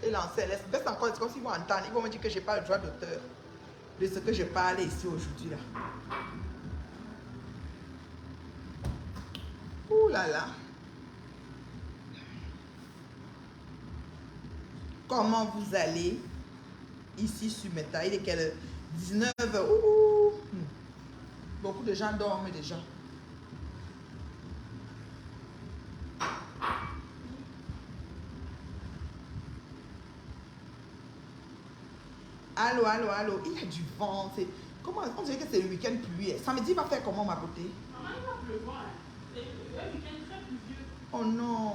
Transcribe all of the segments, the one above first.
J'ai lancé, elle baisse encore, c'est comme s'ils vont entendre. Ils vont me dire que je n'ai pas le droit d'auteur de ce que je parle ici aujourd'hui là. Ouh là là. Comment vous allez ici sur Meta? Il est quelle heure? 19h. Ouh. Beaucoup de gens dorment déjà. Allô, allô, allô. Il y a du vent. Comment on dirait que c'est le week-end pluie. Samedi va faire comment ma beauté? Maman, il va pleuvoir. C'est un week-end très pluvieux. Oh non.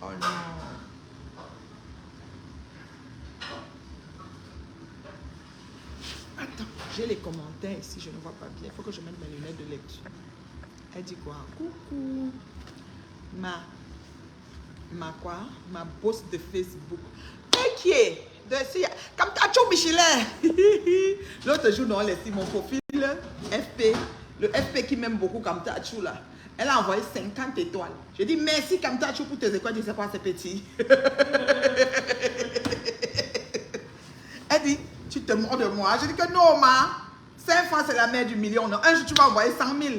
Oh non. Attends, j'ai les commentaires ici, je ne vois pas bien. Il faut que je mette mes lunettes de lecture. Elle dit quoi? Coucou. Ma boss de Facebook. Qui est comme Tacho Michelin. L'autre jour, on a laissé mon profil FP. Le FP qui m'aime beaucoup comme Tacho là. Elle a envoyé 50 étoiles. Je dis merci comme Tacho pour tes étoiles. Je sais pas, c'est petit. Elle dit, tu te mords de moi. Je dis que non, ma. 5 fois, c'est la mère du million. Non. Un jour, tu vas envoyer 100 000.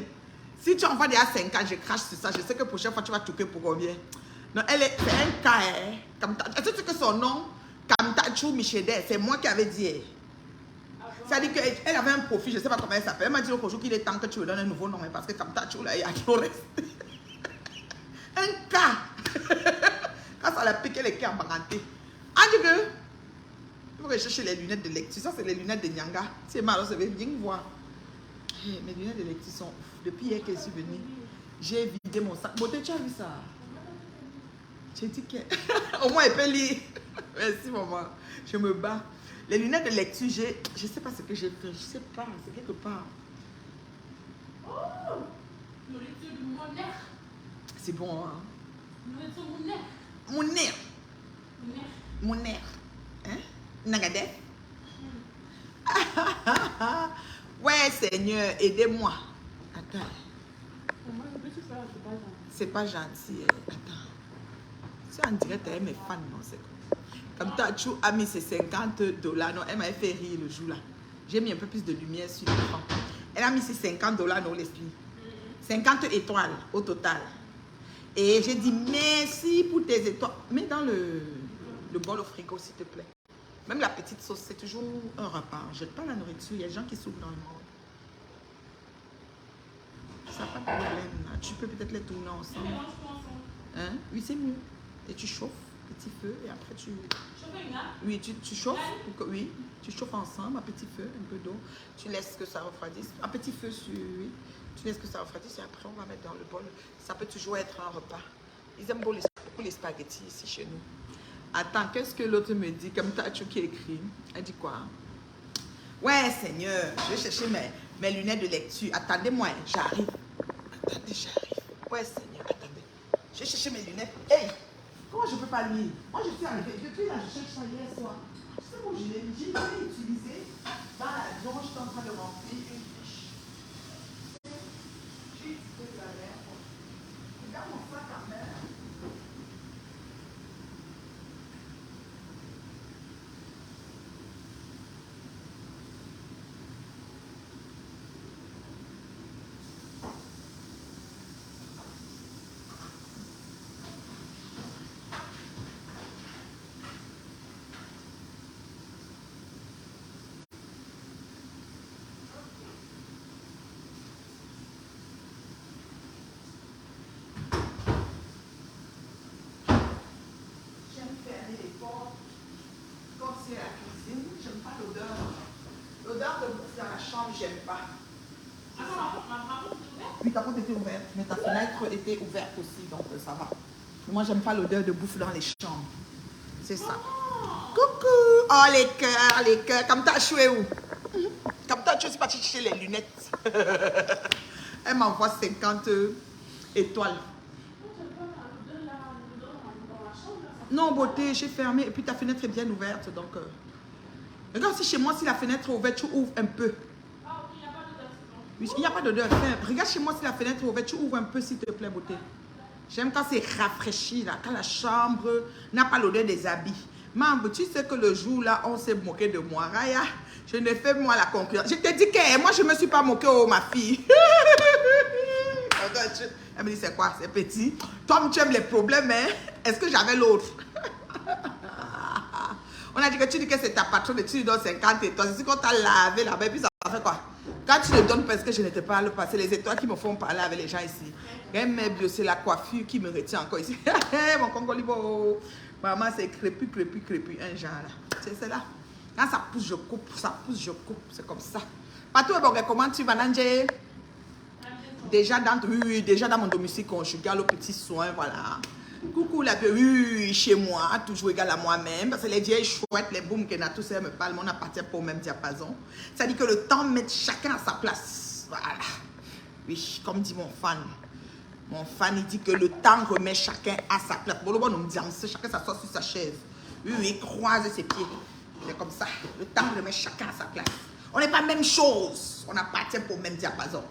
Si tu envoies déjà 50, je crache sur ça. Je sais que la prochaine fois, tu vas toucher pour combien. Non, c'est un cas. Est-ce que tu sais que son nom, Kamtachou Michedé, c'est moi qui avais dit. C'est-à-dire qu'elle avait un profil, je ne sais pas comment elle s'appelle. Elle m'a dit au jour qu'il est temps que tu lui donnes un nouveau nom. Parce que Kamtachou, là, il y a trop resté. Un cas. Quand ça l'a piqué les cas en baganté. Ah, tu veux? Il faut que je cherche les lunettes de lecture. Ça, c'est les lunettes de Nyanga. C'est mal, ça veut bien voir. Hey, mes lunettes de lecture sont ouf. Depuis hier que je suis venue, j'ai vidé mon sac. Beauté, tu as vu ça? J'ai dit que... Au moins, elle peut lire. Merci, maman. Je me bats. Les lunettes de lecture, je ne sais pas ce que j'ai fait. Je ne sais pas, c'est quelque part. Oh! Nourriture de mon nerf. C'est bon, hein? Nourriture de mon nerf. Mon nerf. Mon nerf. Hein? Nagadef. Ouais, Seigneur, aidez-moi. Attends. C'est pas gentil. Attends. Si on dirait que mes fans, non, c'est comme Tachou a mis ses $50. Non, elle m'avait fait rire le jour là. J'ai mis un peu plus de lumière sur l'écran. Elle a mis ses $50, non, l'esprit. 50 étoiles au total. Et j'ai dit merci pour tes étoiles. Mets dans le bol au frigo, s'il te plaît. Même la petite sauce, c'est toujours un repas. Je jette pas la nourriture. Il y a des gens qui souffrent dans le monde. Ça n'a pas de problème. Là. Tu peux peut-être les tourner ensemble. Hein? Oui, c'est mieux. Et tu chauffes, petit feu, et après tu... Oui, tu chauffes. Oui, tu chauffes ensemble à petit feu, un peu d'eau. Tu laisses que ça refroidisse. À petit feu, oui. Tu laisses que ça refroidisse et après on va mettre dans le bol. Ça peut toujours être un repas. Ils aiment beaucoup les spaghettis ici chez nous. Attends, qu'est-ce que l'autre me dit? Comme Tachou qui écrit. Elle dit quoi? Ouais, Seigneur, je vais chercher mes lunettes de lecture. Attendez-moi, j'arrive. Attendez, j'arrive. Ouais, Seigneur, attendez. Je vais chercher mes lunettes. Hey, comment je peux pas lire? Moi, je suis arrivée. Depuis là, je cherche ça hier soir. Tu sais où je l'ai mis? Je l'ai utilisé dans l'avion. Je suis en train de remplir une fiche. J'ai utilisé ça hier. Regarde mon sac à main. J'aime pas. Oui, ta porte était ouverte, mais ta fenêtre était ouverte aussi, donc ça va. Moi, j'aime pas l'odeur de bouffe dans les chambres. C'est ça. Coucou! Oh, les cœurs. Comme t'as choué où? Comme t'as choué, c'est parti chercher les lunettes. Elle m'envoie 50 étoiles. Non, beauté, j'ai fermé. Et puis ta fenêtre est bien ouverte, donc... Regarde si chez moi, si la fenêtre est ouverte, tu ouvres un peu. Oui, il n'y a pas d'odeur. Regarde chez moi si la fenêtre est ouverte, tu ouvres un peu s'il te plaît, beauté. J'aime quand c'est rafraîchi, là, quand la chambre n'a pas l'odeur des habits. Maman, tu sais que le jour là, on s'est moqué de moi. Raya, je ne fais moi la concurrence. Je te dis que moi, je ne me suis pas moquée, oh ma fille. Elle me dit, c'est quoi? C'est petit. Toi, tu aimes les problèmes, hein? Est-ce que j'avais l'autre? On a dit que tu dis que c'est ta patronne et tu lui donnes 50 étoiles. C'est qu'on t'a lavé là-bas et puis ça fait quoi? Quand tu le donnes parce que je n'étais pas le passé, les étoiles qui me font parler avec les gens ici. C'est la coiffure qui me retient encore ici. Mon Congolibo. Maman, c'est crépu, un genre là. C'est là. Quand ça pousse, je coupe. Ça pousse, je coupe. C'est comme ça. Patou, comment tu vas, Nanje? Déjà dans mon domicile conjugal, au petit soin, voilà. Coucou la vie, oui, chez moi, toujours égal à moi-même. Parce que les vieilles chouettes, les booms que n'a tous me parlent, on appartient pas au même diapason. Ça dit que le temps met chacun à sa place. Voilà. Oui, comme dit mon fan. Mon fan, il dit que le temps remet chacun à sa place. Bon, on me dit, chacun s'assoit sur sa chaise. Oui, il croise ses pieds. C'est comme ça. Le temps remet chacun à sa place. On n'est pas la même chose. On appartient pas au même diapason.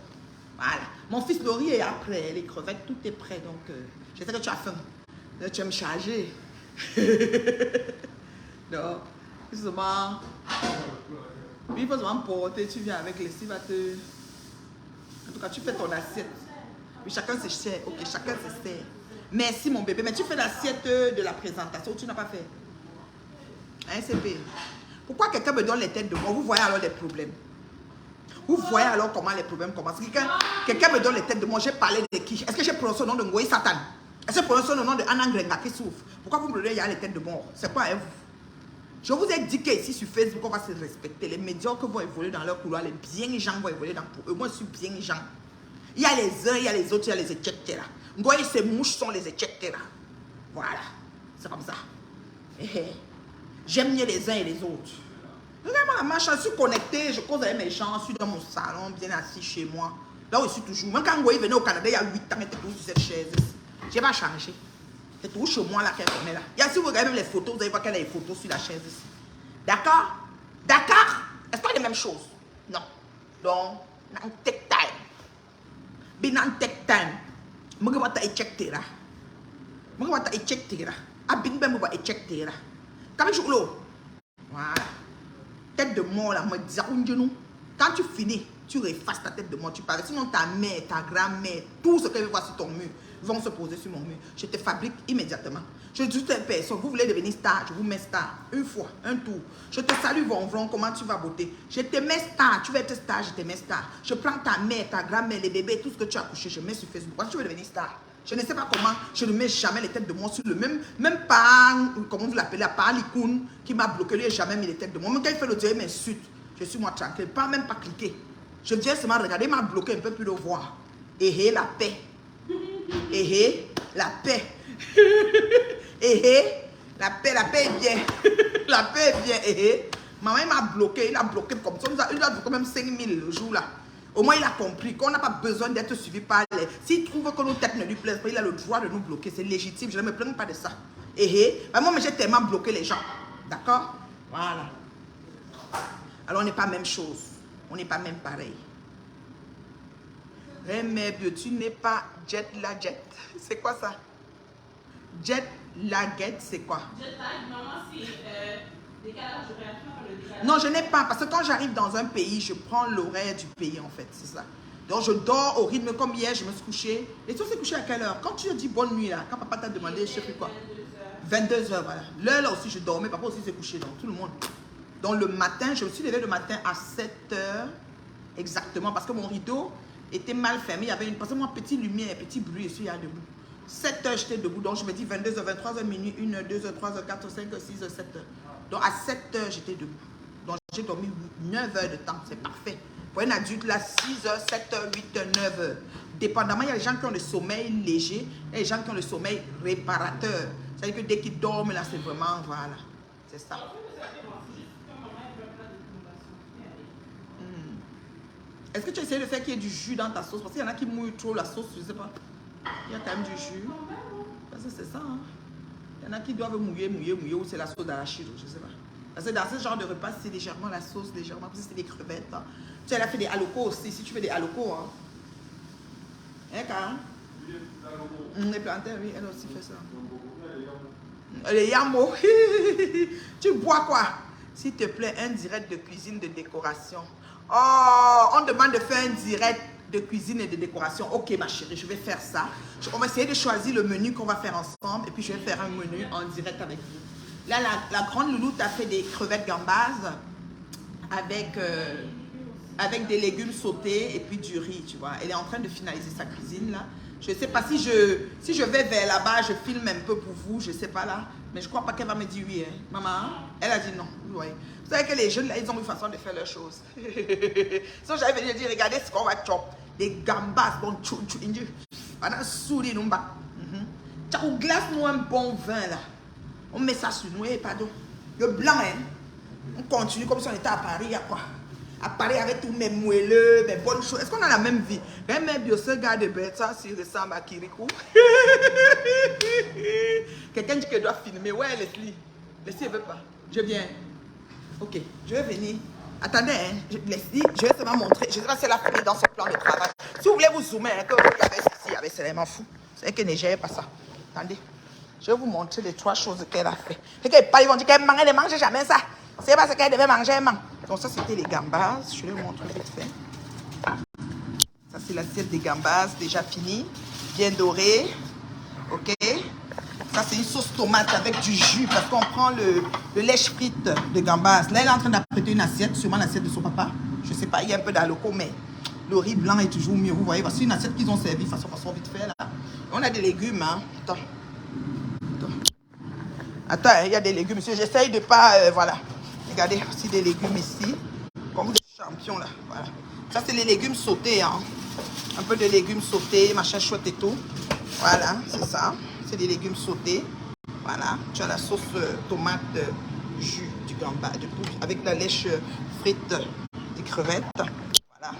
Voilà. Mon fils Laurie est après. Les crevettes, tout est prêt. Donc, je sais que tu as faim. Là, tu vas me charger. Non. Justement. Il faut seulement porter. Tu viens avec les va te. En tout cas, tu fais ton assiette. Oui, chacun se sert. Ok, chacun se sert. Merci, mon bébé. Mais tu fais l'assiette de la présentation. Tu n'as pas fait. Hein, CP? Pourquoi quelqu'un me donne les têtes de moi? Vous voyez alors des problèmes. Vous voyez alors comment les problèmes commencent. Quelqu'un me donne les têtes de moi. J'ai parlé de qui? Est-ce que j'ai prononcé le nom de Ngoï Satan? Est-ce que j'ai prononcé le nom de Anna Ngrenga qui souffre? Pourquoi vous me donnez les têtes de mort? C'est quoi, hein, vous? Je vous ai dit qu'ici sur Facebook, on va se respecter. Les médiocres vont évoluer dans leur couloir. Les bien gens vont évoluer pour eux. Moi, je suis bien gens. Il y a les uns, il y a les autres, il y a les etc. Ngoï, ces mouches sont les etc. Voilà. C'est comme ça. J'aime mieux les uns et les autres. Regarde-moi la marche, je suis connectée, je cause avec mes gens, je suis dans mon salon, bien assis chez moi. Là où je suis toujours. Même quand Ngoï venait au Canada il y a 8 ans, elle était toujours sur cette chaise. Je n'ai pas changé. C'est toujours chez moi là qu'elle est là. Il y a, si vous regardez même les photos, vous allez voir qu'elle a les photos sur la chaise ici. D'accord? D'accord? Est-ce pas les mêmes choses? Non. Donc, non take time. Binan take time. Je vais te éjecter là. Je vais te éjecter là. Je vais te éjecter là. Comme je l'ai. Voilà. Tête de mort là, moi, quand tu finis, tu effaces ta tête de mort, tu parles. Sinon, ta mère, ta grand-mère, tout ce qu'elle veut voir sur ton mur, vont se poser sur mon mur. Je te fabrique immédiatement. Je dis à une personne, vous voulez devenir star, je vous mets star. Une fois, un tour. Je te salue, Vonvron, comment tu vas beauté? Je te mets star, tu veux être star, je te mets star. Je prends ta mère, ta grand-mère, les bébés, tout ce que tu as couché, je mets sur Facebook. Pourquoi tu veux devenir star? Je ne sais pas comment, je ne mets jamais les têtes de moi sur le même pas, comment vous l'appelez, à part l'icône qui m'a bloqué, lui, il n'a jamais mis les têtes de moi. Même quand il fait le dieu, il m'insulte. Je suis moi tranquille, pas même pas cliquer. Je viens seulement regarder, il m'a bloqué, un peu plus le voir. Et la paix. Et la paix. Et la paix est bien. La paix est bien. Et maman, il m'a bloqué, il a bloqué comme ça. Il a bloqué même 5000 le jour là. Au moins, il a compris qu'on n'a pas besoin d'être suivi par les... S'il trouve que nos têtes ne lui plaisent pas, il a le droit de nous bloquer. C'est légitime. Je ne me plains pas de ça. Moi, j'ai tellement bloqué les gens. D'accord? Voilà. Alors, on n'est pas même chose. On n'est pas même pareil. Mais tu n'es pas jet la jet. C'est quoi ça? Jet laguette, c'est quoi? Jet lag, maman, c'est décalage horaire. Non, je n'ai pas, parce que quand j'arrive dans un pays, je prends l'horaire du pays en fait, c'est ça. Donc je dors au rythme comme hier, je me suis couché. Et tu s'est couché à quelle heure? Quand tu as dit bonne nuit là, quand papa t'a demandé, je sais plus quoi. 22h, voilà. L'heure là aussi je dormais, papa aussi s'est couché, donc tout le monde. Donc le matin, je me suis levé le matin à 7h exactement, parce que mon rideau était mal fermé. Il y avait parce que moi, petite lumière, petit bruit, je suis là debout. 7h, j'étais debout, donc je me dis 22h, 23h, minuit, 1h, 2h, 3h, 4h, 5h, 6h, 7h. Donc à 7h, j'étais debout. Donc j'ai dormi 9 heures de temps, c'est parfait. Pour un adulte, là, 6h, 7h, 8h, 9h. Dépendamment, il y a des gens qui ont le sommeil léger et des gens qui ont le sommeil réparateur. C'est-à-dire que dès qu'ils dorment, là, c'est vraiment, voilà, c'est ça. Est-ce que tu as essayé de faire qu'il y ait du jus dans ta sauce? Parce qu'il y en a qui mouillent trop la sauce, je ne sais pas. Il y a quand même du jus. Parce que c'est ça, hein. Il y en a qui doivent mouiller, ou c'est la sauce d'arachide, je ne sais pas. Parce que dans ce genre de repas, c'est légèrement la sauce, légèrement, parce que c'est des crevettes. Hein. Tu as fait des halocos aussi, si tu fais des halocos. Hein, Karen? Les plantains, oui, elle aussi fait ça. Les yamos. Tu bois quoi? S'il te plaît, un direct de cuisine de décoration. Oh, on demande de faire un direct de cuisine et de décoration. Ok, ma chérie, je vais faire ça. On va essayer de choisir le menu qu'on va faire ensemble. Et puis, je vais faire un menu en direct avec vous. Là, la grande Loulou t'a fait des crevettes gambas avec des légumes sautés et puis du riz, tu vois. Elle est en train de finaliser sa cuisine, là. Je ne sais pas si je vais vers là-bas, je filme un peu pour vous, je ne sais pas là. Mais je ne crois pas qu'elle va me dire oui, hein. Maman, elle a dit non. Ouais. Vous savez que les jeunes, là, ils ont une façon de faire leurs choses. Sinon, j'avais venu dire, regardez ce qu'on va chop. Des gambas, bon, tchou, indu. On a souri, nous, bas. On glace nous un bon vin, là. On met ça sur nous, et pardon. Le blanc, hein. On continue comme si on était à Paris, il y a quoi? À Paris avec tous mes moelleux, mes bonnes choses. Est-ce qu'on a la même vie? Même bio, ce gars de bête, ça, s'il ressemble à Kirikou. Quelqu'un dit qu'elle doit filmer. Ouais, Leslie. Leslie, elle veut pas. Je viens. Ok, je vais venir. Attendez, hein. Leslie, je vais seulement montrer. Je ne sais pas si elle a fait dans son plan de travail. Si vous voulez vous zoomer, hein, que il y avait ceci, il y avait cela, m'en fous. C'est qu'elle ne gère pas ça. Attendez. Je vais vous montrer les 3 choses qu'elle a fait. C'est qu'elle parle, ils vont dire qu'elle mange, elle ne mange jamais ça. C'est parce qu'elle devait manger, elle mange. Donc ça, c'était les gambas. Je vais vous montrer vite fait. Ça, c'est l'assiette des gambas, déjà finie. Bien dorée. Ok. Ça, c'est une sauce tomate avec du jus parce qu'on prend le lèche frite de gambas. Là, elle est en train d'apprêter une assiette, sûrement l'assiette de son papa. Je ne sais pas, il y a un peu d'aloco, mais le riz blanc est toujours mieux. Vous voyez, c'est une assiette qu'ils ont servi façon vite fait là. On a des légumes, hein. Attends, il y a des légumes ici. J'essaye de pas... voilà. Regardez, aussi des légumes ici. Comme des champions, là. Voilà. Ça, c'est les légumes sautés, hein. Un peu de légumes sautés, machin chouette et tout. Voilà, c'est ça. C'est des légumes sautés. Voilà. Tu as la sauce tomate, jus du gamba, avec la lèche frite des crevettes. Voilà.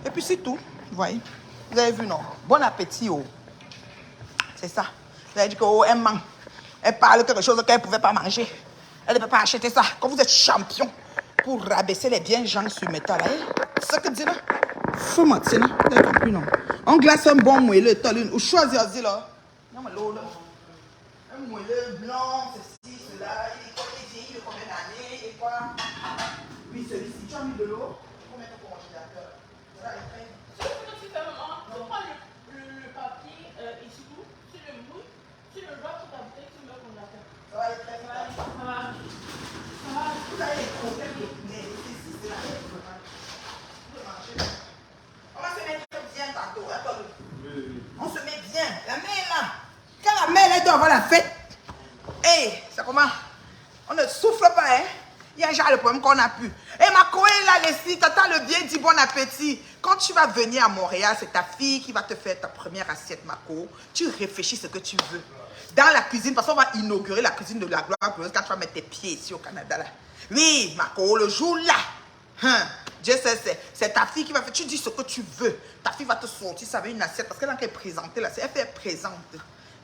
Et puis, c'est tout. Vous voyez. Vous avez vu, non? Bon appétit, oh. C'est ça. Vous avez dit que, oh, elle mange. Elle parle de quelque chose qu'elle ne pouvait pas manger. Elle ne peut pas acheter ça. Quand vous êtes champion pour rabaisser les biens gens sur métal, c'est ça que dit là. Faut mentir, non? Vous avez compris, non? On glace un bon moelleux, ou choisir, là. Non, mais l'eau, là. Un moelleux blanc, ceci, cela. Il vieillit de combien d'années et quoi? Puis celui-ci, tu as mis de l'eau. Faut mettre au congélateur. Ça, il traîne. Ce que tu fais, maman, tu prends le papier et surtout, tu le mouilles, tu le dois sur ta bouteille, tu le mets au congélateur. Ça va être très bien. Vous avez les problèmes de ceci, c'est la même chose. On va se mettre bien tantôt. Attends. On se met bien. La main est là. Quand la main elle doit avoir la fête. Hé, ça comment? On ne souffle pas, hein? Il y a un genre de problème qu'on a pu. Et ma coé là, Leslie, tata le bien dit bon appétit. Quand tu vas venir à Montréal, c'est ta fille qui va te faire ta première assiette, Mako. Tu réfléchis ce que tu veux. Dans la cuisine, parce qu'on va inaugurer la cuisine de la gloire glorieuse quand tu vas mettre tes pieds ici au Canada. Là. Oui, Mako, le jour là. Hein, Dieu sait, c'est ta fille qui va faire. Tu dis ce que tu veux. Ta fille va te sortir ça avec une assiette. Parce qu'elle est présentée là. Elle fait présente.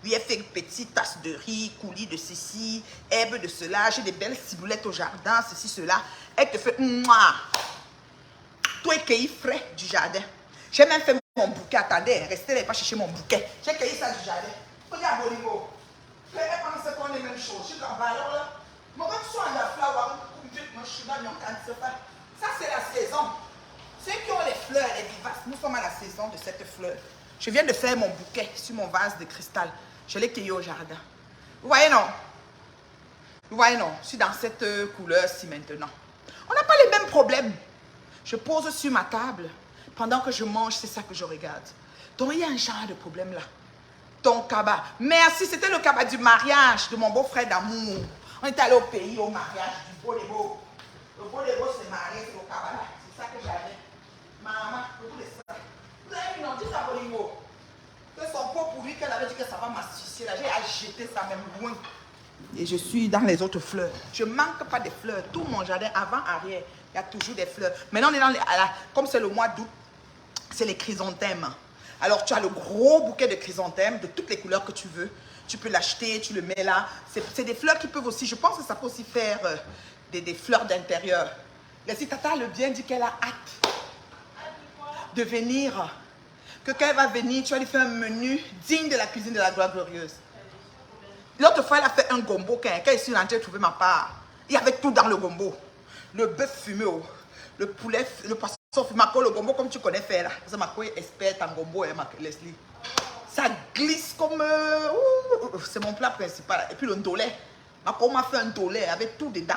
Oui, elle fait une petite tasse de riz, coulis de ceci, herbe de cela. J'ai des belles ciboulettes au jardin, ceci, cela. Elle te fait mouah. Toi, cueilli frais du jardin. J'ai même fait mon bouquet. Attendez, restez là, pas chercher mon bouquet. J'ai cueilli ça du jardin. Regarde, Bolivo. Elle pense qu'on est les mêmes choses. Je suis dans valeur là. Mais quand tu sois en la flower, moi je suis dans mon cancer. Ça, c'est la saison. Ceux qui ont les fleurs, les vivaces, nous sommes à la saison de cette fleur. Je viens de faire mon bouquet sur mon vase de cristal. Je l'ai cueilli au jardin. Vous voyez, non? Vous voyez, non? Je suis dans cette couleur-ci maintenant. On n'a pas les mêmes problèmes. Je pose sur ma table. Pendant que je mange, c'est ça que je regarde. Donc, il y a un genre de problème là. Ton cabas. Merci, c'était le cabas du mariage de mon beau-frère d'amour. On est allé au pays, au mariage du Bolébo. Le Bolébo s'est marié, c'est au cabas là. C'est ça que j'avais. Maman, je voulais ça. Vous avez vu, non, dis à Bolébo. Que son pot pour lui, qu'elle avait dit que ça va m'associer là. J'ai acheté ça même loin. Et je suis dans les autres fleurs. Je ne manque pas des fleurs. Tout mon jardin, avant, arrière, il y a toujours des fleurs. Maintenant, on est dans les, comme c'est le mois d'août, c'est les chrysanthèmes. Alors, tu as le gros bouquet de chrysanthèmes de toutes les couleurs que tu veux. Tu peux l'acheter, tu le mets là. C'est des fleurs qui peuvent aussi, je pense que ça peut aussi faire des fleurs d'intérieur. Mais si Tata le bien dit qu'elle a hâte de venir que quand elle va venir, tu vas lui faire un menu digne de la cuisine de la gloire glorieuse. L'autre fois, elle a fait un gombo. Quand je suis rentrée trouver ma part, il y avait tout dans le gombo. Le bœuf fumé, le poulet, le poisson fumé. Le gombo, comme tu connais faire là. Parce que Marco est experte en gombo, hein, Leslie. Ça glisse comme... c'est mon plat principal. Et puis le ndolé. Marco m'a fait un ndolé avec tout dedans.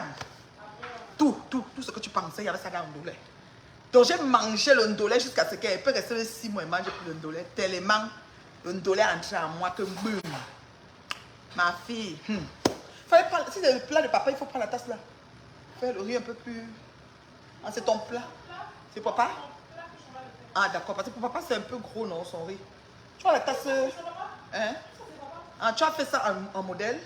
Tout ce que tu pensais, il y avait ça dans le ndolé. Donc j'ai mangé le ndolé jusqu'à ce qu'elle peut rester 6 mois et manger plus le ndolé. Tellement le ndolé est entré en moi que boum. Ma fille. Fallait prendre, si c'est le plat de papa, il faut prendre la tasse là. Faire le riz un peu plus... Ah, c'est ton plat. C'est papa? Ah, d'accord. Parce que pour papa, c'est un peu gros, non, son riz. Tu vois la tasse... Hein? Ah, tu as fait ça en modèle?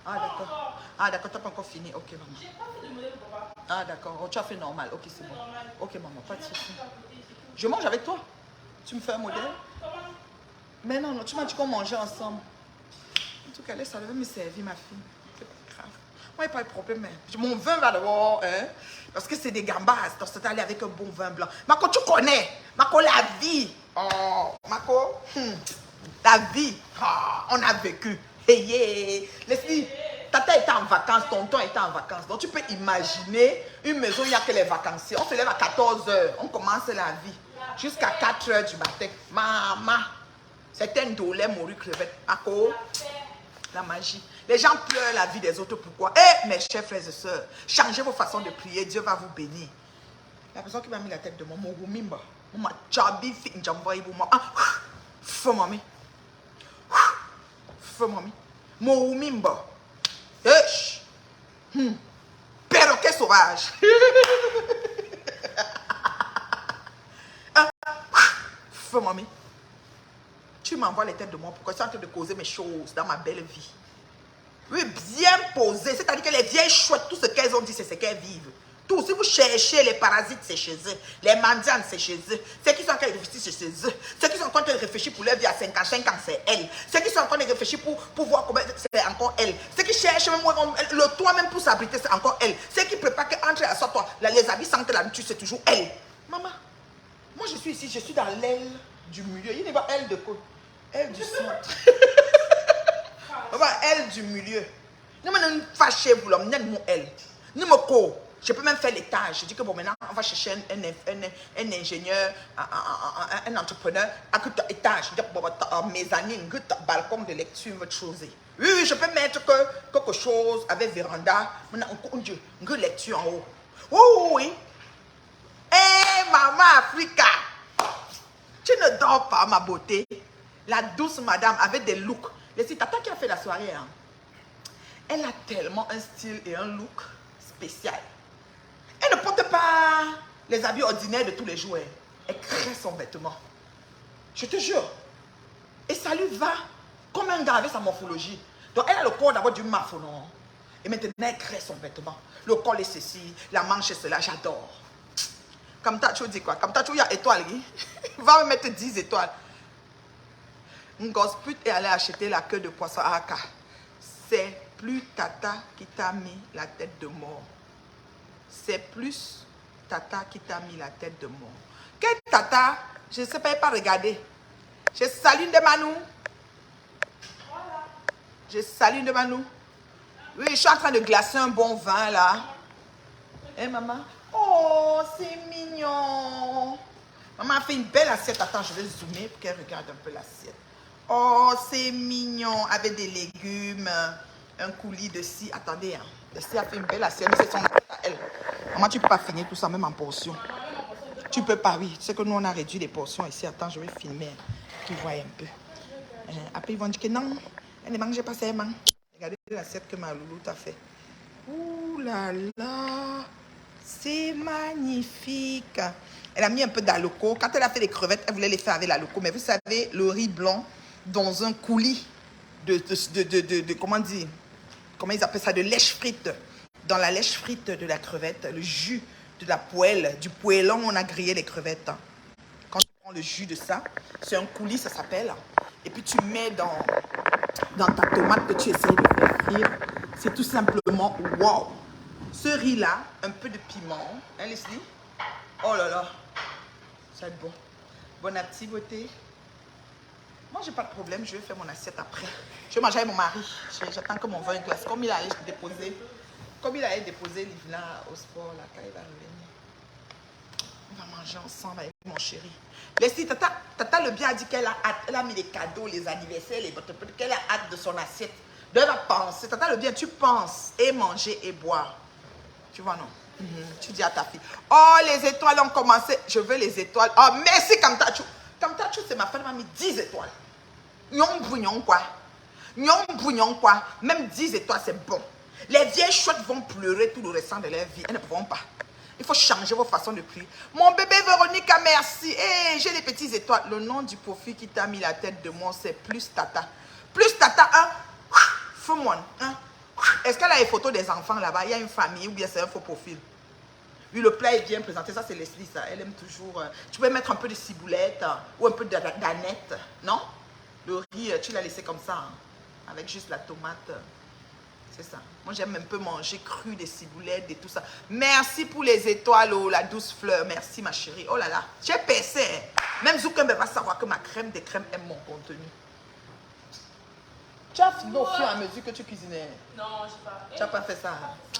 Ah, d'accord. Ah, d'accord, tu n'as pas encore fini. Ok, maman. J'ai pas fait de modèle, papa. Ah, d'accord. Oh, tu as fait normal. Ok, c'est bon. Normal. Ok, maman, pas de souci. Je mange avec toi. Tu me fais un modèle? Mais non, non, tu m'as dit qu'on mangeait ensemble. En tout cas, laisse, ça devait me servir, ma fille. C'est pas grave. Moi, il n'y a pas de problème. Mon vin va d'abord, hein, parce que c'est des gambas. Donc, c'est aller avec un bon vin blanc. Marco, tu connais. Marco, la vie. Oh, Marco, la vie. Oh, on a vécu. Hey, yeah. Leslie, tata était en vacances, tonton était en vacances. Donc, tu peux imaginer une maison, il n'y a que les vacanciers. On se lève à 14 h. On commence la vie. Jusqu'à 4 h du matin. Maman. C'est un dolé morue crevette. Marco. La magie. Les gens pleurent la vie des autres. Pourquoi? Eh, mes chers frères et sœurs, changez vos façons de prier. Dieu va vous bénir. La personne qui m'a mis la tête de moi, mon roumimba, mon chabi fi njamba ibu ma. Feu mami. Feu mami. Mon roumimba. Perroquet sauvage. Feu mami. Tu m'envoies les têtes de moi. Pourquoi tu es en train de causer mes choses dans ma belle vie? Oui, bien posé. C'est-à-dire que les vieilles chouettes, tout ce qu'elles ont dit, c'est ce qu'elles vivent. Tout. Si vous cherchez les parasites, c'est chez eux. Les mendiants, c'est chez eux. Ceux qui sont en train de réfléchir, c'est chez eux. Ceux qui sont en train de réfléchir pour leur vie à 55 ans, c'est elles. Ceux qui sont en train de réfléchir pour voir comment c'est encore elles. Ceux qui cherchent même le toit même pour s'abriter, c'est encore elles. Ceux qui préparent qu'entre à toi, les habits sentent la nourriture, c'est toujours elles. Maman, moi je suis ici, je suis dans l'aile du milieu. Il n'est pas elle de quoi? Elle du centre. Elle du milieu. Ne me fâchez vous l'homme, elle. Ne me co. Je peux même faire l'étage. Je dis que bon, maintenant, on va chercher un ingénieur, un entrepreneur, à tout étage, mezzanine, balcon de lecture, votre chose. Oui, je peux mettre quelque chose avec véranda, une lecture en haut. Oh, oui. Eh, maman Africa. Tu ne dors pas, ma beauté. La douce madame avec des looks. C'est Tata qui a fait la soirée. Hein. Elle a tellement un style et un look spécial. Elle ne porte pas les habits ordinaires de tous les jours. Elle crée son vêtement. Je te jure. Et ça lui va comme un gars avec sa morphologie. Donc elle a le corps d'abord du mafo, non? Et maintenant elle crée son vêtement. Le col est ceci, la manche est cela, j'adore. Comme ça, tu dis quoi? Comme ça, tu as étoile. Va me mettre 10 étoiles. Ngosput est allé acheter la queue de poisson à Aka. C'est plus Tata qui t'a mis la tête de mort. C'est plus Tata qui t'a mis la tête de mort. Quelle Tata? Je ne sais pas regarder. Je salue de Manou. Je salue de Manou. Oui, je suis en train de glacer un bon vin là. Hein, maman? Oh, c'est mignon. Maman a fait une belle assiette. Attends, je vais zoomer pour qu'elle regarde un peu l'assiette. Oh, c'est mignon. Avec des légumes, un coulis de scie. Attendez, hein. Le scie a fait une belle assiette. C'est son assiette à elle. Maman, tu ne peux pas finir tout ça, même en portion. Tu ne peux pas, oui. Tu sais que nous, on a réduit les portions ici. Attends, je vais filmer. Tu vois un peu. Après, ils vont dire que non, elle ne mangeait pas seulement. Regardez l'assiette que ma loulou t'a fait. Ouh là là. C'est magnifique. Elle a mis un peu d'aloco. Quand elle a fait les crevettes, elle voulait les faire avec l'aloco. Mais vous savez, le riz blanc dans un coulis comment dire, comment ils appellent ça, de lèche frite. Dans la lèche frite de la crevette, le jus de la poêle, du poêlon, on a grillé les crevettes. Quand tu prends le jus de ça, c'est un coulis, ça s'appelle. Et puis tu mets dans ta tomate que tu essayes de faire frire. C'est tout simplement wow. Ce riz-là, un peu de piment. Hein, Leslie? Oh là là. Ça va être bon. Bon appétit, beauté. Moi, j'ai pas de problème. Je vais faire mon assiette après. Je vais manger avec mon mari. J'attends que mon vin glace. Comme il allait déposer Livna au sport, là, quand il va revenir. On va manger ensemble avec mon chéri. Leslie, tata le bien a dit qu'elle a hâte. Elle a mis les cadeaux, les anniversaires, les bottes, qu'elle a hâte de son assiette. Elle va penser. Tata le bien, tu penses et manger et boire. Tu vois, non? Tu dis à ta fille, oh, les étoiles ont commencé. Je veux les étoiles. Oh, merci, Kamtachou. Kamtachou, c'est ma femme, elle m'a mis 10 étoiles. Nyon bougnon, quoi. Nyon bougnon, quoi. Même 10 étoiles, c'est bon. Les vieilles chouettes vont pleurer tout le restant de leur vie. Elles ne pourront pas. Il faut changer vos façons de prier. Mon bébé Véronica, merci. Hey, j'ai les petites étoiles. Le nom du profil qui t'a mis la tête de moi, c'est Plus Tata. Plus Tata, hein? Fais-moi, hein? Est-ce qu'elle a les photos des enfants là-bas? Il y a une famille ou bien c'est un faux profil? Oui, le plat est bien présenté. Ça, c'est Leslie, ça. Elle aime toujours... tu peux mettre un peu de ciboulette ou un peu d'aneth, non? Le riz, tu l'as laissé comme ça, hein, avec juste la tomate. C'est ça. Moi, j'aime un peu manger cru, des ciboulettes et tout ça. Merci pour les étoiles, oh, la douce fleur. Merci, ma chérie. Oh là là, j'ai percé. Même Zoukembe va savoir que ma crème des crèmes aime mon contenu. Tu as fini au fur et à mesure que tu cuisinais? Non, je sais pas. Tu n'as pas fait ça?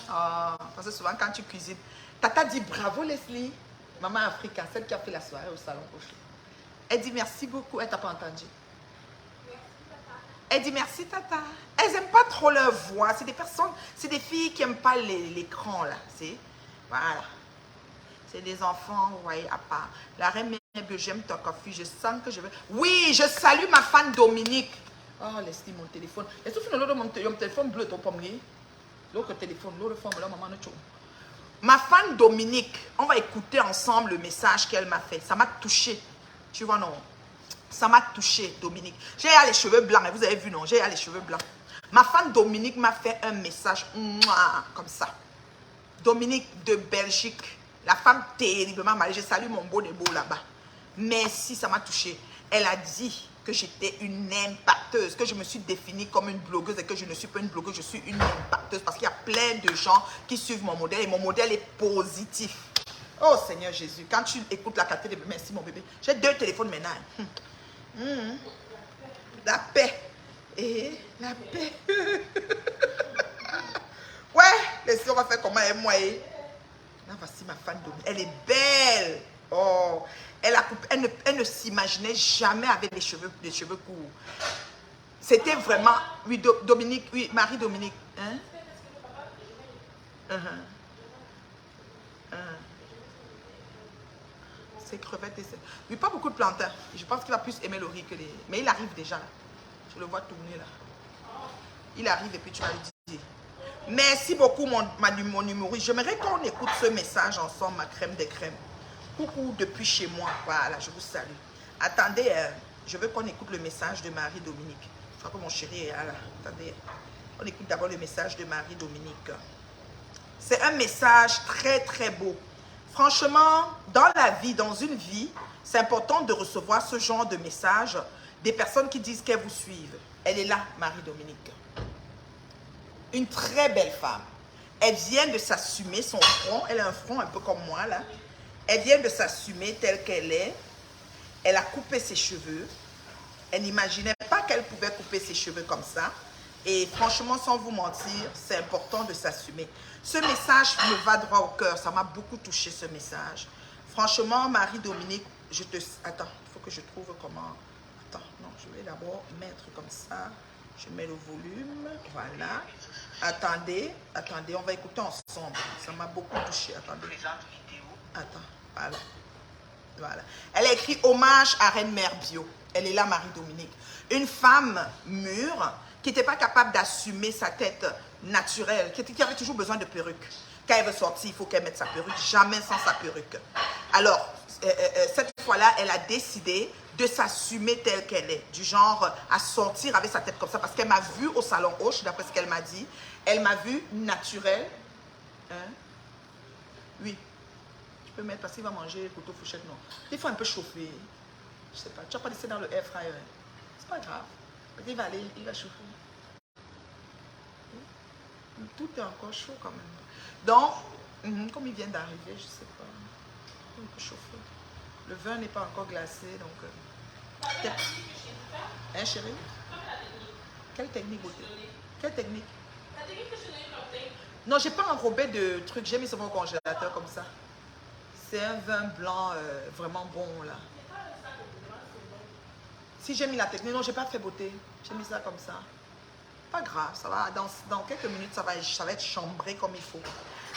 Ah, parce que souvent, quand tu cuisines, Tata dit bravo, Leslie. Maman Africa, celle qui a fait la soirée au salon Rocher. Elle dit merci beaucoup. Elle t'a pas entendu? Elle dit merci, Tata. Elles n'aiment pas trop leur voix. C'est des personnes, c'est des filles qui n'aiment pas l'écran, là. Voilà. C'est des enfants, vous voyez, à part. La reine, j'aime ton café. Je sens que je veux. Oui, je salue ma fan Dominique. Oh, Leslie, mon téléphone. Est-ce que mon téléphone bleu, ton pommier? L'autre téléphone, l'autre forme, là, maman, ma fan Dominique, on va écouter ensemble le message qu'elle m'a fait. Ça m'a touché. Tu vois, non? Ça m'a touché, Dominique. J'ai les cheveux blancs, vous avez vu, non? J'ai les cheveux blancs. Ma fan Dominique m'a fait un message, comme ça. Dominique de Belgique, la femme terriblement malade. Je salue mon beau des beaux là-bas. Merci, ça m'a touché. Elle a dit que j'étais une impacteuse, que je me suis définie comme une blogueuse et que je ne suis pas une blogueuse, je suis une impacteuse parce qu'il y a plein de gens qui suivent mon modèle et mon modèle est positif. Oh Seigneur Jésus, quand tu écoutes la qualité de bébé, merci mon bébé. J'ai 2 téléphones maintenant. La paix. Et la paix. Ouais, les filles, on va faire comment et moi. Là, voici ma fan Dominique. Elle est belle. Oh, elle ne s'imaginait jamais avec les cheveux courts. C'était vraiment... Oui, Dominique, oui, Marie-Dominique. Hein? C'est crevettes et c'est... Oui, pas beaucoup de plantains. Je pense qu'il va plus aimer le riz que les... Mais il arrive déjà. Là. Je le vois tourner là. Il arrive et puis tu vas lui dire. Merci beaucoup mon humoriste. J'aimerais qu'on écoute ce message ensemble, ma crème des crèmes. Coucou depuis chez moi. Voilà, je vous salue. Attendez, je veux qu'on écoute le message de Marie-Dominique. Je crois que mon chéri est là. Attendez. On écoute d'abord le message de Marie-Dominique. C'est un message très très beau. Franchement, dans la vie, dans une vie, c'est important de recevoir ce genre de message des personnes qui disent qu'elles vous suivent. Elle est là, Marie-Dominique. Une très belle femme. Elle vient de s'assumer son front. Elle a un front un peu comme moi, là. Elle vient de s'assumer telle qu'elle est. Elle a coupé ses cheveux. Elle n'imaginait pas qu'elle pouvait couper ses cheveux comme ça. Et franchement, sans vous mentir, c'est important de s'assumer. Ce message me va droit au cœur. Ça m'a beaucoup touché, ce message. Franchement, Marie-Dominique, je te... Attends, il faut que je trouve comment... Attends, non, je vais d'abord mettre comme ça. Je mets le volume. Voilà. Attendez, on va écouter ensemble. Ça m'a beaucoup touché. Attendez. Attends, voilà. Elle a écrit hommage à Reine Mère Bio. Elle est là, Marie-Dominique. Une femme mûre qui n'était pas capable d'assumer sa tête naturelle, qui avait toujours besoin de perruque. Quand elle veut sortir, il faut qu'elle mette sa perruque, jamais sans sa perruque. Alors, cette fois-là, elle a décidé de s'assumer telle qu'elle est, du genre à sortir avec sa tête comme ça, parce qu'elle m'a vue au salon Hoche, d'après ce qu'elle m'a dit. Elle m'a vue naturelle. Hein? Oui. Tu peux mettre, parce qu'il va manger couteau fourchette, non. Il faut un peu chauffer. Je sais pas, tu vas pas laisser dans le air fryer. C'est pas grave. Il va aller, il va chauffer. Tout est encore chaud quand même. Donc, comme il vient d'arriver, je sais pas. Un peu chauffer. Le vin n'est pas encore glacé, donc... Hein, chérie? Quelle technique, beauté? Quelle technique? La technique que je n'ai pas fait. Non, j'ai pas enrobé de trucs. J'ai mis ça au congélateur comme ça. C'est un vin blanc vraiment bon, là. Si j'ai mis la technique, non, j'ai pas fait beauté. J'ai mis ça comme ça. Pas grave, ça va. Dans quelques minutes, ça va être chambré comme il faut.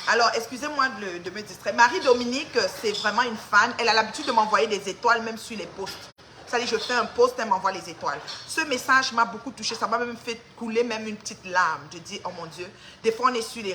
Alors, excusez-moi de me distraire. Marie-Dominique, c'est vraiment une fan. Elle a l'habitude de m'envoyer des étoiles, même sur les posts. Ça dit, je fais un post, elle m'envoie les étoiles. Ce message m'a beaucoup touché. Ça m'a même fait couler même une petite larme. Je dis, oh mon Dieu. Des fois, on est sur les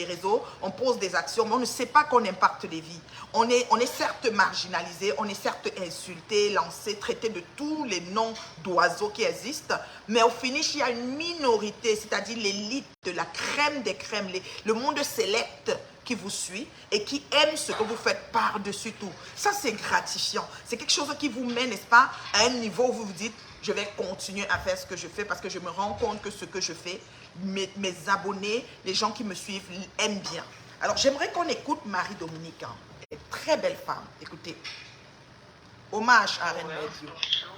réseaux, on pose des actions, mais on ne sait pas qu'on impacte les vies. On est certes marginalisé, on est certes insulté, lancé, traité de tous les noms d'oiseaux qui existent. Mais au finish, il y a une minorité, c'est-à-dire l'élite de la crème des crèmes, le monde select qui vous suit et qui aime ce que vous faites par-dessus tout. Ça, c'est gratifiant. C'est quelque chose qui vous met, n'est-ce pas, à un niveau où vous vous dites, je vais continuer à faire ce que je fais parce que je me rends compte que ce que je fais, mes abonnés, les gens qui me suivent aiment bien. Alors, j'aimerais qu'on écoute Marie-Dominique. Hein. Elle est très belle femme. Écoutez. Hommage à Reine Médio. Bonjour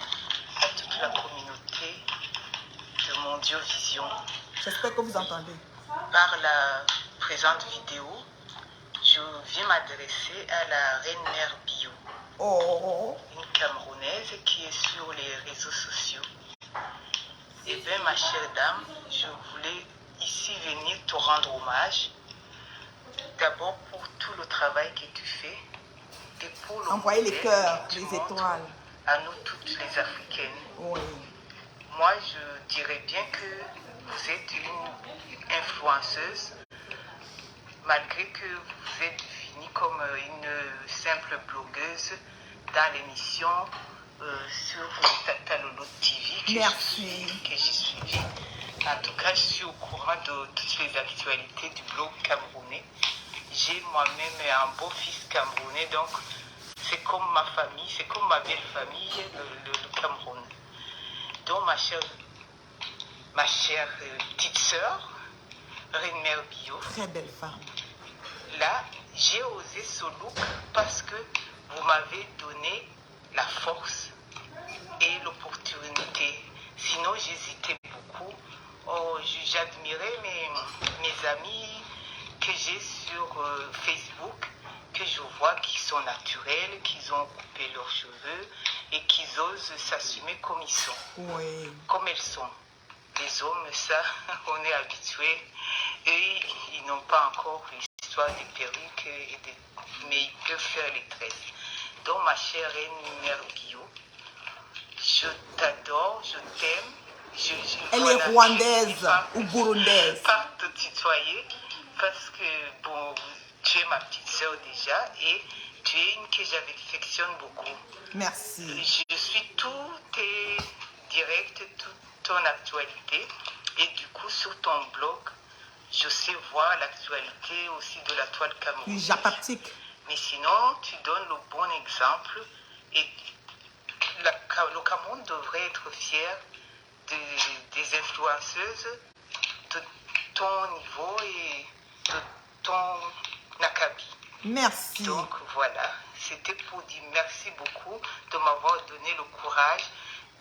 à toute la communauté de Mondiovision. J'espère que vous entendez. Par la présente vidéo, je viens m'adresser à la Reine Mère Bio, une Camerounaise qui est sur les réseaux sociaux. Eh bien, ma chère dame, je voulais ici venir te rendre hommage. D'abord pour tout le travail que tu fais et pour le envoyez les cœurs, que tu les montres étoiles. à nous toutes les Africaines. Oui. Moi, je dirais bien que vous êtes une influenceuse, malgré que vous êtes définie comme une simple blogueuse dans l'émission sur Tata Lolo TV que j'ai suivi. En tout cas, je suis au courant de toutes les actualités du blog camerounais. J'ai moi-même un beau-fils camerounais, donc c'est comme ma famille, c'est comme ma belle famille, le Cameroun. Donc ma chère petite sœur, Reine Mère Bio. Très belle femme. Là, j'ai osé ce look parce que vous m'avez donné la force et l'opportunité. Sinon, j'hésitais beaucoup. Oh, j'admirais mes amis que j'ai sur Facebook, que je vois qui sont naturels, qui ont coupé leurs cheveux et qui osent s'assumer comme ils sont, comme elles sont. Les hommes, ça, on est habitués. Eux, ils n'ont pas encore l'histoire des perruques, mais ils peuvent faire les tresses. Donc, ma chère Reine Mère Guillaume, je t'adore, je t'aime. Elle est rwandaise ou burundaise. Pas te tutoyer parce que, bon, tu es ma petite sœur déjà et tu es une que j'affectionne beaucoup. Merci. Je suis tous tes directs, toute ton actualité et du coup sur ton blog, je sais voir l'actualité aussi de la toile camerounaise. J'appartique. Mais sinon, tu donnes le bon exemple et le Cameroun devrait être fier des influenceuses de ton niveau et de ton acabit. Merci. Donc voilà, c'était pour dire merci beaucoup de m'avoir donné le courage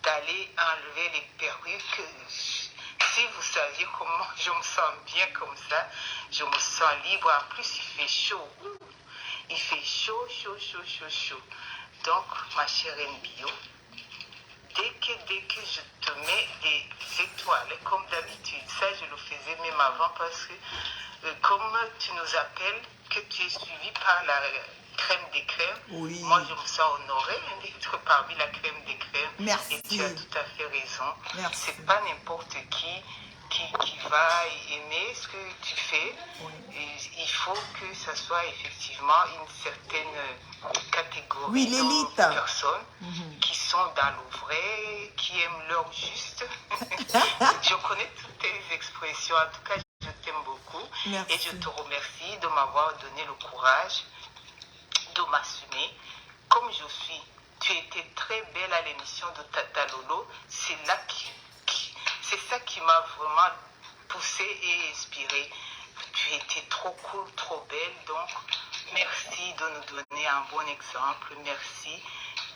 d'aller enlever les perruques. Si vous saviez comment je me sens bien comme ça, je me sens libre. En plus, il fait chaud. Il fait chaud. Donc, ma chère Mbio, dès que je te mets des étoiles, comme d'habitude, ça je le faisais même avant parce que comme tu nous appelles, que tu es suivi par la crème des crèmes, moi je me sens honorée d'être parmi la crème des crèmes. Merci. Et tu as tout à fait raison. Merci. C'est pas n'importe qui va aimer ce que tu fais. Et il faut que ça soit effectivement une certaine catégorie de personnes qui sont dans le vrai, qui aiment leur juste. Je connais toutes tes expressions, en tout cas je t'aime beaucoup. Merci. Et je te remercie de m'avoir donné le courage de m'assumer comme je suis. Tu étais très belle à l'émission de Tata Lolo. C'est ça qui m'a vraiment poussée et inspirée. Tu étais trop cool, trop belle. Donc, merci de nous donner un bon exemple. Merci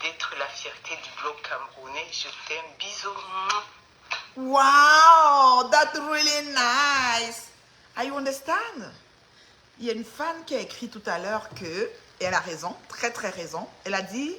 d'être la fierté du blog camerounais. Je t'aime. Bisous. Wow, that's really nice. You understand? Il y a une fan qui a écrit tout à l'heure que, et elle a raison, très très raison, elle a dit,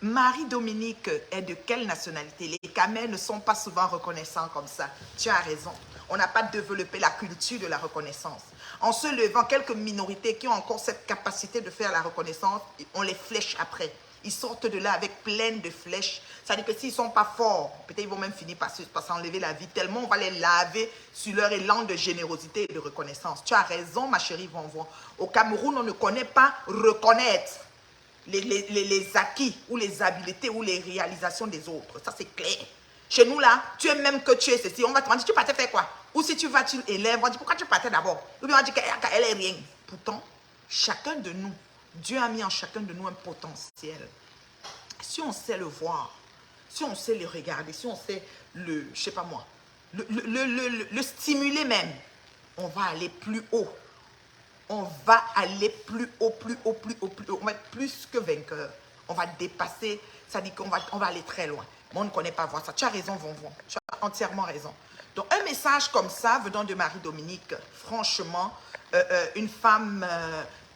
Marie-Dominique est de quelle nationalité? Les Camels ne sont pas souvent reconnaissants comme ça. Tu as raison. On n'a pas développé la culture de la reconnaissance. En se levant, quelques minorités qui ont encore cette capacité de faire la reconnaissance, on les flèche après. Ils sortent de là avec plein de flèches. Ça veut dire que s'ils ne sont pas forts, peut-être ils vont même finir par s'enlever la vie. Tellement on va les laver sur leur élan de générosité et de reconnaissance. Tu as raison, ma chérie Vonvon. Au Cameroun, on ne connaît pas reconnaître les acquis ou les habiletés ou les réalisations des autres. Ça, c'est clair. Chez nous, là, tu es même que tu es ceci. On va te demander, tu partais faire quoi? Ou si tu vas, tu élèves, on va dire, pourquoi tu partais d'abord? Ou bien on va dire qu'elle est rien. Pourtant, chacun de nous, Dieu a mis en chacun de nous un potentiel. Si on sait le voir, si on sait le regarder, si on sait le, je sais pas moi, le stimuler même, on va aller plus haut. On va aller plus haut, plus haut, plus haut, plus haut. On va être plus que vainqueur. On va dépasser, ça dit qu'on va aller très loin. Mais on ne connaît pas voir ça. Tu as raison, Vonvon. Tu as entièrement raison. Donc, un message comme ça, venant de Marie-Dominique, franchement, une femme,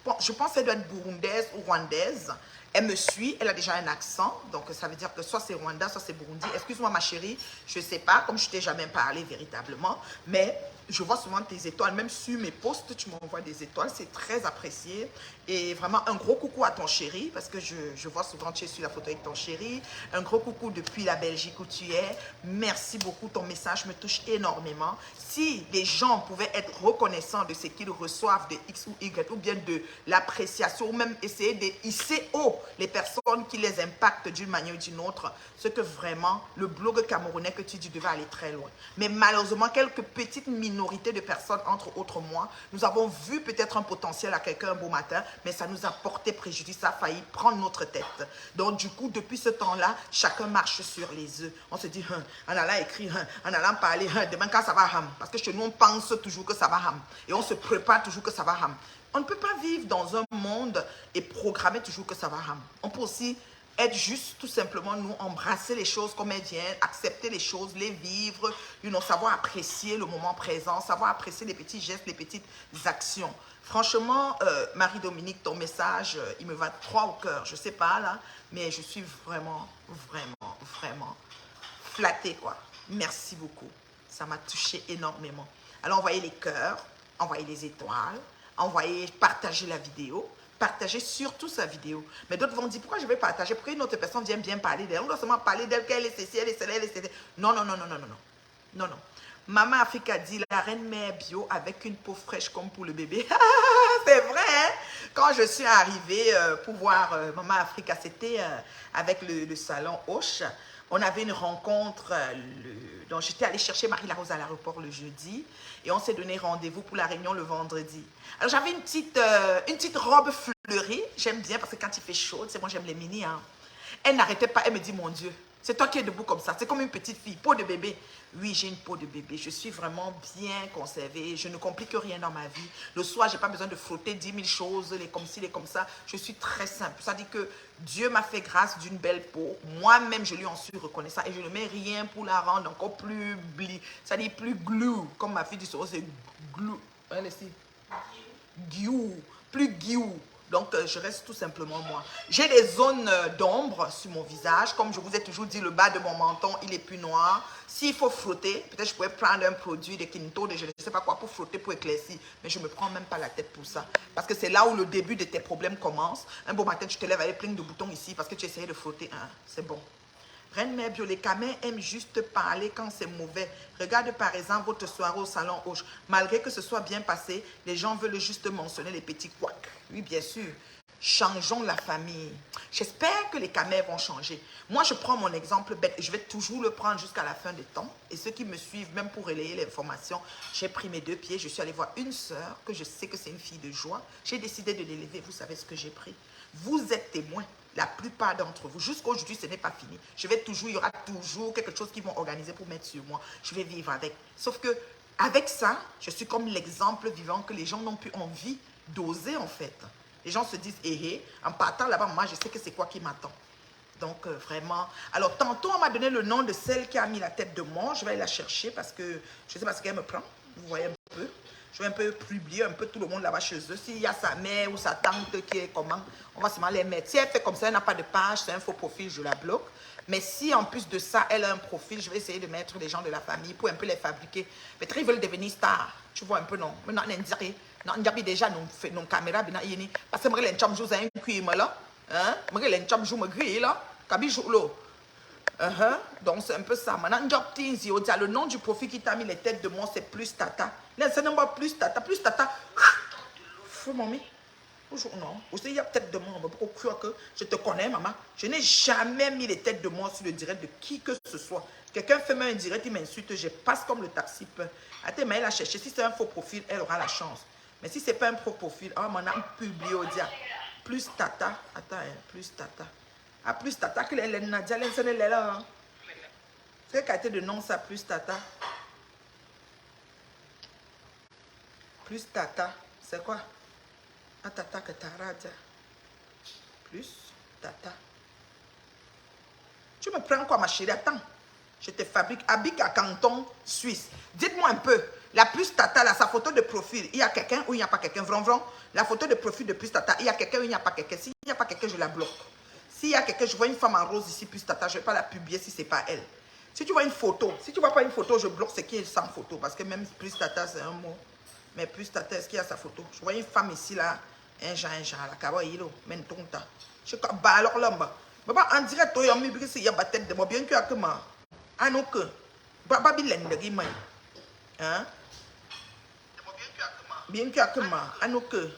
bon, je pense qu'elle doit être burundaise ou rwandaise. Elle me suit, elle a déjà un accent, donc ça veut dire que soit c'est Rwanda, soit c'est Burundi. Excuse-moi ma chérie, je ne sais pas, comme je ne t'ai jamais parlé véritablement, mais je vois souvent tes étoiles, même sur mes posts, tu m'envoies des étoiles, c'est très apprécié. Et vraiment un gros coucou à ton chéri, parce que je vois souvent tu es sur la photo avec ton chéri. Un gros coucou depuis la Belgique où tu es. Merci beaucoup, ton message me touche énormément. Si les gens pouvaient être reconnaissants de ce qu'ils reçoivent de X ou Y, ou bien de l'appréciation, ou même essayer de hisser haut les personnes qui les impactent d'une manière ou d'une autre, c'est que vraiment, le blog camerounais que tu dis devait aller très loin. Mais malheureusement, quelques petites minorités de personnes, entre autres moi, nous avons vu peut-être un potentiel à quelqu'un un beau matin, mais ça nous a porté préjudice, ça a failli prendre notre tête. Donc du coup, depuis ce temps-là, chacun marche sur les œufs. On se dit, en allant écrire, en allant parler, demain quand ça va ham. Parce que chez nous, on pense toujours que ça va ham. Et on se prépare toujours que ça va ham. On ne peut pas vivre dans un monde et programmer toujours que ça va ham. On peut aussi être juste tout simplement, nous, embrasser les choses comme elles viennent, accepter les choses, les vivre, savoir apprécier le moment présent, savoir apprécier les petits gestes, les petites actions. Franchement, Marie-Dominique, ton message, il me va droit au cœur. Je ne sais pas là, mais je suis vraiment, vraiment, vraiment flattée, quoi. Merci beaucoup. Ça m'a touché énormément. Alors, envoyez les cœurs, envoyez les étoiles, envoyez, partagez la vidéo. Partagez surtout sa vidéo. Mais d'autres vont dire, pourquoi je vais partager? Pourquoi une autre personne vient bien parler d'elle? On doit seulement parler d'elle, qu'elle est ceci, elle est celle, elle est celle. Non, non, non, non, non, non, non. Non, non. Maman Africa dit, la reine mère bio avec une peau fraîche comme pour le bébé. C'est vrai, hein? Quand je suis arrivée pour voir Maman Africa, c'était avec le salon Hoche. On avait une rencontre, donc j'étais allée chercher Marie-Larose à l'aéroport le jeudi et on s'est donné rendez-vous pour la réunion le vendredi. Alors j'avais une petite robe fleurie, j'aime bien parce que quand il fait chaud, c'est moi j'aime les mini. Hein. Elle n'arrêtait pas, elle me dit, mon Dieu, c'est toi qui es debout comme ça, c'est comme une petite fille, peau de bébé. Oui, j'ai une peau de bébé, je suis vraiment bien conservée, je ne complique rien dans ma vie. Le soir, je n'ai pas besoin de frotter 10 000 choses, les comme ci, les comme ça. Je suis très simple. Ça dit que Dieu m'a fait grâce d'une belle peau. Moi-même, je lui en suis reconnaissant et je ne mets rien pour la rendre encore plus ça dit plus glue, comme ma fille dit, c'est glue. Elle est ici. Glue, plus glue. Donc, je reste tout simplement moi. J'ai des zones d'ombre sur mon visage. Comme je vous ai toujours dit, le bas de mon menton, il est plus noir. S'il faut frotter, peut-être je pourrais prendre un produit de Kinto, de je ne sais pas quoi, pour frotter, pour éclaircir. Mais je ne me prends même pas la tête pour ça. Parce que c'est là où le début de tes problèmes commence. Un beau matin, tu te lèves avec plein de boutons ici parce que tu essayais de frotter. Hein, c'est bon. Reine Mère Bio, les Camins aiment juste parler quand c'est mauvais. Regarde par exemple votre soirée au salon Hoche. Malgré que ce soit bien passé, les gens veulent juste mentionner les petits couacs. Oui, bien sûr. Changeons la famille. J'espère que les Camins vont changer. Moi, je prends mon exemple bête et je vais toujours le prendre jusqu'à la fin des temps. Et ceux qui me suivent, même pour relayer l'information, j'ai pris mes 2 pieds. Je suis allée voir une sœur que je sais que c'est une fille de joie. J'ai décidé de l'élever. Vous savez ce que j'ai pris. Vous êtes témoins. La plupart d'entre vous, jusqu'aujourd'hui, ce n'est pas fini. Il y aura toujours quelque chose qu'ils vont organiser pour mettre sur moi. Je vais vivre avec. Sauf que, avec ça, je suis comme l'exemple vivant que les gens n'ont plus envie d'oser, en fait. Les gens se disent, en partant là-bas, moi, je sais que c'est quoi qui m'attend. Donc, vraiment. Alors, tantôt, on m'a donné le nom de celle qui a mis la tête de mort. Je vais aller la chercher parce que je ne sais pas ce qu'elle me prend. Vous voyez un peu. Je vais un peu publier un peu tout le monde là-bas chez eux. S'il y a sa mère ou sa tante qui est comment, on va seulement les mettre. Si elle fait comme ça, elle n'a pas de page, c'est un faux profil, je la bloque. Mais si en plus de ça, elle a un profil, je vais essayer de mettre des gens de la famille pour un peu les fabriquer. Peut-être ils veulent devenir stars. Tu vois un peu, non? Maintenant, on dirait déjà nos caméras. Parce que moi, les gens jouent un cuir là. Moi, les gens jouent un grille là. Donc c'est un peu ça. Maintenant, le nom du profil qui t'a mis les têtes de moi, c'est Plus Tata. Là, c'est non pas Plus Tata. Plus Tata. Fou, mamie. Non. Aussi, il y a tête de moi. Pourquoi croire que je te connais, maman? Je n'ai jamais mis les têtes de moi sur le direct de qui que ce soit. Quelqu'un fait un direct, il m'insulte, je passe comme le taxi. Attends, mais elle a cherché. Si c'est un faux profil, elle aura la chance. Mais si c'est pas un faux profil, oh, maintenant, on publie au dia. Plus Tata. Attends, Plus Tata. Ah, Plus Tata, que les Nadia, les est là. Quelle qualité de nom ça, Plus Tata? Plus Tata, c'est quoi? Ah, Tata que Tara, Plus Tata. Tu me prends quoi, ma chérie? Attends, je te fabrique. Habite à Canton, Suisse. Dites-moi un peu, la Plus Tata, là, sa photo de profil, il y a quelqu'un ou il n'y a pas quelqu'un? Vron. La photo de profil de Plus Tata, il y a quelqu'un ou il n'y a pas quelqu'un? S'il n'y a pas quelqu'un, je la bloque. S'il y a quelqu'un, je vois une femme en rose ici, Plus Tata, je ne vais pas la publier si ce n'est pas elle. Si tu vois une photo, si tu ne vois pas une photo, je bloque ce qui est sans photo. Parce que même Plus Tata, c'est un mot. Mais Plus Tata, est-ce qu'il y a sa photo? Je vois une femme ici, là. Un genre, la kawaii, là. Men tonta. Je suis bah alors là, en direct, il y a une tête de moi. Bien que moi. Ah non, que. Babi l'endegi, moi. Hein? Bien que moi. Ah non, que.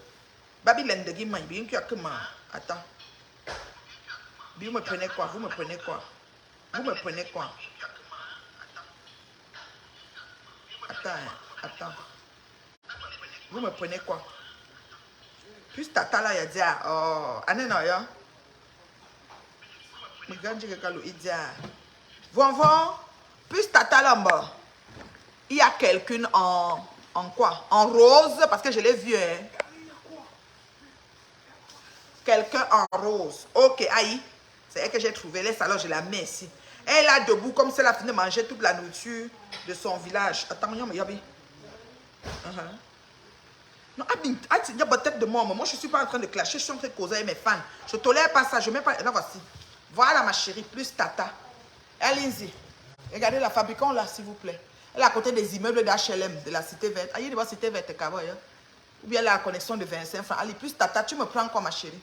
Babi l'endegi, moi. Bien que moi. Attends. Vous me prenez quoi? Vous me prenez quoi? Vous me prenez quoi? Attends. Vous me prenez quoi? Plus Tata là, il a dit, oh, année non, ya. Mais quand je regarde, il dit, Von, plus Tata là, il y a quelqu'un en quoi? En rose, parce que je l'ai vu, hein. Quelqu'un en rose. Ok, aïe. C'est elle que j'ai trouvé. Les salons, je la mets ici. Elle est là debout comme si elle a fini de manger toute la nourriture de son village. Attends, Yabi. Non, il y a peut-être de moi. Moi, je ne suis pas en train de clasher. Je suis en train de causer avec mes fans. Je ne tolère pas ça. Je ne mets pas. Là, voici. Voilà, ma chérie. Plus Tata. Allez-y. Regardez la fabricant là, s'il vous plaît. Elle est à côté des immeubles d'HLM, de la Cité Verte. Aïe, de la Cité Verte, ou bien la connexion de 25 francs. Allez, Plus Tata, tu me prends quoi, ma chérie?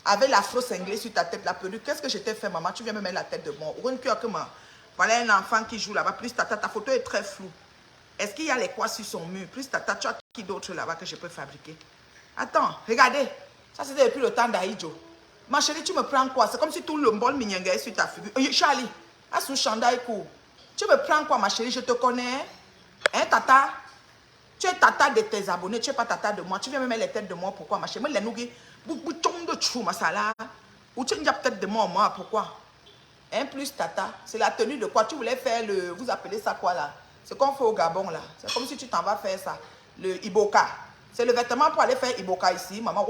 Avec l'afro cinglé sur ta tête, la perruque, qu'est-ce que je t'ai fait, maman? Tu viens me mettre la tête de moi. Voilà un enfant qui joue là-bas. Plus Tata, ta photo est très floue. Est-ce qu'il y a les quoi sur son mur? Plus Tata, tu as qui d'autre là-bas que je peux fabriquer? Attends, regardez. Ça, c'était depuis le temps d'Aïdjo. Ma chérie, tu me prends quoi? C'est comme si tout le bol mignon est sur ta figure. Charlie, à sous chandail court. Tu me prends quoi, ma chérie? Je te connais. Hein, Tata? Tu es Tata de tes abonnés, tu n'es pas Tata de moi. Tu viens me mettre les têtes de moi, pourquoi, ma chérie? Moi, les nougis. Ou tu as peut-être de moi, pourquoi? Un plus Tata, c'est la tenue de quoi? Tu voulais faire le, vous appelez ça quoi là? C'est qu'on fait au Gabon là. C'est comme si tu t'en vas faire ça. Le Iboka. C'est le vêtement pour aller faire Iboka ici, maman.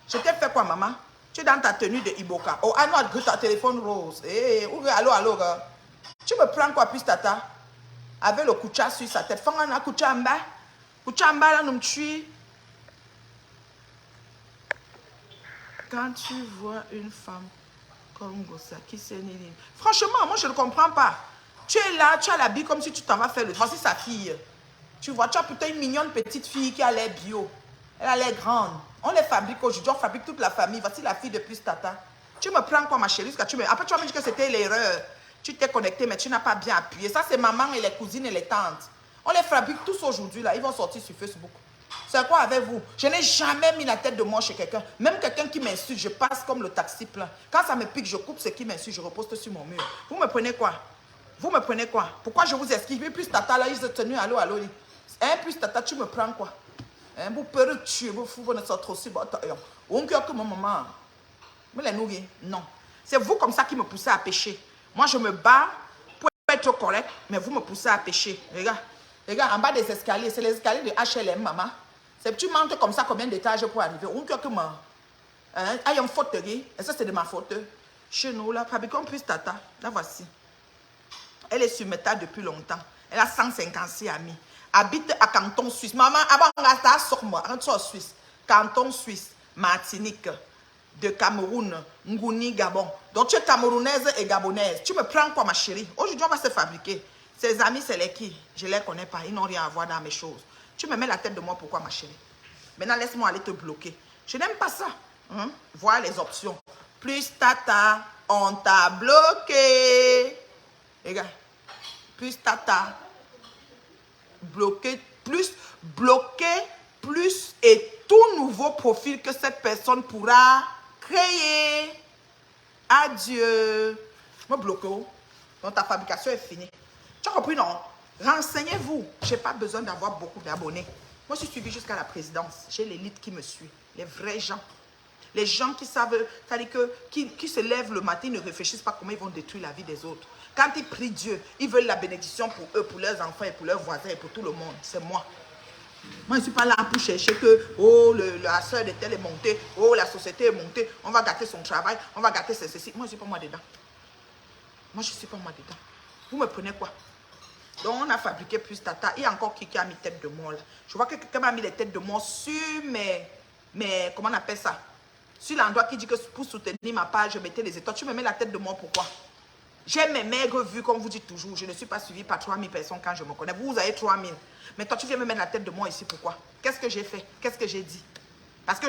Je t'ai fait quoi, maman? Tu es dans ta tenue de Iboka. Oh, ah non, ta téléphone rose. Eh, allô. Tu me prends quoi, plus Tata? Avec le koucha sur sa tête. Fangana koucha en bas. Koucha en bas là, nous me tue. Quand tu vois une femme comme Gossa qui s'est née. Franchement, moi je ne comprends pas. Tu es là, tu as l'habit comme si tu t'en vas faire le. Voici sa fille. Tu vois, tu as plutôt une mignonne petite fille qui a l'air bio. Elle a l'air grande. On les fabrique aujourd'hui, on fabrique toute la famille. Voici la fille de Plus Tata. Tu me prends quoi, ma chérie? Après, tu vas me dire que c'était l'erreur. Tu t'es connecté, mais tu n'as pas bien appuyé. Ça, c'est maman et les cousines et les tantes. On les fabrique tous aujourd'hui, là. Ils vont sortir sur Facebook. C'est quoi avec vous? Je n'ai jamais mis la tête de moi chez quelqu'un. Même quelqu'un qui m'insulte, je passe comme le taxi plein. Quand ça me pique, je coupe ce qui m'insulte, je reposte sur mon mur. Vous me prenez quoi? Vous me prenez quoi? Pourquoi je vous esquive? Plus Tata, là, ils se tenus, allô. Hein, Plus Tata, tu me prends quoi? Hein, vous pouvez tuer, vous ne sortez aussi. On que mon maman. Non. C'est vous comme ça qui me poussez à pécher. Moi, je me bats pour être correct, mais vous me poussez à pécher. Regarde, en bas des escaliers, c'est les escaliers de HLM, maman. Tu montes comme ça, combien d'étages pour arriver? On que moi. Hein? Il y a une faute, et ça, c'est de ma faute. Chez nous, là, fabriquons plus Tata. La voici. Elle est sur Meta depuis longtemps. Elle a 156 amis. Habite à Canton Suisse. Maman, avant, ça sort-moi. Rentre en Suisse. Canton Suisse, Martinique, de Cameroun, Ngouni, Gabon. Donc, tu es camerounaise et gabonaise. Tu me prends quoi, ma chérie? Aujourd'hui, on va se fabriquer. Ses amis, c'est les qui? Je ne les connais pas. Ils n'ont rien à voir dans mes choses. Tu me mets la tête de moi, pourquoi, ma chérie? Maintenant, laisse-moi aller te bloquer. Je n'aime pas ça. Hein? Voilà les options. Plus Tata, on t'a bloqué. Les gars, plus Tata, bloqué, plus et tout nouveau profil que cette personne pourra créer. Adieu. Me bloquer. Donc ta fabrication est finie. Tu as compris, non? Renseignez-vous. Je n'ai pas besoin d'avoir beaucoup d'abonnés. Moi, je suis suivi jusqu'à la présidence. J'ai l'élite qui me suit. Les vrais gens. Les gens qui savent, c'est-à-dire qui se lèvent le matin, ne réfléchissent pas comment ils vont détruire la vie des autres. Quand ils prient Dieu, ils veulent la bénédiction pour eux, pour leurs enfants et pour leurs voisins et pour tout le monde. C'est moi. Moi, je ne suis pas là pour chercher que, oh, la soeur de tel est montée, oh, la société est montée, on va gâter son travail, on va gâter ceci. Moi, je ne suis pas moi dedans. Moi, je ne suis pas moi dedans. Vous me prenez quoi? Donc, on a fabriqué plus Tata. Il y a encore qui a mis tête de mort là. Je vois que quelqu'un m'a mis les têtes de mort sur mes comment on appelle ça? Sur l'endroit qui dit que pour soutenir ma page, je mettais les étoiles. Tu me mets la tête de mort, pourquoi? J'ai mes maigres vues, comme vous dites toujours. Je ne suis pas suivie par 3000 personnes quand je me connais. Vous avez 3000. Mais toi, tu viens me mettre la tête de moi ici, pourquoi? Qu'est-ce que j'ai fait? Qu'est-ce que j'ai dit? Parce que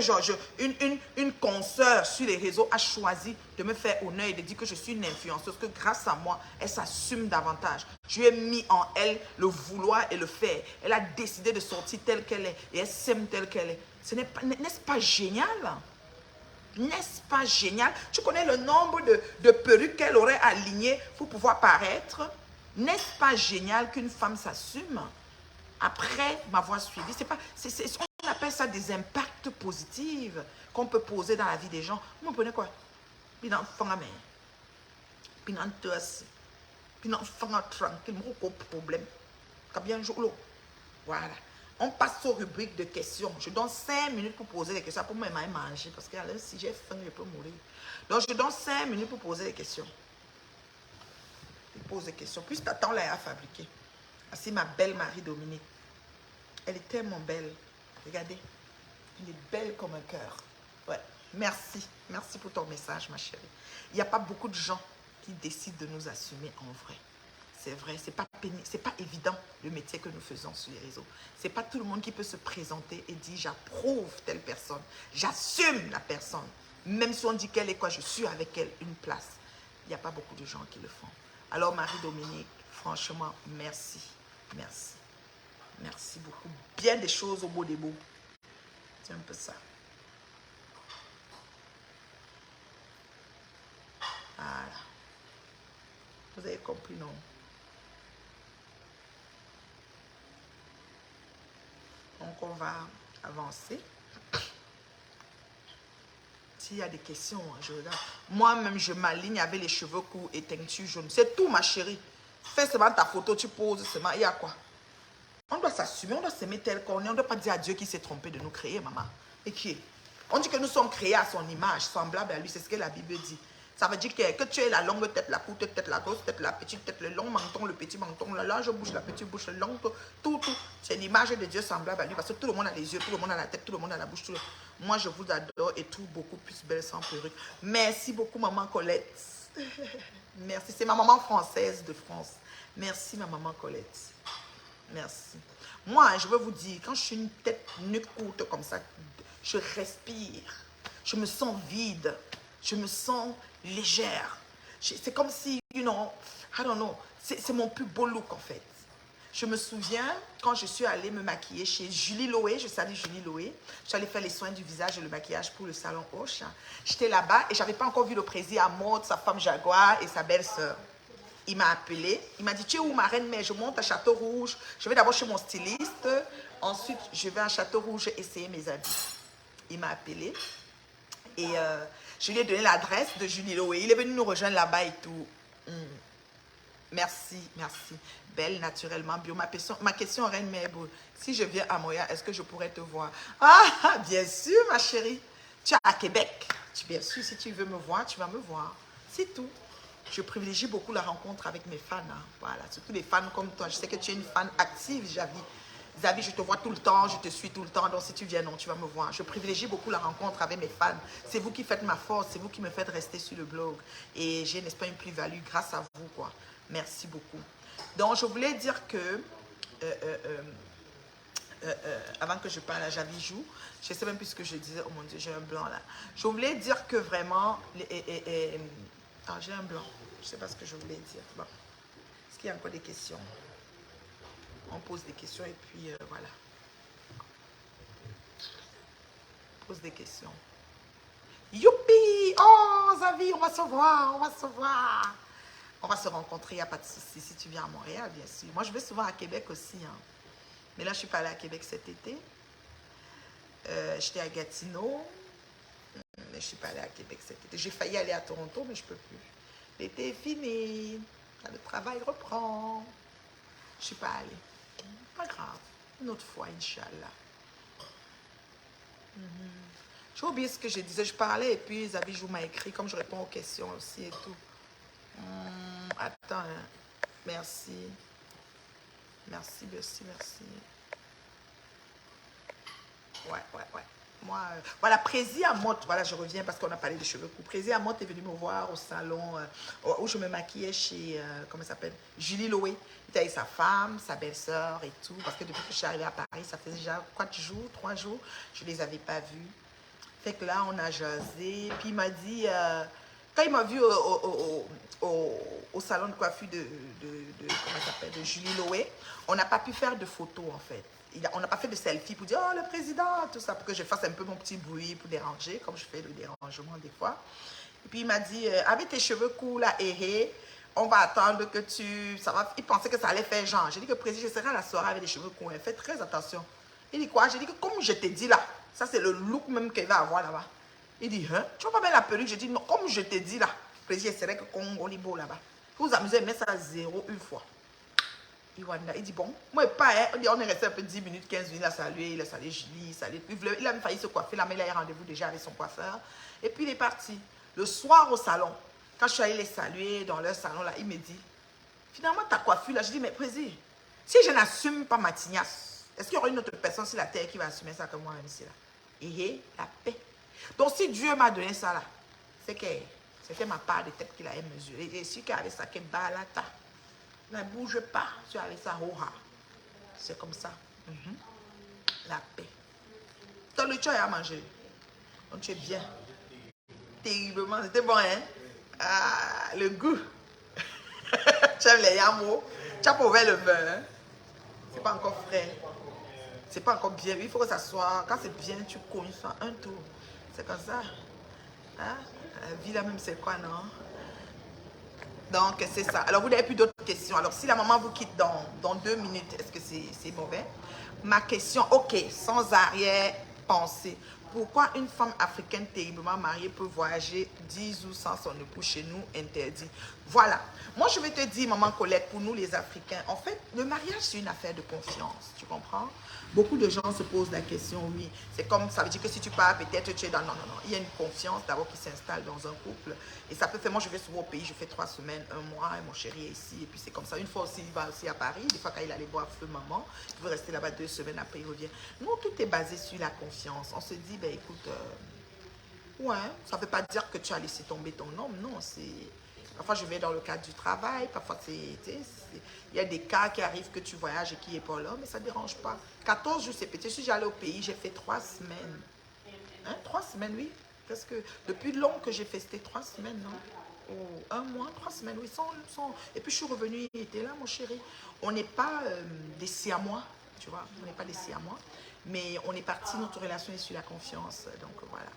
une consoeur sur les réseaux a choisi de me faire honneur et de dire que je suis une influenceuse, que grâce à moi, elle s'assume davantage. Je lui ai mis en elle le vouloir et le faire. Elle a décidé de sortir telle qu'elle est et elle s'aime telle qu'elle est. N'est-ce pas génial? N'est-ce pas génial? Tu connais le nombre de perruques qu'elle aurait alignées pour pouvoir paraître? N'est-ce pas génial qu'une femme s'assume après m'avoir suivi? On appelle ça des impacts positifs qu'on peut poser dans la vie des gens. Vous me prenez quoi? Puis l'enfant à mère. Puis l'enfant puis l'enfant tranquille. Mon problème. Bien jour. Voilà. On passe aux rubriques de questions. Je donne 5 minutes pour poser des questions. Pour moi, il m'a manger. Parce que si j'ai faim, je peux mourir. Donc, je donne 5 minutes pour poser des questions. Je pose des questions. Puis, t'attends là à fabriquer. Voici ma belle Marie-Dominique. Elle est tellement belle. Regardez. Elle est belle comme un cœur. Ouais. Merci. Merci pour ton message, ma chérie. Il n'y a pas beaucoup de gens qui décident de nous assumer en vrai. C'est vrai, c'est pas évident le métier que nous faisons sur les réseaux. C'est pas tout le monde qui peut se présenter et dire j'approuve telle personne, j'assume la personne. Même si on dit qu'elle est quoi, je suis avec elle, une place. Il n'y a pas beaucoup de gens qui le font. Alors Marie-Dominique, franchement, merci. Merci. Merci beaucoup. Bien des choses au beau des beaux. C'est un peu ça. Voilà. Vous avez compris, non? Donc, on va avancer. S'il y a des questions, je regarde. Moi-même, je m'aligne avec les cheveux courts et teinture jaune. C'est tout, ma chérie. Fais seulement ta photo, tu poses seulement. Il y a quoi? On doit s'assumer, on doit s'aimer tel qu'on est. On ne doit pas dire à Dieu qui s'est trompé de nous créer, maman. Et qui est? On dit que nous sommes créés à son image, semblable à lui. C'est ce que la Bible dit. Ça veut dire que tu aies la longue tête, la courte tête, la grosse tête, la petite tête, le long menton, le petit menton, la large bouche, la petite bouche, le long, tout. C'est l'image de Dieu semblable à lui. Parce que tout le monde a les yeux, tout le monde a la tête, tout le monde a la bouche. Moi, je vous adore et tout beaucoup plus belle sans perruque. Merci beaucoup, maman Colette. Merci. C'est ma maman française de France. Merci, ma maman Colette. Merci. Moi, je veux vous dire, quand je suis une tête nuque courte comme ça, je respire. Je me sens vide. Je me sens légère. C'est comme si, I don't know, c'est mon plus beau look en fait. Je me souviens quand je suis allée me maquiller chez Julie Loé, je salue Julie Loé. Je suis allée faire les soins du visage et le maquillage pour le salon Hoche. J'étais là-bas et je n'avais pas encore vu le président Maud, sa femme Jaguar et sa belle-sœur. Il m'a appelé, il m'a dit, tu es où ma reine? Mais je monte à Château-Rouge. Je vais d'abord chez mon styliste, ensuite je vais à Château-Rouge essayer mes habits. Il m'a appelé et je lui ai donné l'adresse de Julie Loé. Il est venu nous rejoindre là-bas et tout. Merci, merci. Belle, naturellement, bio. Ma question, Reine Mère, si je viens à Montréal, est-ce que je pourrais te voir? Bien sûr, ma chérie. Tu es à Québec. Bien sûr, si tu veux me voir, tu vas me voir. C'est tout. Je privilégie beaucoup la rencontre avec mes fans. Hein. Voilà, surtout les fans comme toi. Je sais que tu es une fan active, Javi. Zavi, je te vois tout le temps, je te suis tout le temps. Donc si tu viens, non, tu vas me voir. Je privilégie beaucoup la rencontre avec mes fans. C'est vous qui faites ma force, c'est vous qui me faites rester sur le blog. Et j'ai, n'est-ce pas, une plus-value grâce à vous, quoi. Merci beaucoup. Donc, je voulais dire que... avant que je parle à Javijou, je ne sais même plus ce que je disais. Oh mon Dieu, j'ai un blanc là. Je voulais dire que vraiment... Ah, j'ai un blanc. Je ne sais pas ce que je voulais dire. Bon. Est-ce qu'il y a encore des questions? On pose des questions et puis voilà. On pose des questions. Youpi! Oh, Zavi, on va se voir, on va se voir. On va se rencontrer, il n'y a pas de souci. Si tu viens à Montréal, bien sûr. Moi, je vais souvent à Québec aussi. Hein. Mais là, je ne suis pas allée à Québec cet été. J'étais à Gatineau. Mais je ne suis pas allée à Québec cet été. J'ai failli aller à Toronto, mais je ne peux plus. L'été est fini. Le travail reprend. Je ne suis pas allée. Pas grave. Une autre fois, Inch'Allah. J'ai oublié ce que je disais. Je parlais et puis Zabijou m'a écrit. Comme je réponds aux questions aussi et tout. Attends. Hein. Merci. Merci, merci, merci. Ouais. Moi, voilà, Prési Amotte, voilà, je reviens parce qu'on a parlé des cheveux courts. Prési Amotte est venu me voir au salon où je me maquillais chez, comment ça s'appelle, Julie Loé. Il était avec sa femme, sa belle-sœur et tout. Parce que depuis que je suis arrivée à Paris, ça faisait déjà 4 jours, 3 jours, je ne les avais pas vus. Fait que là, on a jasé. Puis il m'a dit, quand il m'a vu au salon de coiffure comment ça s'appelle, de Julie Loé, on n'a pas pu faire de photos en fait. On n'a pas fait de selfie pour dire, oh le président, tout ça, pour que je fasse un peu mon petit bruit pour déranger, comme je fais le dérangement des fois. Et puis il m'a dit, avec tes cheveux courts là, on va attendre que tu... Ça va... Il pensait que ça allait faire genre. J'ai dit que président, je serai à la soirée avec les cheveux courts. Fais très attention. Il dit quoi? J'ai dit que comme je t'ai dit là, ça c'est le look même qu'il va avoir là-bas. Il dit, hein? Tu vois pas bien la perruque? Je dis, non, comme je t'ai dit là, président, c'est vrai que Congo Libo là-bas. Vous vous amusez à mettre ça à 0 une fois. Il dit, bon, moi pas, hein. On est resté un peu 10 minutes, 15 minutes, il a salué Julie, il a même failli se coiffer là, mais il a eu rendez-vous déjà avec son coiffeur. Et puis il est parti. Le soir au salon, quand je suis allée les saluer dans leur salon là, il me dit, finalement ta coiffure là, je dis, mais président, si je n'assume pas ma tignasse, est-ce qu'il y aura une autre personne sur la terre qui va assumer ça que moi-même ici là? Et la paix. Donc si Dieu m'a donné ça là, c'est que c'était ma part de tête qu'il avait mesurée. Et celui qui avait ça, qui balata. Ne bouge pas, tu as avec ça, c'est comme ça. La paix. Toi, le tu as à manger. Donc tu es bien. Terriblement, c'était bon, hein? Ah, le goût. Tu aimes les yamos. Tu as pas ouvert le vin, hein? C'est pas encore frais. C'est pas encore bien. Il faut que ça soit, quand c'est bien, tu cognes ça un tour. C'est comme ça. Hein? La vie là même, c'est quoi, non? Donc, c'est ça. Alors, vous n'avez plus d'autres questions. Alors, si la maman vous quitte dans 2 minutes, est-ce que c'est mauvais? Ma question, ok, sans arrière-pensée. Pourquoi une femme africaine terriblement mariée peut voyager 10 jours sans son époux chez nous interdit? Voilà. Moi, je vais te dire, maman Colette, pour nous les Africains, en fait, le mariage, c'est une affaire de confiance. Tu comprends? Beaucoup de gens se posent la question, oui. C'est comme, ça veut dire que si tu pars, peut-être tu es dans... Non. Il y a une confiance d'abord qui s'installe dans un couple. Et ça peut faire, moi, je vais souvent au pays, je fais 3 semaines, 1 mois, et mon chéri est ici. Et puis c'est comme ça. Une fois aussi, il va aussi à Paris. Des fois, quand il allait voir feu maman, il veut rester là-bas 2 semaines, après il revient. Nous, tout est basé sur la confiance. On se dit, ben écoute, ouais, ça ne veut pas dire que tu as laissé tomber ton homme. Non, c'est... Parfois, je vais dans le cadre du travail. Parfois, il y a des cas qui arrivent que tu voyages et qui n'est pas là, mais ça ne dérange pas. 14 jours, c'est petit. Si j'allais au pays, j'ai fait 3 semaines. Hein, 3 semaines, oui. Parce que depuis long que j'ai fait, c'était 3 semaines, non? Oh, 1 mois, 3 semaines, oui. Et puis, je suis revenue, il était là, mon chéri. On n'est pas des Siamois, tu vois. On n'est pas des Siamois. Mais on est parti, notre relation est sur la confiance. Donc, voilà.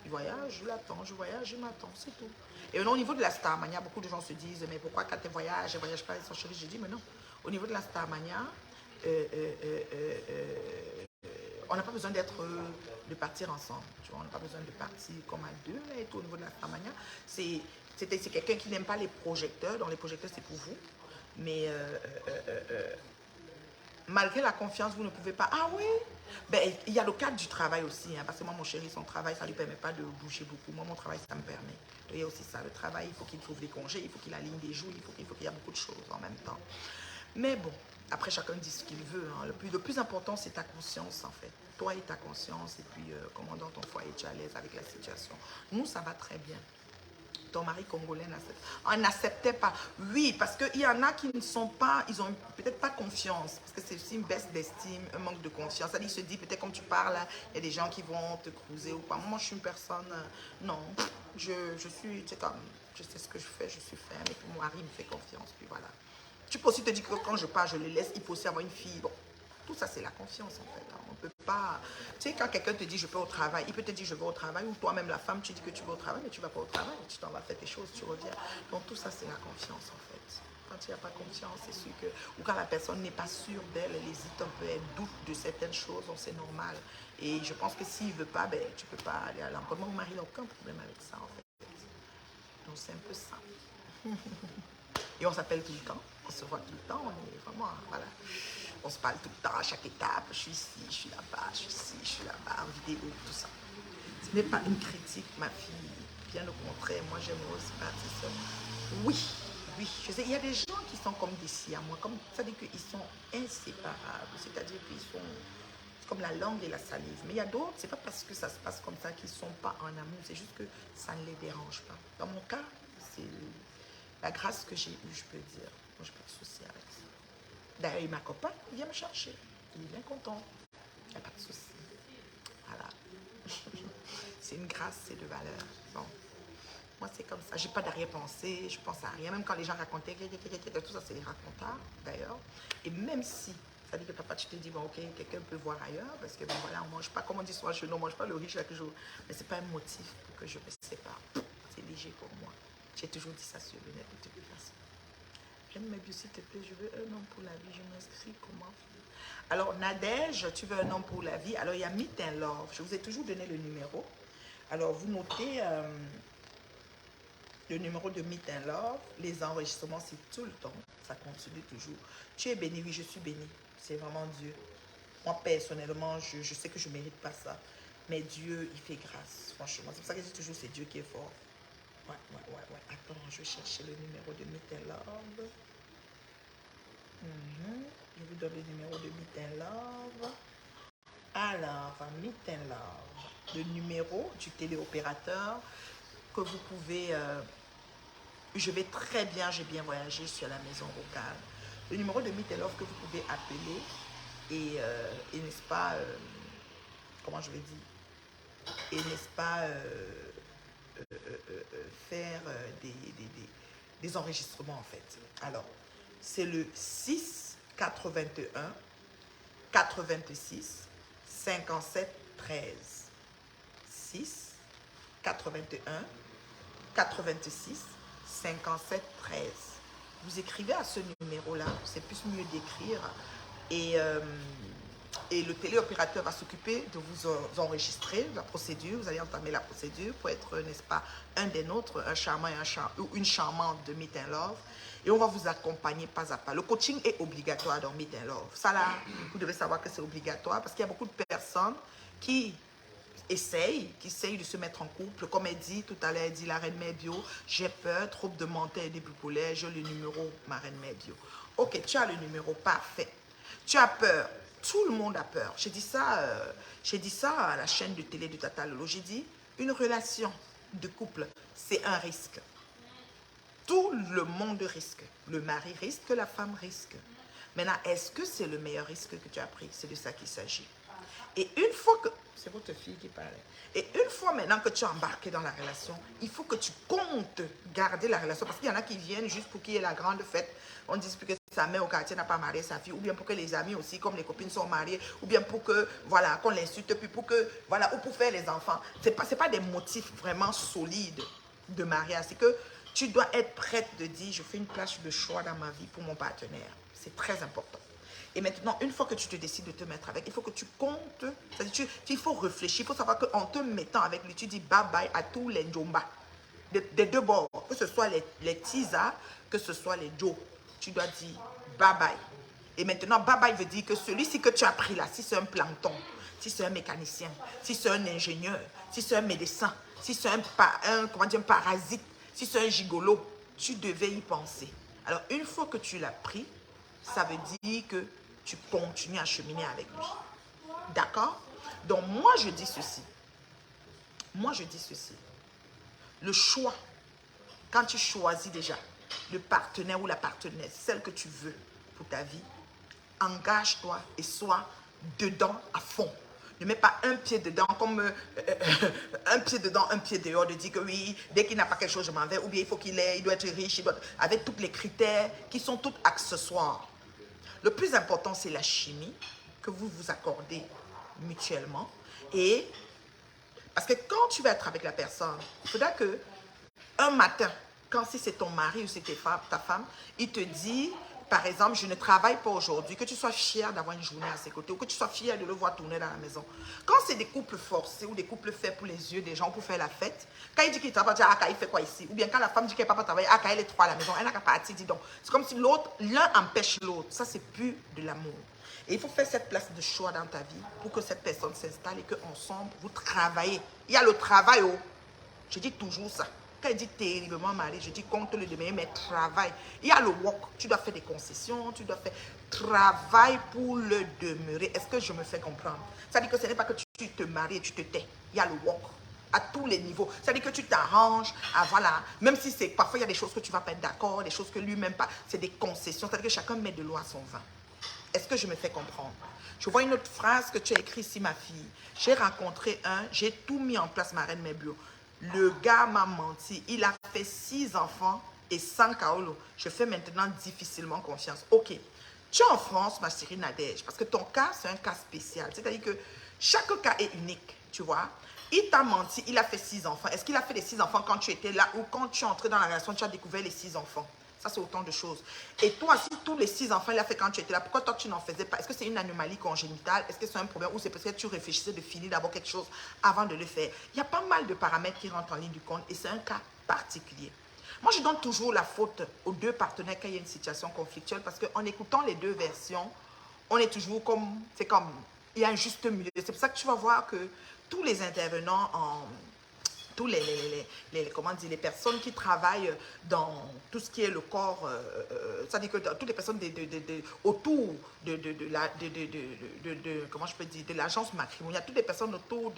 Je voyage, je l'attends, je voyage, je m'attends, c'est tout. Et au niveau de la Starmania, beaucoup de gens se disent, mais pourquoi quand tu voyages, je ne voyage pas avec son chéri? Je dis, mais non. Au niveau de la Starmania, on n'a pas besoin de partir ensemble. Tu vois, on n'a pas besoin de partir comme à 2, là, et tout. Au niveau de la Starmania, c'est quelqu'un qui n'aime pas les projecteurs. Donc les projecteurs, c'est pour vous. Mais malgré la confiance, vous ne pouvez pas. Ah oui, Ben, il y a le cadre du travail aussi, hein, parce que moi, mon chéri, son travail, ça ne lui permet pas de bouger beaucoup. Moi, mon travail, ça me permet. Donc, il y a aussi ça, le travail, il faut qu'il trouve des congés, il faut qu'il aligne des jours, il faut qu'il y ait beaucoup de choses en même temps. Mais bon, après, chacun dit ce qu'il veut. Hein. Le plus important, c'est ta conscience, en fait. Toi et ta conscience, et puis comment dans ton foyer, tu es à l'aise avec la situation. Nous, ça va très bien. Ton mari congolais n'acceptait pas. Oui, parce qu'il y en a qui ne sont pas, ils ont peut-être pas confiance. Parce que c'est aussi une baisse d'estime, un manque de confiance. C'est-à-dire, il se dit, peut-être comme tu parles, il y a des gens qui vont te cruiser ou pas. Moi, je suis une personne, non, je suis, tu sais, comme, je sais ce que je fais, je suis ferme. Et puis mon mari me fait confiance, puis voilà. Tu peux aussi te dire que quand je pars, je les laisse, il peut aussi avoir une fille. Bon, tout ça, c'est la confiance, en fait. Hein. On peut pas... Tu sais, quand quelqu'un te dit, je vais au travail, il peut te dire, je vais au travail, ou toi-même, la femme, tu dis que tu vas au travail, mais tu ne vas pas au travail. Tu t'en vas faire tes choses, tu reviens. Donc, tout ça, c'est la confiance, en fait. Quand il n'y a pas confiance, c'est sûr que... Ou quand la personne n'est pas sûre d'elle, elle hésite un peu, elle doute de certaines choses, donc c'est normal. Et je pense que s'il ne veut pas, ben, tu ne peux pas aller à l'encontre. Mon mari n'a aucun problème avec ça, en fait. Donc, c'est un peu ça. Et on s'appelle tout le temps, on se voit tout le temps, on est vraiment, voilà. On se parle tout le temps, à chaque étape, je suis ici, je suis là-bas, je suis ici, je suis là-bas, en vidéo, tout ça. Ce n'est pas une critique, ma fille, bien au contraire, moi j'aimerais aussi partir seule. Oui, oui, je sais, il y a des gens qui sont comme des siamois, comme, ça veut dire qu'ils sont inséparables, c'est-à-dire qu'ils sont comme la langue et la salive. Mais il y a d'autres, c'est pas parce que ça se passe comme ça qu'ils ne sont pas en amour, c'est juste que ça ne les dérange pas. Dans mon cas, c'est... la grâce que j'ai eue, je peux dire. Moi, je n'ai pas de souci avec ça. D'ailleurs, il m'accompagne, il vient me chercher. Il est bien content. Il n'y a pas de souci. Voilà. C'est une grâce, c'est de valeur. Bon. Moi, c'est comme ça. Je n'ai pas d'arrière-pensée, je pense à rien. Même quand les gens racontaient, tout ça, c'est des racontards, d'ailleurs. Et même si, ça dit que papa, tu te dis, bon, ok, quelqu'un peut voir ailleurs, parce que, bon, voilà, on ne mange pas, comme on dit souvent, je ne mange pas le riz chaque jour. Mais ce n'est pas un motif pour que je me sépare. C'est léger pour moi. J'ai toujours dit ça sur le net de toute façon. J'aime mes bios, s'il te plaît, je veux un homme pour la vie. Je m'inscris comment? Alors, Nadège, tu veux un homme pour la vie? Alors, il y a Meet and Love. Je vous ai toujours donné le numéro. Alors, vous notez le numéro de Meet and Love. Les enregistrements, c'est tout le temps. Ça continue toujours. Tu es béni? Oui, je suis béni. C'est vraiment Dieu. Moi, personnellement, je sais que je ne mérite pas ça. Mais Dieu, il fait grâce. Franchement, c'est pour ça que je dis toujours, c'est Dieu qui est fort. Ouais. Attends, je vais chercher le numéro de Meet and Love. Je vous donne le numéro de Meet and Love. Alors, Meet and Love. Le numéro du téléopérateur que vous pouvez... je vais très bien, j'ai bien voyagé sur la maison vocale. Le numéro de Meet and Love que vous pouvez appeler et n'est-ce pas... comment je vais dire? Et n'est-ce pas... faire des enregistrements en fait. Alors, c'est le 6 81 86 57 13. 6 81 86 57 13. Vous écrivez à ce numéro-là, c'est plus mieux d'écrire et le téléopérateur va s'occuper de vous enregistrer la procédure. Vous allez entamer la procédure pour être, n'est-ce pas, un des nôtres, un charmant et ou une charmante de Meet and Love. Et on va vous accompagner pas à pas. Le coaching est obligatoire dans Meet and Love. Ça là, vous devez savoir que c'est obligatoire parce qu'il y a beaucoup de personnes qui essayent de se mettre en couple. Comme elle dit tout à l'heure, elle dit la reine mère bio, j'ai peur, trouble de menteur et des bipolaires, j'ai le numéro, ma reine mère bio. Ok, tu as le numéro, parfait. Tu as peur. Tout le monde a peur. J'ai dit ça à la chaîne de télé de Tata Lolo. J'ai dit, une relation de couple, c'est un risque. Tout le monde risque. Le mari risque, la femme risque. Maintenant, est-ce que c'est le meilleur risque que tu as pris? C'est de ça qu'il s'agit. Et une fois que... C'est votre fille qui parlait. Et une fois maintenant que tu es embarqué dans la relation, il faut que tu comptes garder la relation. Parce qu'il y en a qui viennent juste pour qu'il y ait la grande fête. On dit que sa mère au quartier n'a pas marié sa fille. Ou bien pour que les amis aussi, comme les copines sont mariées. Ou bien pour que, voilà, qu'on l'insulte. Puis pour que, voilà, ou pour faire les enfants. Ce n'est pas des motifs vraiment solides de mariage. C'est que tu dois être prête de dire, je fais une place de choix dans ma vie pour mon partenaire. C'est très important. Et maintenant, une fois que tu te décides de te mettre avec, il faut que tu comptes, c'est-à-dire il faut réfléchir, il faut savoir qu'en te mettant avec lui, tu dis bye-bye à tous les Njomba, des deux bords, que ce soit les Tisa, que ce soit les Jo. Tu dois dire bye-bye. Et maintenant, baba, il veut dire que celui-ci que tu as pris là, si c'est un plancton, si c'est un mécanicien, si c'est un ingénieur, si c'est un médecin, si c'est comment dire, un parasite, si c'est un gigolo, tu devais y penser. Alors, une fois que tu l'as pris, ça veut dire que tu continues à cheminer avec lui. D'accord? Donc, moi, je dis ceci. Moi, je dis ceci. Le choix, quand tu choisis déjà le partenaire ou la partenaire, celle que tu veux pour ta vie, engage-toi et sois dedans à fond. Ne mets pas un pied dedans comme un pied dedans, un pied dehors, de dire que oui, dès qu'il n'a pas quelque chose, je m'en vais, ou bien il faut qu'il ait, il doit être riche, avec tous les critères qui sont tous accessoires. Le plus important, c'est la chimie que vous vous accordez mutuellement. Et parce que quand tu vas être avec la personne, il faudra que un matin, quand si c'est ton mari ou c'est ta femme, il te dit, par exemple, je ne travaille pas aujourd'hui, que tu sois fier d'avoir une journée à ses côtés ou que tu sois fier de le voir tourner dans la maison. Quand c'est des couples forcés ou des couples faits pour les yeux des gens pour faire la fête, quand il dit qu'il travaille, il fait quoi ici? Ou bien quand la femme dit qu'elle ne peut pas travailler, elle est trois à la maison, elle n'a qu'à partir, dis donc. C'est comme si l'un empêche l'autre. Ça, c'est plus de l'amour. Et il faut faire cette place de choix dans ta vie pour que cette personne s'installe et qu'ensemble, vous travaillez. Il y a le travail, oh. Je dis toujours ça. Quand il dit terriblement marié, je dis compte le demain, mais travail. Il y a le work, tu dois faire des concessions, tu dois faire travail pour le demeurer. Est-ce que je me fais comprendre? Ça dit que ce n'est pas que tu te maries et tu te tais. Il y a le work à tous les niveaux. Ça dit que tu t'arranges, voilà. Même si c'est parfois il y a des choses que tu ne vas pas être d'accord, des choses que lui-même pas, c'est des concessions. Ça dit que chacun met de l'eau à son vin. Est-ce que je me fais comprendre? Je vois une autre phrase que tu as écrite ici, ma fille. J'ai rencontré j'ai tout mis en place, ma reine Mebio. Le gars m'a menti. Il a fait 6 enfants et 100 kaolo. Je fais maintenant difficilement confiance. Ok. Tu es en France, ma chérie Nadège, parce que ton cas, c'est un cas spécial. C'est-à-dire que chaque cas est unique, tu vois. Il t'a menti, il a fait 6 enfants. Est-ce qu'il a fait les 6 enfants quand tu étais là ou quand tu es entré dans la relation, tu as découvert les 6 enfants? Ça, c'est autant de choses. Et toi, si tous les 6 enfants, il a fait quand tu étais là, pourquoi toi, tu n'en faisais pas? Est-ce que c'est une anomalie congénitale? Est-ce que c'est un problème? Ou c'est parce que tu réfléchissais de finir d'abord quelque chose avant de le faire? Il y a pas mal de paramètres qui rentrent en ligne du compte et c'est un cas particulier. Moi, je donne toujours la faute aux deux partenaires quand il y a une situation conflictuelle parce qu'en écoutant les deux versions, on est toujours comme, c'est comme, il y a un juste milieu. C'est pour ça que tu vas voir que tous les intervenants tous les personnes qui travaillent dans tout ce qui est le corps, ça dit que toutes les personnes autour comment je peux dire, de l'agence matrimoniale, toutes les personnes autour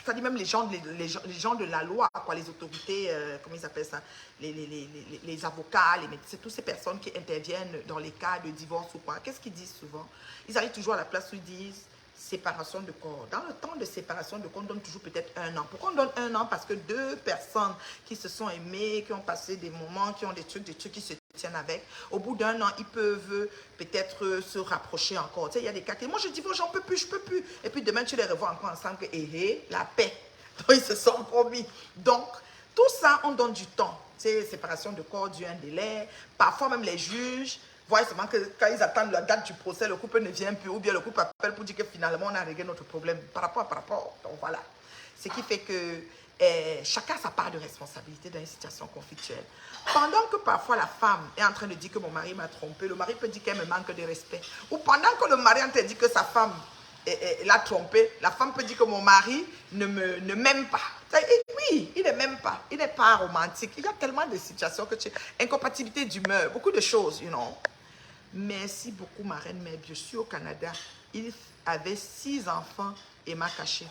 ça dit même les gens de la loi, quoi, les autorités, comment ils appellent ça, les avocats, les médecins, toutes ces personnes qui interviennent dans les cas de divorce ou quoi, qu'est-ce qu'ils disent souvent? Ils arrivent toujours à la place où ils disent séparation de corps. Dans le temps de séparation de corps, on donne toujours peut-être 1 an. Pourquoi on donne 1 an? Parce que 2 personnes qui se sont aimées, qui ont passé des moments, qui ont des trucs qui se tiennent avec, au bout d'1 an, ils peuvent peut-être se rapprocher encore. Tu sais, il y a des cas qui, moi je dis, bon, j'en peux plus, je peux plus. Et puis demain, tu les revois encore ensemble, la paix. Donc, ils se sont promis. Donc, tout ça, on donne du temps. Tu sais, séparation de corps, dû un délai. Parfois, même les juges voient seulement que quand ils attendent la date du procès, le couple ne vient plus, ou bien le couple appelle pour dire que finalement on a réglé notre problème par rapport. Donc voilà. Ce qui fait que chacun a sa part de responsabilité dans une situation conflictuelle. Pendant que parfois la femme est en train de dire que mon mari m'a trompé, le mari peut dire qu'elle me manque de respect. Ou pendant que le mari est en train de dire que sa femme l'a trompé, la femme peut dire que mon mari ne m'aime pas. Oui, il ne m'aime pas. Il n'est pas romantique. Il y a tellement de situations que incompatibilité d'humeur, beaucoup de choses, you know. Merci beaucoup, ma reine, mais je suis au Canada. Il avait 6 enfants et m'a caché.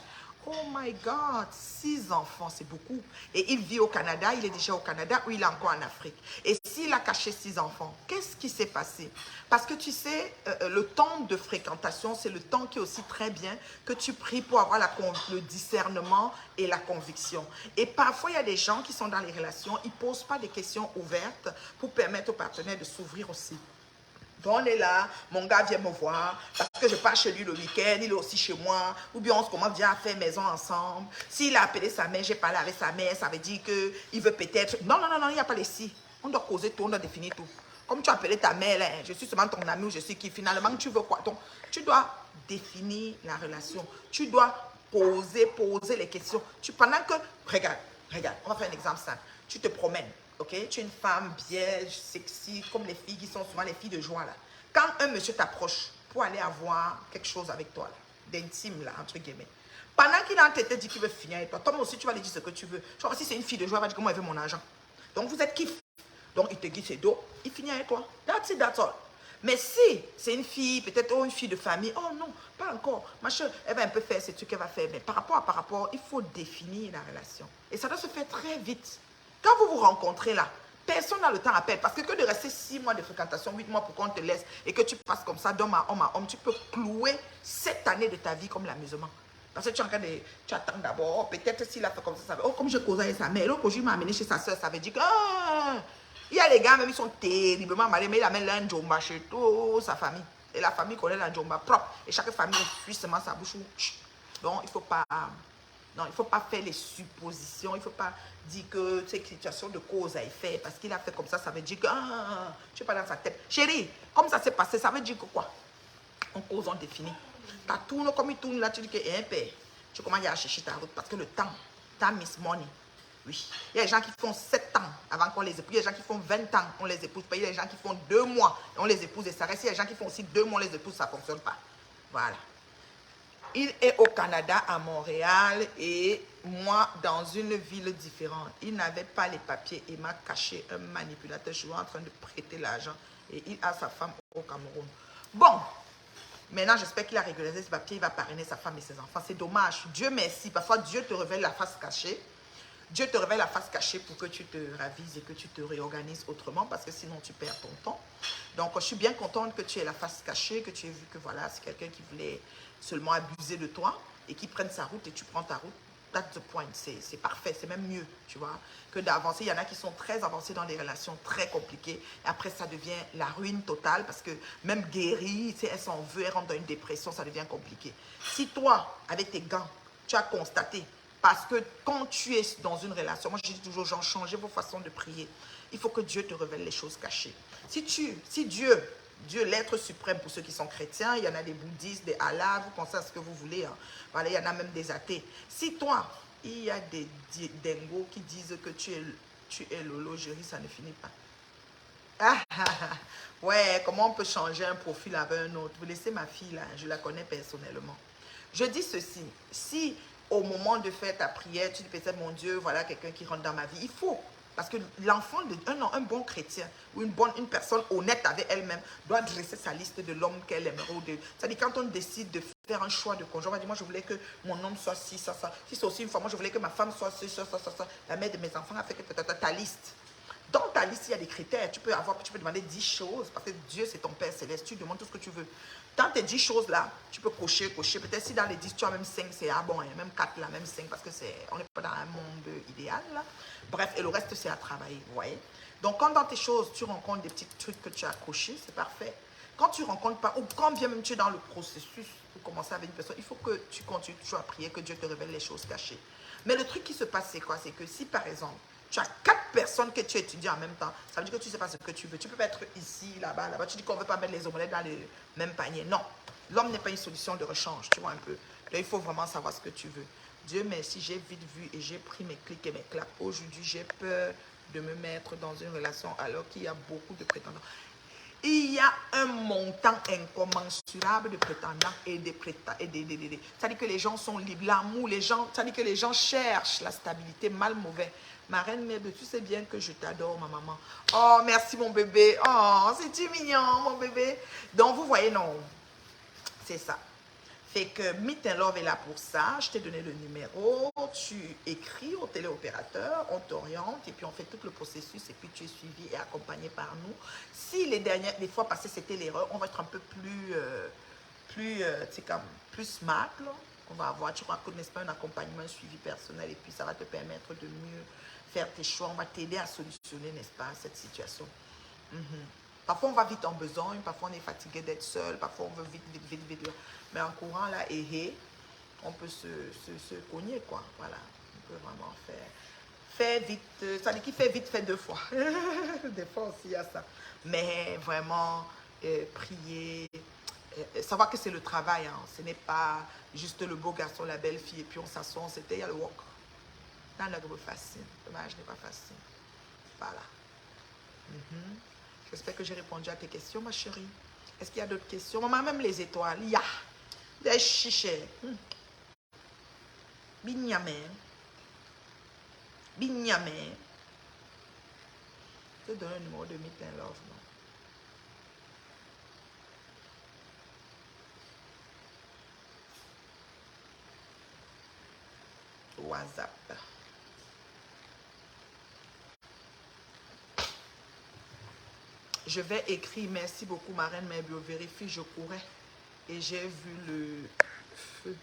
Oh my God, 6 enfants, c'est beaucoup. Et il vit au Canada, il est déjà au Canada ou il est encore en Afrique. Et s'il a caché 6 enfants, qu'est-ce qui s'est passé? Parce que tu sais, le temps de fréquentation, c'est le temps qui est aussi très bien que tu pries pour avoir le discernement et la conviction. Et parfois, il y a des gens qui sont dans les relations, ils ne posent pas des questions ouvertes pour permettre au partenaire de s'ouvrir aussi. Donc on est là, mon gars vient me voir, parce que je pars chez lui le week-end, il est aussi chez moi, ou bien on se commence bien à faire maison ensemble. S'il a appelé sa mère, j'ai parlé avec sa mère, ça veut dire qu'il veut peut-être... Non, il n'y a pas les si. On doit causer tout, on doit définir tout. Comme tu as appelé ta mère, là, je suis seulement ton ami ou je suis qui, finalement tu veux quoi? Donc tu dois définir la relation, tu dois poser les questions. Pendant que... Regarde, on va faire un exemple simple. Tu te promènes. Ok, tu es une femme vierge, sexy, comme les filles qui sont souvent les filles de joie là. Quand un monsieur t'approche pour aller avoir quelque chose avec toi, d'intime, là, entre guillemets, pendant qu'il est en tête, te dit qu'il veut finir avec toi, toi aussi, tu vas lui dire ce que tu veux. Tu vois, si c'est une fille de joie, elle va dire que moi, elle veut mon argent. Donc, vous êtes kiff. Donc, il te guide ses dos, il finit avec toi. That's it, that's all. Mais si c'est une fille, peut-être une fille de famille, oh non, pas encore. Ma chère, elle va un peu faire ce truc qu'elle va faire. Mais par rapport, il faut définir la relation. Et ça doit se faire très vite. Quand vous vous rencontrez là, personne n'a le temps à perdre. Parce que de rester 6 mois de fréquentation, 8 mois pour qu'on te laisse et que tu passes comme ça d'homme à homme, tu peux clouer 7 années de ta vie comme l'amusement. Parce que tu es en train de... Tu attends d'abord, oh, peut-être s'il a fait comme ça, oh, comme je causais avec sa mère, l'autre jour, il m'a amené chez sa soeur, ça veut dire que... il y a les gars, même ils sont terriblement malins, mais il amène un njomba chez toute sa famille. Et la famille connaît la njomba propre. Et chaque famille fuit seulement sa bouche. Donc, il ne faut pas... Non, il ne faut pas faire les suppositions. Il ne faut pas dire que c'est une situation de cause à effet. Parce qu'il a fait comme ça veut dire que... tu n'es pas dans sa tête. Chérie, comme ça s'est passé, ça veut dire que quoi? On cause, on définit. Tu tournes comme il tourne là, tu dis que un père. Tu commences à chercher ta route parce que le temps, time is money. Oui. Il y a des gens qui font 7 ans avant qu'on les épouse. Il y a des gens qui font 20 ans, on les épouse pas. Il y a des gens qui font 2 mois et on les épouse et ça reste. Il y a des gens qui font aussi 2 mois, on les épouse, ça ne fonctionne pas. Voilà. Il est au Canada, à Montréal, et moi, dans une ville différente. Il n'avait pas les papiers et m'a caché un manipulateur. Je suis en train de prêter l'argent et il a sa femme au Cameroun. Bon. Maintenant, j'espère qu'il a régularisé ce papier, il va parrainer sa femme et ses enfants. C'est dommage. Dieu merci. Parfois, Dieu te révèle la face cachée. Dieu te révèle la face cachée pour que tu te ravises et que tu te réorganises autrement parce que sinon, tu perds ton temps. Donc, je suis bien contente que tu aies la face cachée, que tu aies vu que voilà, c'est quelqu'un qui voulait seulement abuser de toi et qui prenne sa route et tu prends ta route. That's the point. C'est parfait, c'est même mieux, tu vois, que d'avancer. Il y en a qui sont très avancés dans des relations très compliquées. Et après, ça devient la ruine totale parce que même guérie, elle s'en veut, elle rentre dans une dépression, ça devient compliqué. Si toi, avec tes gants, tu as constaté, parce que quand tu es dans une relation, moi je dis toujours, genre, changez vos façons de prier. Il faut que Dieu te révèle les choses cachées. Si Dieu, l'être suprême pour ceux qui sont chrétiens, il y en a des bouddhistes, des Allah, vous pensez à ce que vous voulez. Hein. Voilà, il y en a même des athées. Si toi, il y a des dingos qui disent que tu es Lolo, Géry, ça ne finit pas. Ouais, comment on peut changer un profil avec un autre? Vous laissez ma fille là, je la connais personnellement. Je dis ceci, si au moment de faire ta prière, tu te dis, mon Dieu, voilà quelqu'un qui rentre dans ma vie, il faut. Parce que l'enfant, un bon chrétien ou une personne honnête avec elle-même doit dresser sa liste de l'homme qu'elle aimerait. C'est-à-dire quand on décide de faire un choix de conjoint, on va dire, moi je voulais que mon homme soit ci, ça, ça. Si c'est aussi une fois, moi je voulais que ma femme soit ci, ça, ça, ça, ça. La mère de mes enfants a fait que ta liste. Dans ta liste, il y a des critères. Tu peux demander 10 choses parce que Dieu, c'est ton Père Céleste. Tu demandes tout ce que tu veux. Dans tes 10 choses-là, tu peux cocher. Peut-être si dans les 10, tu as même 5, c'est bon. Il y a même 4 là, même 5 parce que on n'est pas dans un monde idéal. Là. Bref, et le reste, c'est à travailler. Vous voyez? Donc, quand dans tes choses, tu rencontres des petits trucs que tu as cochés, c'est parfait. Quand tu ne rencontres pas, ou quand bien même tu es dans le processus pour commencer avec une personne, il faut que tu continues toujours à prier, que Dieu te révèle les choses cachées. Mais le truc qui se passe, c'est quoi? C'est que si, par exemple, tu as 4 personnes que tu étudies en même temps, ça veut dire que tu ne sais pas ce que tu veux. Tu peux pas être ici, là-bas, là-bas. Tu dis qu'on ne veut pas mettre les omelettes dans le même panier. Non, l'homme n'est pas une solution de rechange, tu vois un peu. Là, il faut vraiment savoir ce que tu veux. Dieu merci, j'ai vite vu et j'ai pris mes clics et mes claques. Aujourd'hui, j'ai peur de me mettre dans une relation alors qu'il y a beaucoup de prétendants. Il y a un montant incommensurable de prétendants et des prétendants. C'est-à-dire que les gens sont libres. L'amour, c'est-à-dire que les gens cherchent la stabilité, mal mauvais. Ma reine mère, tu sais bien que je t'adore, ma maman. Oh, merci mon bébé. Oh, c'est-tu mignon, mon bébé. Donc, vous voyez, non. C'est ça. Fait que Meet and Love est là pour ça. Je t'ai donné le numéro. Tu écris au téléopérateur, on t'oriente et puis on fait tout le processus et puis tu es suivi et accompagné par nous. Si les fois passées c'était l'erreur, on va être un peu plus smart. Là. On va avoir, tu crois, n'est-ce pas, un accompagnement, un suivi personnel et puis ça va te permettre de mieux faire tes choix. On va t'aider à solutionner, n'est-ce pas, cette situation. Parfois, on va vite en besogne, parfois, on est fatigué d'être seul, parfois, on veut vite. Mais en courant, là, on peut se cogner, quoi. Voilà, on peut vraiment faire vite. Ça dit qui fait vite, fait 2 fois. Des fois aussi, il y a ça. Mais vraiment, prier, savoir que c'est le travail. Hein. Ce n'est pas juste le beau garçon, la belle fille, et puis on s'assoit, il y a le walk. Dans la groupe facile. Dommage, n'est pas facile. Voilà. J'espère que j'ai répondu à tes questions, ma chérie. Est-ce qu'il y a d'autres questions? Maman, même les étoiles. Il y a des chichets. Bignamé. Bignamé. Je te donne le numéro de Meet and Love, non? WhatsApp. Je vais écrire merci beaucoup ma reine, mais vérifie, je courais et j'ai vu le feu.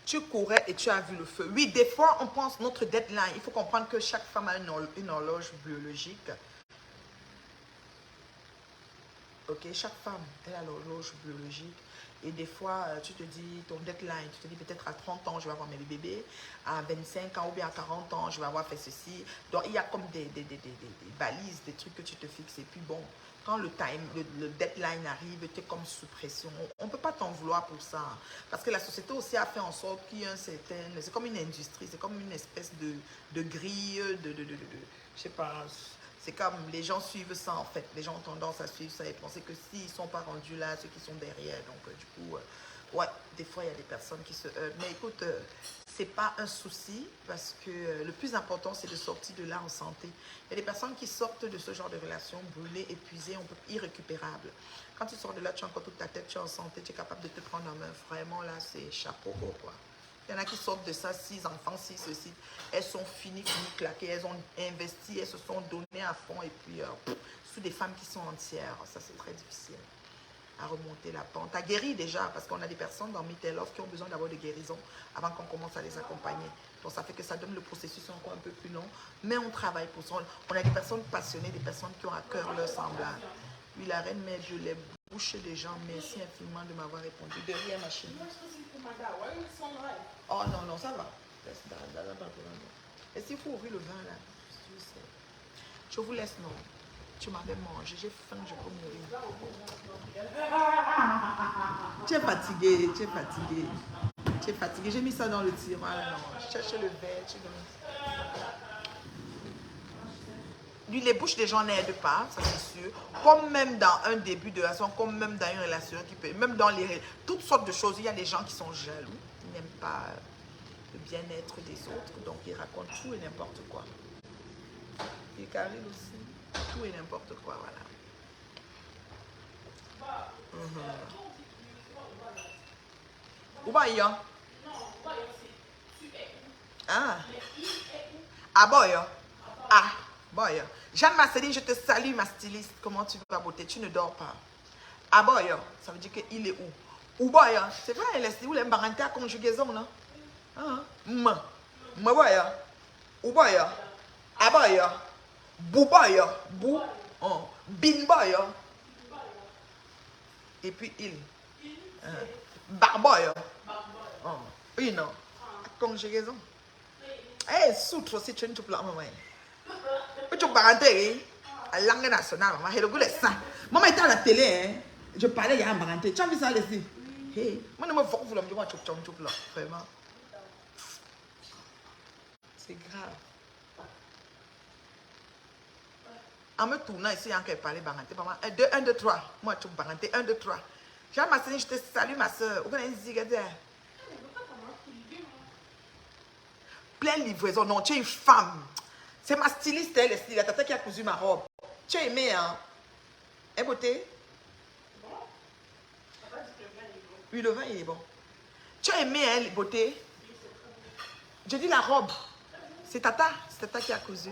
Tu courais et tu as vu le feu. Oui, des fois on pense notre deadline. Il faut comprendre que chaque femme a une horloge biologique. Ok, chaque femme elle a l'horloge biologique. Et des fois, tu te dis, ton deadline, tu te dis peut-être à 30 ans, je vais avoir mes bébés, à 25 ans ou bien à 40 ans, je vais avoir fait ceci. Donc, il y a comme des balises, des trucs que tu te fixes. Et puis bon, quand le deadline arrive, tu es comme sous pression. On ne peut pas t'en vouloir pour ça. Parce que la société aussi a fait en sorte qu'il y a un certain... C'est comme une industrie, c'est comme une espèce de grille, je sais pas... C'est comme les gens suivent ça en fait. Les gens ont tendance à suivre ça et penser que s'ils ne sont pas rendus là, ceux qui sont derrière. Donc du coup, ouais, des fois il y a des personnes qui se heurtent. Mais écoute, c'est pas un souci parce que le plus important c'est de sortir de là en santé. Il y a des personnes qui sortent de ce genre de relation brûlées, épuisées, irrécupérables. Quand tu sors de là, tu as encore toute ta tête, tu es en santé, tu es capable de te prendre en main. Vraiment là, c'est chapeau haut quoi. Il y en a qui sortent de ça, 6 enfants, 6 ceci. Elles sont finies, claquées. Elles ont investi, elles se sont données à fond. Et puis, sous des femmes qui sont entières. Ça, c'est très difficile à remonter la pente. À guérir déjà, parce qu'on a des personnes dans Meet and Love qui ont besoin d'avoir de guérison avant qu'on commence à les accompagner. Donc, ça fait que ça donne le processus encore un peu plus long. Mais on travaille pour ça. On a des personnes passionnées, des personnes qui ont à cœur leur semblable. Oui, la reine, mais je les bouche des gens. Merci infiniment de m'avoir répondu. De rien, ma chérie. Oh non, non, ça va. Et s'il faut ouvrir le vin là, je vous laisse, non. Tu m'avais mangé, j'ai faim, je peux mourir. Tu es fatigué, tu es fatigué. Tu es fatigué. J'ai mis ça dans le tiroir là. Non. Cherche le verre, tu donnes. Lui, les bouches des gens n'aident pas, ça c'est sûr. Comme même dans un début de relation, comme même dans une relation qui peut, même dans toutes sortes de choses, il y a des gens qui sont jaloux, qui n'aiment pas le bien-être des autres, donc ils racontent tout et n'importe quoi. Et Karine aussi, tout et n'importe quoi, voilà. Où va y a? Ah. Ah boy. Ah boy. Jeanne Marceline, je te salue ma styliste. Comment tu vas beauté? Tu ne dors pas. Ah boy. Ça veut dire qu'il est où? Où boy? C'est vrai, elle est où l'embaranté à conjugaison là? Ma boy. Où boy? Ah boy. Bou boy. Bou. Bin boy. Et puis il. Barboy. Oui, non. Conjugaison. Eh, soutre aussi, tu ne peux pas. Tu parenté, la langue nationale, maman. Maman était à la télé, hein. Je parlais, il y a un parenté. Tu as vu ça, Leslie? Hey, moi, je me vois que vous l'avez dit, vraiment. C'est grave. En me tournant ici, il y a encore parlé parenté. Maman, 1, 2, 3. Moi, tu parenté, 1, 2, 3. Jeanne Marceline, je te salue, ma soeur. Vous connaissez Zigadé? Pleine livraison. Non, tu es une femme. C'est ma styliste, elle, la tata qui a cousu ma robe. Tu as aimé, hein? Et beauté? Oui, le vin, il est bon. Tu as aimé, hein, beauté? Je dis la robe. C'est tata qui a cousu.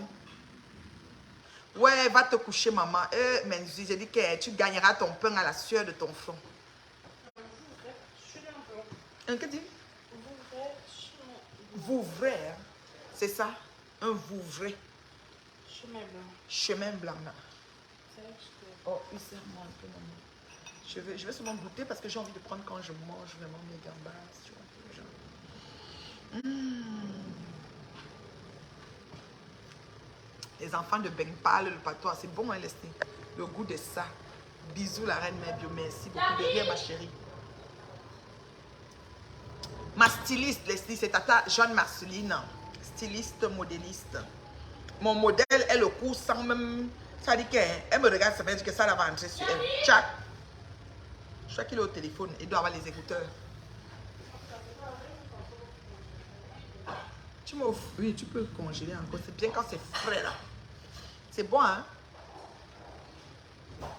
Ouais, va te coucher, maman. Mais j'ai dit que tu gagneras ton pain à la sueur de ton front. Qu'est-ce que tu dis? Vouvray. C'est ça? Un vouvray. Chemin blanc. Chemin blanc. Oh, il sert moi un peu, maman. Je vais seulement goûter parce que j'ai envie de prendre quand je mange vraiment mes gambas. Tu vois, Les enfants de Bengpal, le patois, c'est bon, hein, Leslie? Le goût de ça. Bisous, la reine, mais Dieu merci beaucoup. De rien, ma chérie. Ma styliste, Leslie, c'est Tata Jeanne-Marceline, styliste, modéliste. Mon modèle, elle le court sans même... Ça dit qu'elle me regarde, ça veut dire que ça va entrer sur elle. Tchac. Je crois qu'il est au téléphone, il doit avoir les écouteurs. Tu m'offres? Oui, tu peux congeler encore. C'est bien quand c'est frais là. C'est bon, hein?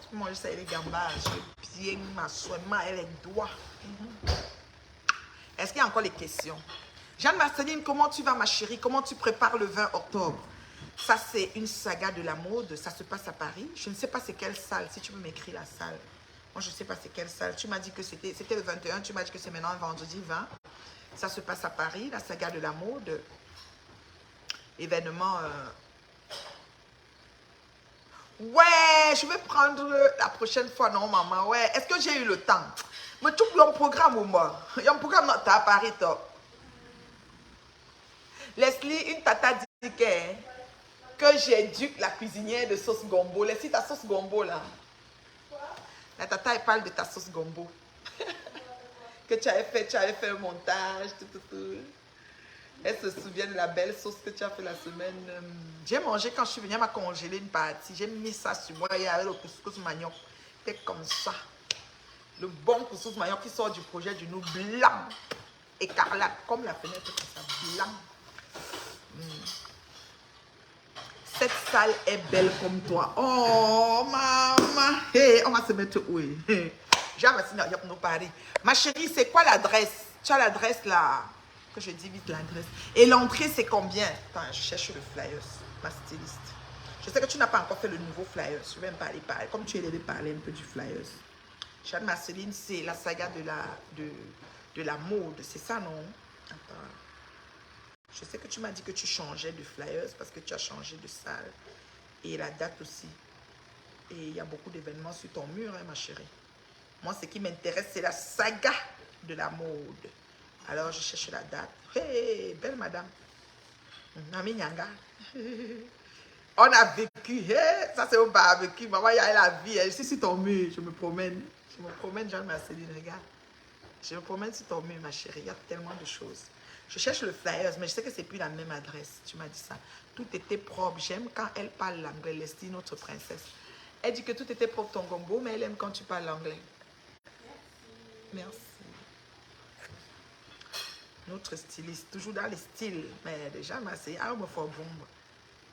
Tu peux manger ça avec les gambas. Je bien m'assois, et les doigts. Est-ce qu'il y a encore les questions? Jeanne-Marceline, comment tu vas, ma chérie? Comment tu prépares le 20 octobre? Ça, c'est une saga de la mode. Ça se passe à Paris. Je ne sais pas c'est quelle salle. Si tu peux m'écrire la salle. Moi, je ne sais pas c'est quelle salle. Tu m'as dit que c'était le 21. Tu m'as dit que c'est maintenant vendredi 20. Ça se passe à Paris, la saga de la mode. Événement... Ouais, je vais prendre la prochaine fois, non, maman. Ouais, est-ce que j'ai eu le temps? Mais tu peux un programme ou moi? Il y a un programme à Paris, toi. Leslie, une tata dit que j'éduque la cuisinière de sauce gombo. Leslie, ta sauce gombo, là. La tata, elle parle de ta sauce gombo. Que tu avais fait le montage, tout. Elle se souvient de la belle sauce que tu as fait la semaine. J'ai mangé quand je suis venue, elle m'a congelé une partie. J'ai mis ça sur moi et avec le couscous manioc. C'était comme ça. Le bon couscous manioc qui sort du projet du nous blanc, écarlate, comme la fenêtre, ça, blanc. Cette salle est belle comme toi. Oh, maman. Hey, on va se mettre où? J'ai nous parler. Ma chérie, c'est quoi l'adresse? Tu as l'adresse là? Que je dis vite l'adresse. Et l'entrée, c'est combien? Attends, je cherche le flyers, ma styliste. Je sais que tu n'as pas encore fait le nouveau flyers. Je vais me parler. Comme tu es allé parler un peu du flyers. Jeanne-Marceline, c'est la saga de la mode. C'est ça, non? Attends. Je sais que tu m'as dit que tu changeais de flyers parce que tu as changé de salle. Et la date aussi. Et il y a beaucoup d'événements sur ton mur, hein, ma chérie. Moi, ce qui m'intéresse, c'est la saga de la mode. Alors, je cherche la date. Hey, belle madame. Mami Nyanga. On a vécu. Hey, ça, c'est au barbecue. Maman, il y a la vie. Je suis sur ton mur. Je me promène. Je me promène, Jeanne-Marceline, regarde. Je me promène sur ton mur, ma chérie. Il y a tellement de choses. Je cherche le flyers, mais je sais que c'est plus la même adresse. Tu m'as dit ça. Tout était propre. J'aime quand elle parle l'anglais. Leslie, notre princesse. Elle dit que tout était propre ton gombo, mais elle aime quand tu parles l'anglais. Merci. Notre styliste, toujours dans les styles. Mais déjà, c'est un me faut bombe.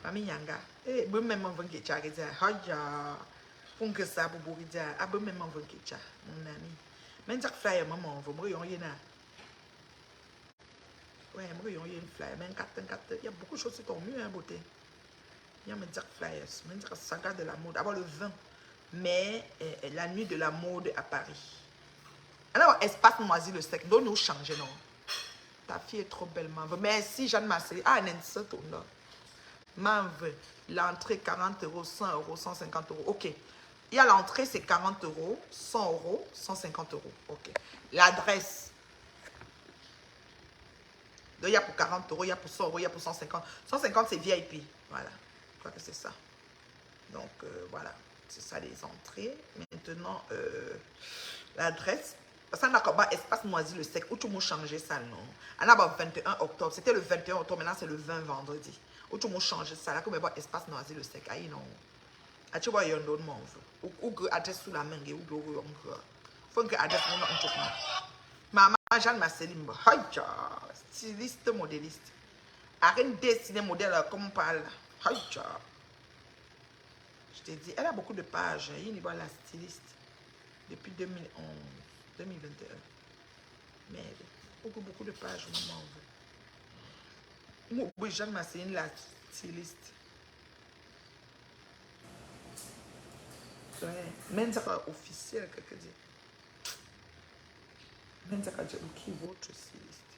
Mami Yanga. Eh, bon, même on va que tu as dit, Haya. Pour que ça, pour dire, ah, bon, même on va que tu as, mon ami. Mais tu as flyer, maman, on va me dire, ouais, moi, il y a une flyer. Mais il y a beaucoup de choses sur ton mur, hein, beauté. Il y a mes flyers. Mais dire saga de la mode. D'abord le 20 mai, la nuit de la mode à Paris. Alors, espace Noisy le sec. Donc, nous changer, non? Ta fille est trop belle, Manve. Merci, Jeanne-Marceline. Ah, Nancy, ton là. Manve, l'entrée 40 €, 100 €, 150 €. Ok. Il y a l'entrée, c'est 40 €, 100 €, 150 €. Ok. L'adresse. Donc, il y a pour 40 €, il y a pour 100 €, il y a pour 150. 150, c'est VIP. Voilà. Je crois que c'est ça. Donc, voilà. C'est ça les entrées. Maintenant, l'adresse. Ça n'a pas espace Noisy le sec. Où tout le monde changeait ça, non? On a 21 octobre. C'était le 21 octobre. Maintenant, c'est le 20 vendredi. Où tout le monde changeait ça. Là, comme espace Noisy le sec. Aïe, non. Ah, tu vois, il y a un autre monde. Ou que adresse sous la main. Ou que faut que adresse mon nom. Maman Jeanne-Marceline. Styliste, modéliste. Arrête de dessiner modèle comme on parle. Je t'ai dit, elle a beaucoup de pages. Il y a la styliste. Depuis 2011. 2021. Mais beaucoup de pages, maman. Moi, Jeanne-Marceline, la styliste. Ouais. Même ça officiel, quelque chose. Même ça dit, ok, votre styliste.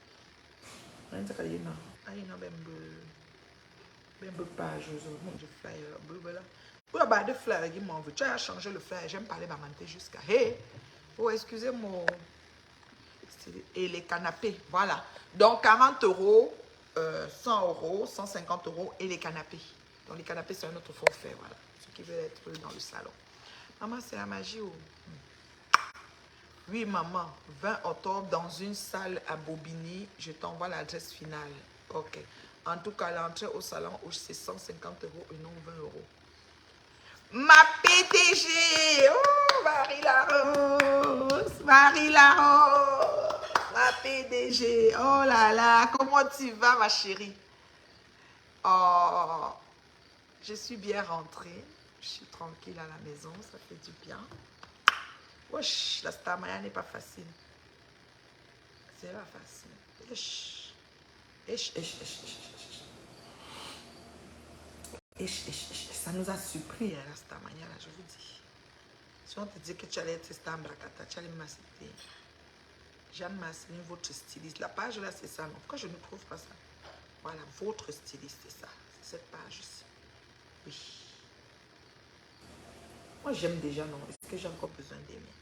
Même ça dit, non. Ah, il y a même page, je flyer, blablabla. Pour la barre de flyer, il m'en veut. Tu as changé le flyer, j'aime parler bamanté jusqu'à. Hey! Oh, excusez-moi. Et les canapés, voilà. Donc, 40 €, 100 €, 150 € et les canapés. Donc, les canapés, c'est un autre forfait, voilà. Ceux qui veulent être dans le salon. Maman, c'est la magie. Oh. Oui, maman. 20 octobre dans une salle à Bobigny. Je t'envoie l'adresse finale. Ok. En tout cas, l'entrée au salon, c'est 150 € et non 20 €. Ma PDG! Oh, Marie Larose! Marie Larose! Ma PDG! Oh là là! Comment tu vas, ma chérie? Oh, je suis bien rentrée. Je suis tranquille à la maison. Ça fait du bien. Wesh, la Star Maya n'est pas facile. C'est pas facile. Wesh. Ça nous a surpris, hein, la Star Maya, là, je vous dis. Si on te dit que tu allais être Star Mbrakata, tu allais m'assister. Jeanne Marceline, votre styliste. La page là, c'est ça. Non? Pourquoi je ne trouve pas ça? Voilà, votre styliste, c'est ça. C'est cette page-ci. Oui. Moi, j'aime déjà, non? Est-ce que j'ai encore besoin d'aimer?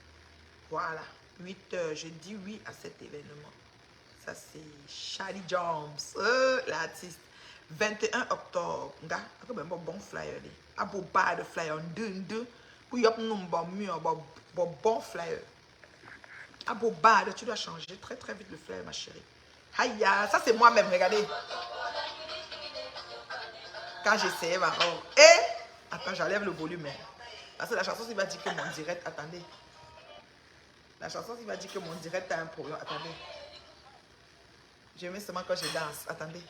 Voilà. 8 heures. Je dis oui à cet événement. Ça, c'est Charlie Jones, l'artiste. 21 octobre. Nga, un bon flyer. Un beau bar de flyer. Deux. Pour y avoir un bon flyer. Un beau bar. Tu dois changer très très vite le flyer, ma chérie. Aïe, ça c'est moi-même, regardez. Quand j'essayais ma robe. Et, attends, j'enlève le volume. Parce que la chanson, il va dire que mon direct, attendez. La chanson, il va dire que mon direct a un problème. Attendez. Je mets seulement quand je danse. Attendez.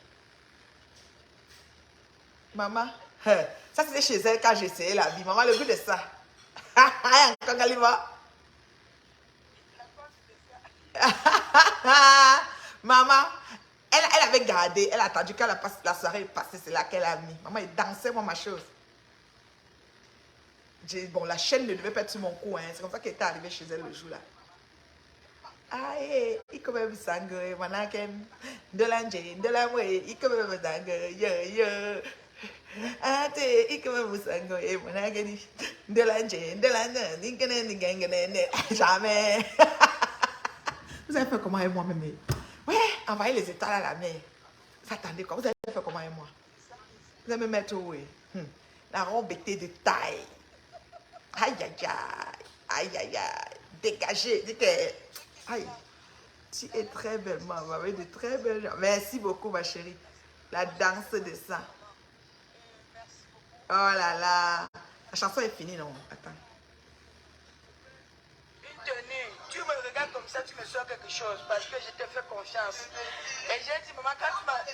Maman, ça c'était chez elle quand j'essayais la vie. Maman, le goût de ça. Quand elle y va. Maman, elle avait gardé, elle a attendu quand la soirée est passée, c'est là qu'elle a mis. Maman, elle dansait, moi, ma chose. Bon, la chaîne ne devait pas être sur mon cou, hein. C'est comme ça qu'elle était arrivée chez elle le jour là. Aïe, il comme un sangue, manakem, de l'angé, de la mouée, il comme un sangue, yo. Ate, il comme un sangue, manakem, de l'angé, de l'angé, jamais. Vous avez fait comment et moi, même? Ouais, envoyez les étoiles à la mer. Vous attendez quoi? Vous avez fait comment et moi? Vous allez me mettre où? La robe était de taille. Aïe, aïe, aïe. Aïe, aïe, aïe. Dégagez. Aïe. Tu es très belle, maman. Oui, de très belles gens. Merci beaucoup, ma chérie. La danse de ça. Oh là là. La chanson est finie, non? Attends. Tu me regardes comme ça, tu me sors quelque chose parce que je t'ai fait confiance. Et j'ai dit, maman, quand tu m'as...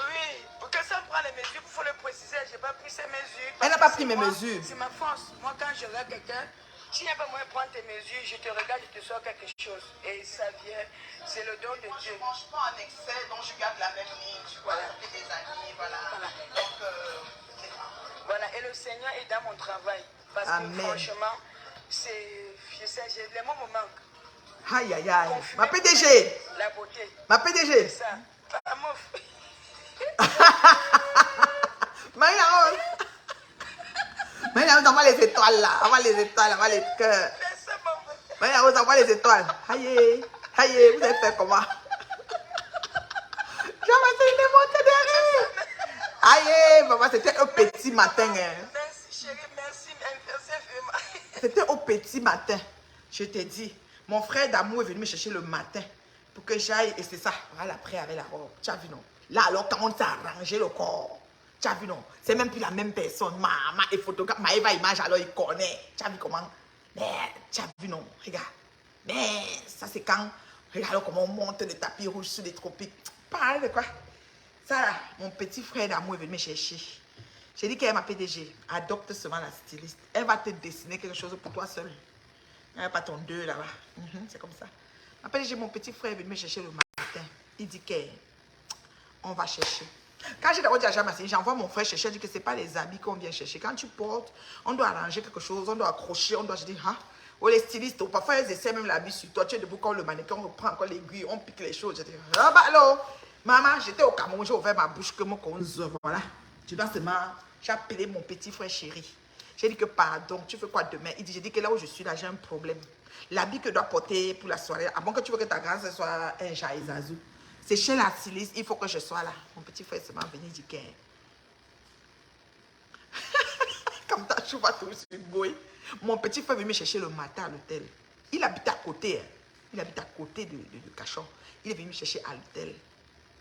Oui, pour que ça me prenne les mesures, il faut le préciser, je n'ai pas pris ces mesures. Elle n'a pas pris mes mesures. C'est ma force. Moi, quand je regarde quelqu'un, s'il n'y a pas moyen de prendre tes mesures, je te regarde, je te sors quelque chose. Et ça vient, c'est le don de Dieu. Je ne mange pas en excès, donc je garde la même ligne, tu vois, avec des amis, voilà. Donc, voilà, et le Seigneur est dans mon travail. Parce Amen. que franchement, c'est... Je sais, les mots me manquent. Aïe, aïe, aïe. Ma PDG. La beauté. Ma PDG. C'est ça. Ah, mouf. Marie-Larose. Marie-Larose, envoie les étoiles là. Envoie les étoiles, envoie les cœurs. Marie-Larose, envoie les étoiles. Aïe, aïe, vous avez fait comment? Jean-Marcel, il est monté derrière. Aïe, maman, c'était au petit matin. Merci, chérie, merci. C'était au petit matin. Je t'ai dit, mon frère d'amour est venu me chercher le matin pour que j'aille. Et c'est ça. Voilà, après avec la robe. Tu as vu, non? Là, alors, quand on s'est arrangé le corps. Tu as vu, non? C'est même plus la même personne. Maman est photographe. Maëva Image, alors il connaît. Tu as vu comment? Mais, tu as vu, non? Regarde. Mais, ça, c'est quand. Regarde comment on monte le tapis rouge sur les tropiques. Parle de quoi? Ça, là, mon petit frère d'amour est venu me chercher. J'ai dit qu'elle est ma PDG. Adopte seulement la styliste. Elle va te dessiner quelque chose pour toi seul. Elle n'a pas ton 2 là-bas. C'est comme ça. Ma PDG, mon petit frère est venu me chercher le matin. Il dit qu'on va chercher. Quand j'ai d'abord dit à Jean-Marcel, j'envoie mon frère chercher. Il dit que ce n'est pas les habits qu'on vient chercher. Quand tu portes, on doit arranger quelque chose, on doit accrocher, on doit. Je dis, ah, ou les stylistes, ou parfois ils essaient même l'habit sur toi. Tu es debout comme le mannequin, on reprend encore l'aiguille, on pique les choses. Je dis, ah bah alors, maman, j'étais au Cameroun, j'ai ouvert ma bouche que mon conzo, voilà. Tu dois seulement. J'ai appelé mon petit frère chéri. J'ai dit que pardon, tu fais quoi demain? Il dit, j'ai dit que là où je suis là, j'ai un problème. L'habit que je dois porter pour la soirée, avant que tu veux que ta grande soit un Jaïzazou, c'est chez la styliste, il faut que je sois là. Mon petit frère seulement venu dire que... Comme ta chou va tout sur le boy. Mon petit frère est venu me chercher le matin à l'hôtel. Il habite à côté. Il habite à côté de Cachan. Il est venu me chercher à l'hôtel.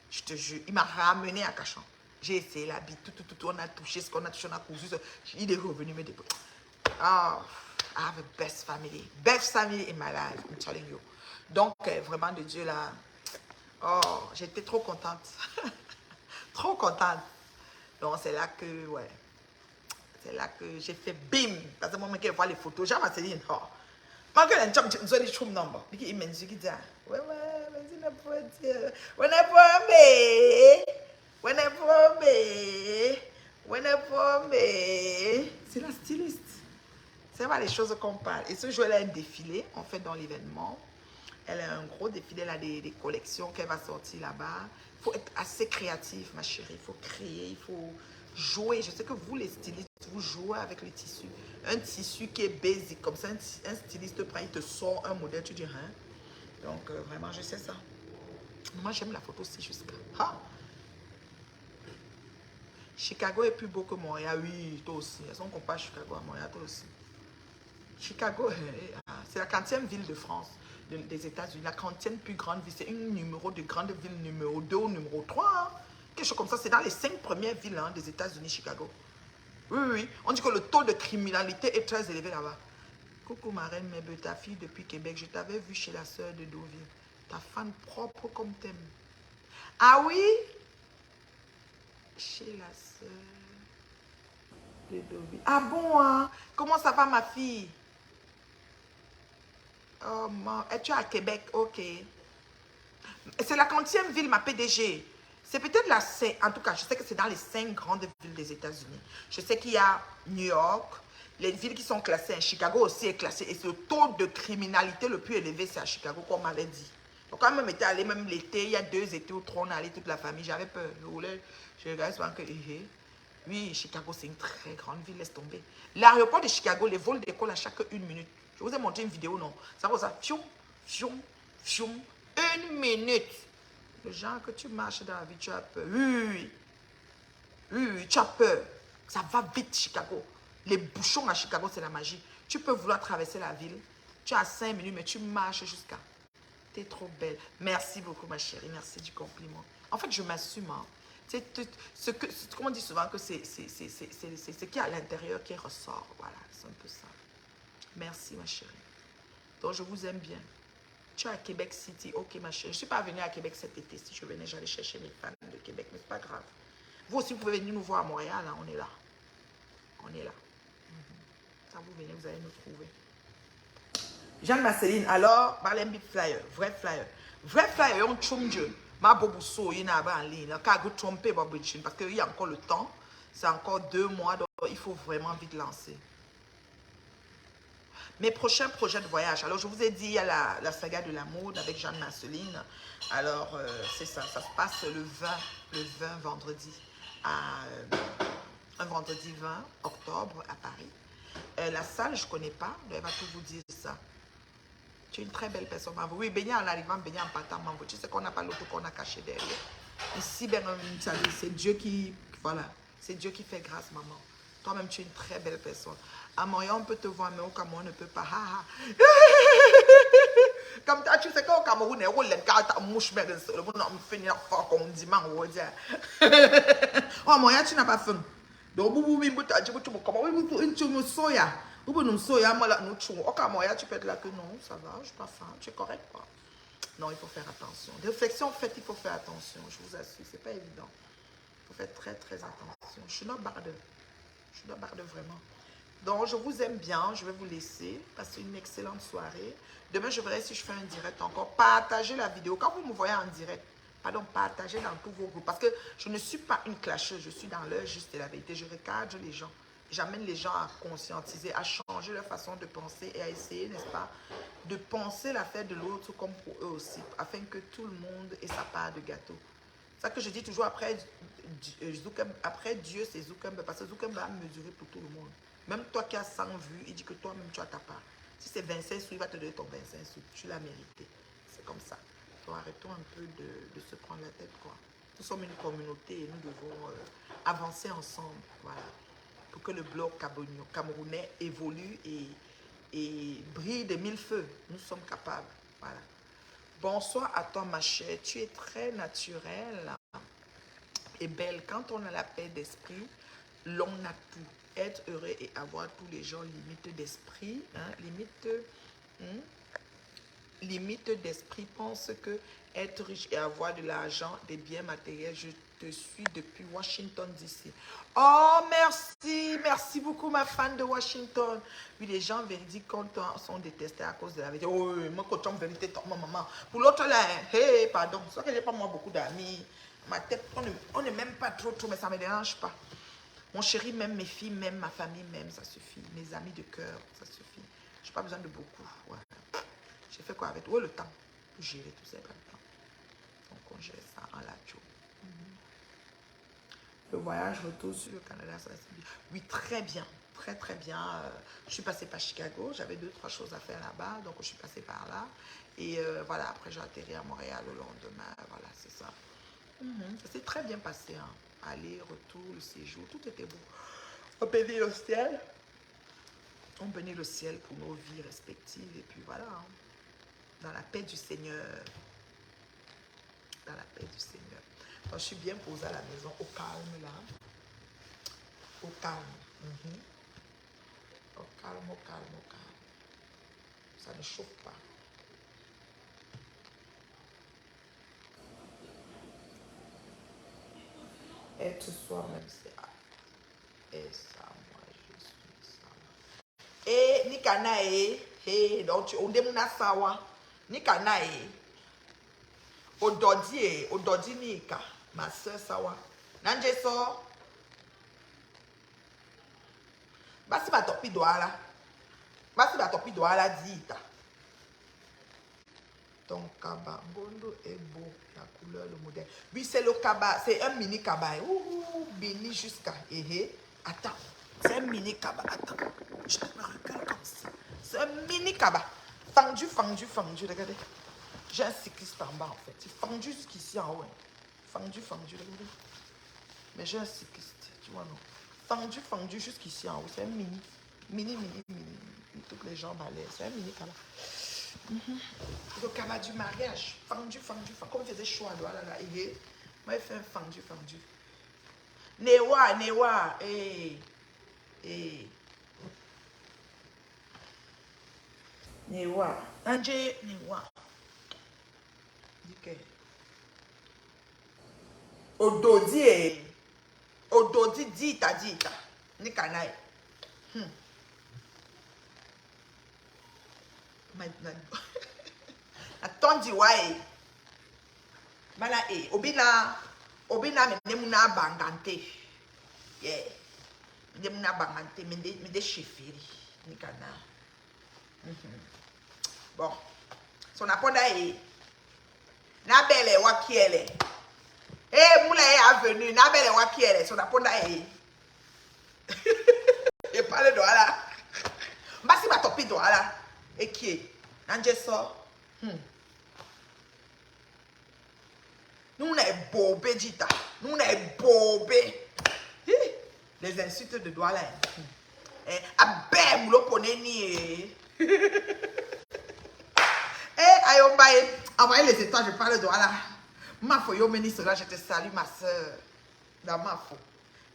Je te jure, il m'a ramené à Cachan. J'ai essayé l'habit, tout, on a touché ce qu'on a touché, on a cousu. Il est revenu me déposer. Oh, I have a best family. Best family in my life, I'm telling you. Donc, vraiment, de Dieu, là, oh, j'étais trop contente. Trop contente. Donc, c'est là que, ouais, c'est là que j'ai fait bim. Parce que moi, quand je vois les photos, j'ai dit, oh. Quand elle a dit, je suis number. Il m'a dit, ouais, ouais, vas-y, n'a pas dire. On n'a pas mais. On n'a pas mais. On n'a pas mais. C'est la styliste. C'est pas les choses qu'on parle. Et ce jour, elle a un défilé, on fait dans l'événement. Elle a un gros défilé, elle a des collections qu'elle va sortir là-bas. Il faut être assez créatif, ma chérie. Il faut créer, il faut jouer. Je sais que vous, les stylistes, vous jouez avec les tissus. Un tissu qui est basic, comme ça, un styliste prend, il te sort un modèle, tu dis, hein? Donc, vraiment, je sais ça. Moi, j'aime la photo aussi jusqu'à... Ah! Chicago est plus beau que Montréal, oui, toi aussi. Est-ce qu'on compare Chicago à Montréal, toi aussi? Chicago, c'est la 40e ville de France, des États-Unis. La 40e plus grande ville. C'est une numéro de grande ville numéro 2 ou numéro 3. Hein. Quelque chose comme ça. C'est dans les 5 premières villes hein, des États-Unis, Chicago. Oui, oui, oui. On dit que le taux de criminalité est très élevé là-bas. Coucou ma reine, mes ta fille depuis Québec. Je t'avais vu chez la sœur de Deauville. Ta fan propre comme t'aimes. Ah oui? Chez la sœur de Deauville. Ah bon, hein? Comment ça va ma fille? Oh, es-tu à Québec? Ok. C'est la 40e ville, ma PDG. C'est peut-être la 5. En tout cas, je sais que c'est dans les 5 grandes villes des États-Unis. Je sais qu'il y a New York, les villes qui sont classées. Chicago aussi est classé. Et le taux de criminalité le plus élevé, c'est à Chicago, comme on m'avait dit. Donc, quand même était allé, même l'été, il y a 2 étés où on est allé toute la famille. J'avais peur. Je regardais souvent que... Oui, Chicago, c'est une très grande ville, laisse tomber. L'aéroport de Chicago, les vols décollent à chaque 1 minute. Je vous ai montré une vidéo, non? Ça va ça, fium, fium, fium, 1 minute. Le genre que tu marches dans la vie, tu as peur. Oui, oui, oui, tu as peur. Ça va vite, Chicago. Les bouchons à Chicago, c'est la magie. Tu peux vouloir traverser la ville. Tu as 5 minutes, mais tu marches jusqu'à... T'es trop belle. Merci beaucoup, ma chérie. Merci du compliment. En fait, je m'assume. Hein. Comme on dit souvent, que c'est ce qui est à l'intérieur qui ressort. Voilà, c'est un peu ça. Merci, ma chérie. Donc, je vous aime bien. Tu es à Québec City. Ok, ma chérie. Je ne suis pas venue à Québec cet été. Si je venais, j'allais chercher mes fans de Québec. Mais ce n'est pas grave. Vous aussi, vous pouvez venir nous voir à Montréal. Hein. On est là. On est là. Quand vous venez, vous allez nous trouver. Jeanne-Marceline, alors, parlez un bit flyer. Vrai flyer. Vrai flyer, on chum Dieu. Ma bobo so, il y a en ligne. Quand vous trompez, parce qu'il y a encore le temps. C'est encore 2 mois. Donc, il faut vraiment vite lancer. Mes prochains projets de voyage. Alors, je vous ai dit, il y a la saga de la mode avec Jeanne-Marceline. Alors, c'est ça. Ça se passe le 20 vendredi. Un vendredi 20 octobre à Paris. La salle, je ne connais pas. Elle va tout vous dire ça. Tu es une très belle personne, Mambo. Oui, baigner en arrivant, baigner en partant, Mambo. Tu sais qu'on n'a pas l'auto qu'on a caché derrière. Ici, ben, c'est Dieu qui... Voilà. C'est Dieu qui fait grâce, maman. Toi-même, tu es une très belle personne. À Montréal, on peut te voir, mais au Cameroun, on ne peut pas. Comme tu sais qu'au Cameroun, on ne peut pas mouche, mais le monde a fini fort comme dimanche. Oh, Montréal, tu n'as pas faim. Donc, vous tu me soya. Vous nous soya, moi, là, nous, au Montréal, tu peux être là que non, ça va, je suis pas faim. Tu es correct, quoi. Non, il faut faire attention. Des réflexions faites, il faut faire attention. Je vous assure, c'est pas évident. Il faut faire très, très attention. Je suis not barde. Je suis not barde vraiment. Donc, je vous aime bien. Je vais vous laisser. Passer une excellente soirée. Demain, je verrai si je fais un direct encore. Partagez la vidéo. Quand vous me voyez en direct, pardon, partagez dans tous vos groupes. Parce que je ne suis pas une clasheuse. Je suis dans l'heure juste et la vérité. Je recadre les gens. J'amène les gens à conscientiser, à changer leur façon de penser et à essayer, n'est-ce pas, de penser l'affaire de l'autre comme pour eux aussi, afin que tout le monde ait sa part de gâteau. C'est ça que je dis toujours après Dieu, c'est Zuckerberg, parce que Zuckerberg va mesurer pour tout le monde. Même toi qui as 100 vues, il dit que toi-même tu as ta part. Si c'est 25 sous, il va te donner ton 25 sous. Tu l'as mérité. C'est comme ça. Donc arrêtons un peu de se prendre la tête, quoi. Nous sommes une communauté et nous devons avancer ensemble, voilà. Pour que le bloc camerounais évolue et brille de 1000 feux. Nous sommes capables. Voilà. Bonsoir à toi, ma chère. Tu es très naturelle et belle. Quand on a la paix d'esprit, l'on a tout. Être heureux et avoir tous les gens limite d'esprit, hein, limite d'esprit pense que être riche et avoir de l'argent, des biens matériels. Je te suis depuis Washington DC. Oh, merci, merci beaucoup, ma fan de Washington. Oui, les gens véridiques sont détestés à cause de la vérité. Oh, moi, quand on vérité, ma maman. Pour l'autre, là, hey, pardon, c'est que j'ai pas moi beaucoup d'amis. Ma tête, on n'est même pas trop, mais ça ne me dérange pas. Mon chéri m'aime, mes filles m'aiment, ma famille m'aime, ça suffit. Mes amis de cœur, ça suffit. Je n'ai pas besoin de beaucoup. Ouais. J'ai fait quoi avec? Où est le temps pour gérer tout ça? Donc, on gère ça en lacho. Le voyage retour sur le Canada, ça c'est bien. Oui, très bien. Très, très bien. Je suis passée par Chicago. J'avais 2-3 choses à faire là-bas. Donc, je suis passée par là. Et voilà, après, j'ai atterri à Montréal le lendemain. Voilà, c'est ça. Ça s'est très bien passé. Hein. Aller, retour, le séjour, tout était beau. On bénit le ciel. On bénit le ciel pour nos vies respectives. Et puis voilà. Hein. Dans la paix du Seigneur. Dans la paix du Seigneur. Donc, je suis bien posée à la maison, au calme là. Au calme. Au calme, au calme, au calme. Ça ne chauffe pas. Être soi-même, c'est... Et ça, moi, je suis ça. Et Nikana, donc on demuna sawa. Nikana, Ododi Nika, ma soeur sawa. Nanje so. Basi ba topi douala. Basi ba topi douala dita. Ton kaba, Ngondo est beau, la couleur, le modèle. Oui, c'est le kaba, c'est un mini kaba. Ouh, béni jusqu'à. Attends, c'est un mini kaba. Attends, je me recule comme ça. C'est un mini kaba. Fendu, regardez. J'ai un cycliste en bas en fait. C'est fendu jusqu'ici en haut. Hein. Fendu, regardez. Mais j'ai un cycliste, tu vois non. Fendu jusqu'ici en haut. C'est un mini. Toutes les jambes à l'aise. C'est un mini kaba. Le kaba du mariage, fendu, comme il faisait chaud à l'eau, là, moi il fait un fendu. Newa, Newa, Anje, Newa. Ododi, dita, ni kanai. Atondi wae. Mala obina me muna bangante. Yeah. Me muna bangante me de chefiri ni kana. Bon. Son aponda na belle wakiele. Moula avenue na belle wakiele son aponda et parle de là. Mbasi ba topi de là. Et qui est Nanje so. Nous on est bobé, Dita. Nous on est bobé. Les insultes de Douala. Abé, moulo poneni. Ayomba, envoyez les étoiles, je parle de Douala. Ma foyo meni cela, je te salue, ma soeur. Dans ma fo.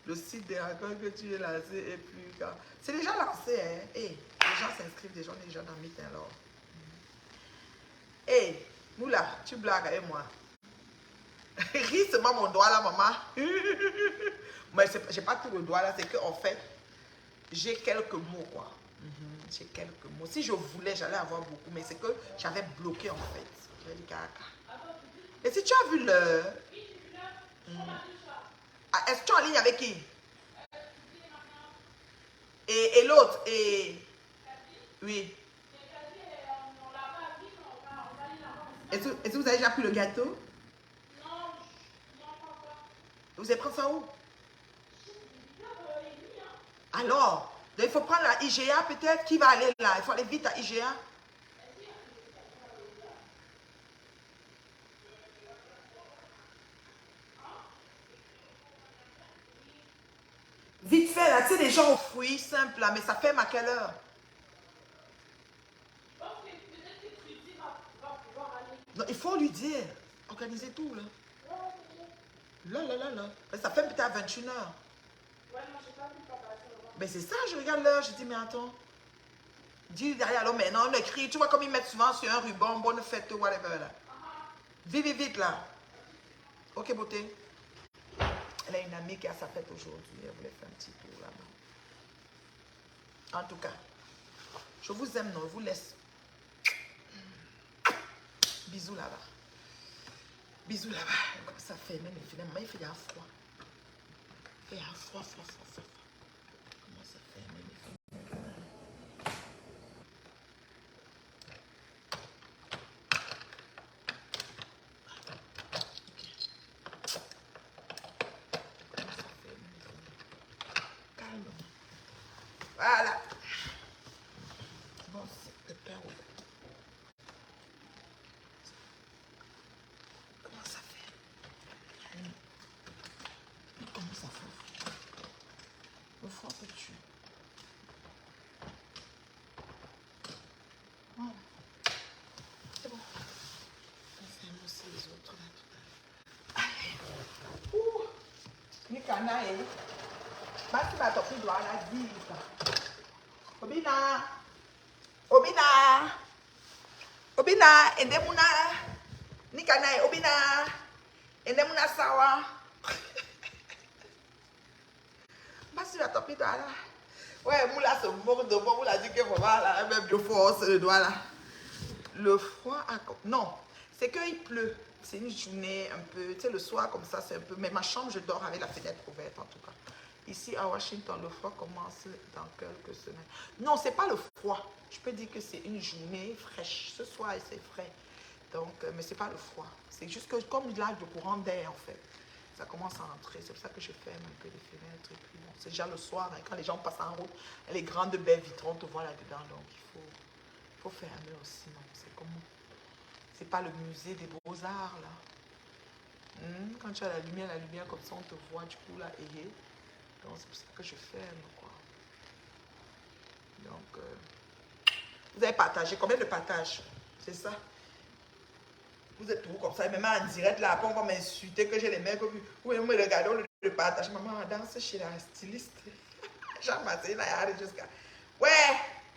Le site de rencontre que tu es lancé est plus grand. C'est déjà lancé, hein. Les gens s'inscrivent, déjà, on est déjà dans le meeting alors. Moula, tu blagues avec moi. Ris seulement mon doigt là, maman. Mais j'ai pas tout le doigt là, c'est qu'en fait, j'ai quelques mots, quoi. J'ai quelques mots. Si je voulais, j'allais avoir beaucoup, mais c'est que j'avais bloqué, en fait. J'avais dit caca. Et si tu as vu le... Est-ce que tu es en ligne avec qui? Et l'autre, oui. Est-ce que vous avez déjà pris le gâteau? Vous allez prendre ça où? Alors, il faut prendre la IGA peut-être. Qui va aller là? Il faut aller vite à IGA. Vite fait là, tu sais, les gens au fruits simple là, mais ça ferme à quelle heure? Non, il faut lui dire. Organisez tout, là. Là. Ça fait peut-être à 21h. Ouais, moi, j'ai pas vu papa. Mais c'est ça, je regarde l'heure, je dis, mais attends. Dis derrière, alors maintenant, on écrit, tu vois comme ils mettent souvent sur un ruban, bonne fête, whatever, là. Vite, là. Ok, beauté. Elle a une amie qui a sa fête aujourd'hui, elle voulait faire un petit tour là-bas. En tout cas, je vous aime, non, je vous laisse. Bisous là-bas. Bisous là-bas. Comme ça fait, même finalement, il fait un froid. Il fait un froid. Comment ça fait, même calme. Voilà. Bon, c'est le père. Comment ça fait? Comment ça fait? Le froid peut tuer. Voilà. C'est bon. On fait aussi les autres là. Ouh. Ni canaille. Basi ba topi doit la dire ça. Obina, endemuna, ni canaille, Obina, endemuna sawa. Basi ba topi doit là. Ouais, moula se moque de moi, moula dit que voilà, même je force le doigt là. Le froid, non, c'est qu'il pleut. C'est une journée un peu, tu sais, le soir comme ça, c'est un peu. Mais ma chambre, je dors avec la fenêtre ouverte en tout cas. Ici à Washington, le froid commence dans quelques semaines. Non, c'est pas le froid. Je peux dire que c'est une journée fraîche. Ce soir, c'est frais. Donc, mais c'est pas le froid. C'est juste que comme là, le courant d'air en fait, ça commence à entrer. C'est pour ça que je ferme un peu les fenêtres. Et puis bon, c'est déjà le soir, hein, quand les gens passent en route, les grandes baies vitrines, on te voit là-dedans. Donc, il faut fermer aussi. Non, c'est comme. C'est pas le musée des beaux-arts là. Quand tu as la lumière comme ça, on te voit du coup là. Donc c'est pour ça que je ferme quoi. Donc vous avez partagé. Combien de partages? C'est ça. Vous êtes tout comme ça. Même en direct là, après on va m'insulter que j'ai les mecs. Oui, me regardons le partage. Maman danse chez la styliste. Jeanne-Marceline a arrivé jusqu'à. Ouais,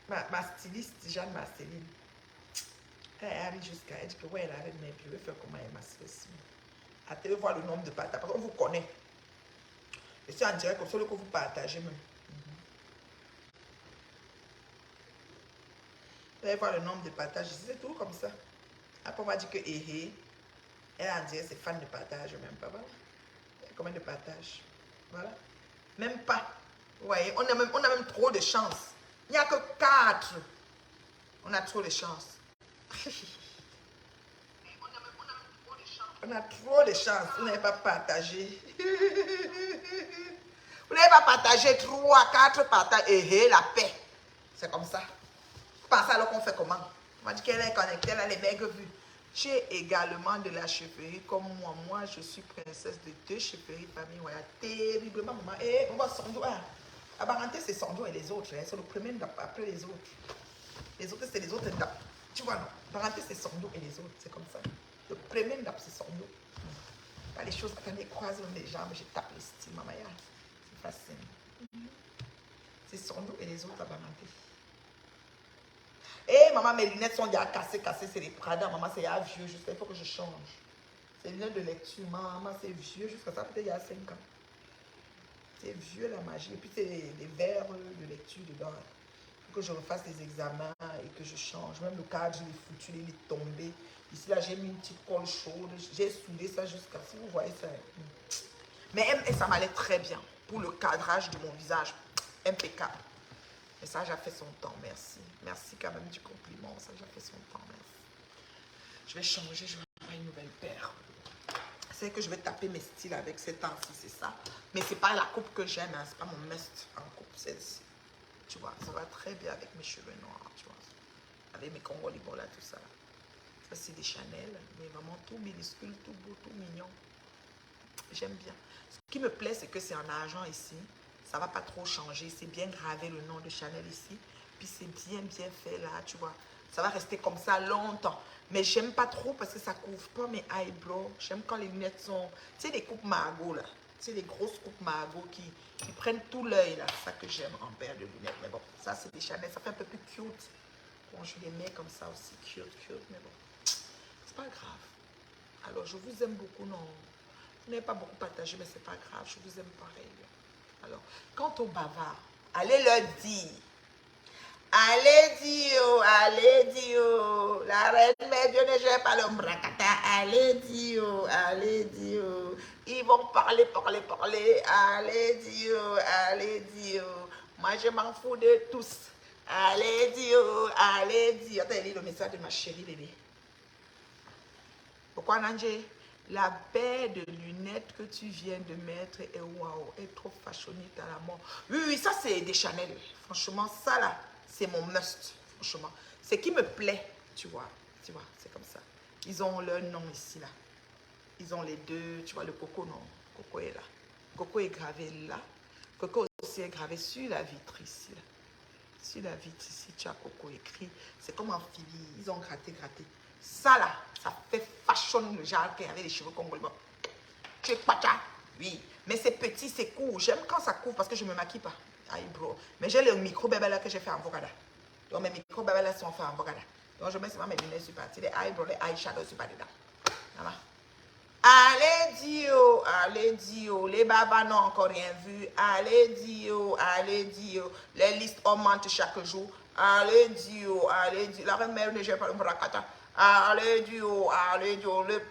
ma styliste Jeanne-Marceline. Elle arrive jusqu'à. Elle dit que ouais, elle arrête, mais je vais faire comment elle m'a fait. Attendez voir le nombre de partages. Parce qu'on vous connaît. Et c'est en direct comme ça que vous partagez même. Vous allez voir le nombre de partages. C'est tout comme ça. Après, on va dire que elle en direct, c'est fan de partage, même pas. Voilà. Combien de partages? Voilà. Même pas. Vous voyez, on a même trop de chance. Il n'y a que 4. On a trop de chance. On a trop de chance. Vous n'avez pas partagé. Vous n'avez pas partagé 3, 4 partages. La paix. C'est comme ça. Vous pensez alors qu'on fait comment? On m'a dit qu'elle est connectée, elle a les mecs vus. J'ai également de la chefferie comme moi. Moi, je suis princesse de 2 chefferies famille. Ouais, terriblement, maman. Et on va sans doigt. La parenté, c'est sans doigt et les autres. Hein. C'est le premier après les autres. Les autres, c'est les autres. Tu vois, non? La parenté, c'est sans doigt et les autres. C'est comme ça. Le premier c'est sans doigt. Pas les choses, quand je croise les jambes, je tape les styles, maman. C'est facile. C'est sans doigt et les autres, la parenté. Et maman, mes lunettes sont déjà cassées, c'est les Prada. Maman, c'est vieux jusqu'à. Il faut que je change. C'est les lunettes de lecture. Maman, c'est vieux jusqu'à ça, peut-être il y a 5 ans. C'est vieux la magie. Et puis, c'est les verres de lecture dedans. Il faut que je refasse les examens et que je change. Même le cadre, je l'ai foutu, il est tombé. Ici, là, j'ai mis une petite colle chaude. J'ai soudé ça jusqu'à. Si vous voyez ça. Mais ça m'allait très bien. Pour le cadrage de mon visage. Impeccable. Et ça, j'ai fait son temps, merci. Merci quand même du compliment, ça, j'ai fait son temps, merci. Je vais changer, je vais avoir une nouvelle paire. C'est que je vais taper mes styles avec ces temps-ci, c'est ça. Mais c'est pas la coupe que j'aime, hein, c'est pas mon must en coupe, celle-ci. Tu vois, ça va très bien avec mes cheveux noirs, tu vois. Avec mes congolais, là, tout ça. Ça, c'est des Chanel, mais vraiment tout minuscule, tout beau, tout mignon. J'aime bien. Ce qui me plaît, c'est que c'est en argent ici. Ça va pas trop changer. C'est bien gravé le nom de Chanel ici. Puis c'est bien fait là, tu vois. Ça va rester comme ça longtemps. Mais j'aime pas trop parce que ça couvre pas mes eyebrows. J'aime quand les lunettes sont... Tu sais, les coupes Margot, là. Tu sais, les grosses coupes Margot qui prennent tout l'œil, là. C'est ça que j'aime en paire de lunettes. Mais bon, ça, c'est des Chanel. Ça fait un peu plus cute. Bon, je les mets comme ça aussi. Cute. Mais bon, c'est pas grave. Alors, je vous aime beaucoup, non. Vous n'avez pas beaucoup partagé, mais c'est pas grave. Je vous aime pareil. Alors, quant au bavard, allez leur dire. Allez dire, la reine mère Dieu ne gère pas l'ombracata. Allez dire. Ils vont parler. Allez dire. Moi, je m'en fous de tous. Allez dire. Attends, lis le message de ma chérie bébé. Pourquoi, Nangé? La paire de lunettes que tu viens de mettre est waouh, est trop fashioniste à la mort. Oui, ça c'est des Chanel. Franchement, ça là, c'est mon must. Franchement, c'est qui me plaît, tu vois, c'est comme ça. Ils ont leur nom ici là. Ils ont les deux, tu vois, le Coco, non, Coco est là. Coco est gravé là. Coco aussi est gravé sur la vitre ici là. Sur la vitre ici, tu as Coco écrit. C'est comme amphibie, ils ont gratté. Ça là, ça fait fashion le genre qui avait les cheveux congolais. Tu es pacha, oui. Mais c'est petit, c'est court. J'aime quand ça couvre parce que je ne me maquille pas. Eyebrow. Mais j'ai le micro bébé là que j'ai fait en Vogada. Donc mes micro bébé là sont faits en Vogada. Donc je mets seulement mes lunettes sur partie. Les eyebrows, les eyeshadows sur pas dedans. Voilà. Allez Dio, les babas n'ont encore rien vu. Allez Dio. Les listes augmentent chaque jour. Allez Dio. La reine-mère ne gère pas le bracata. Allez Dio.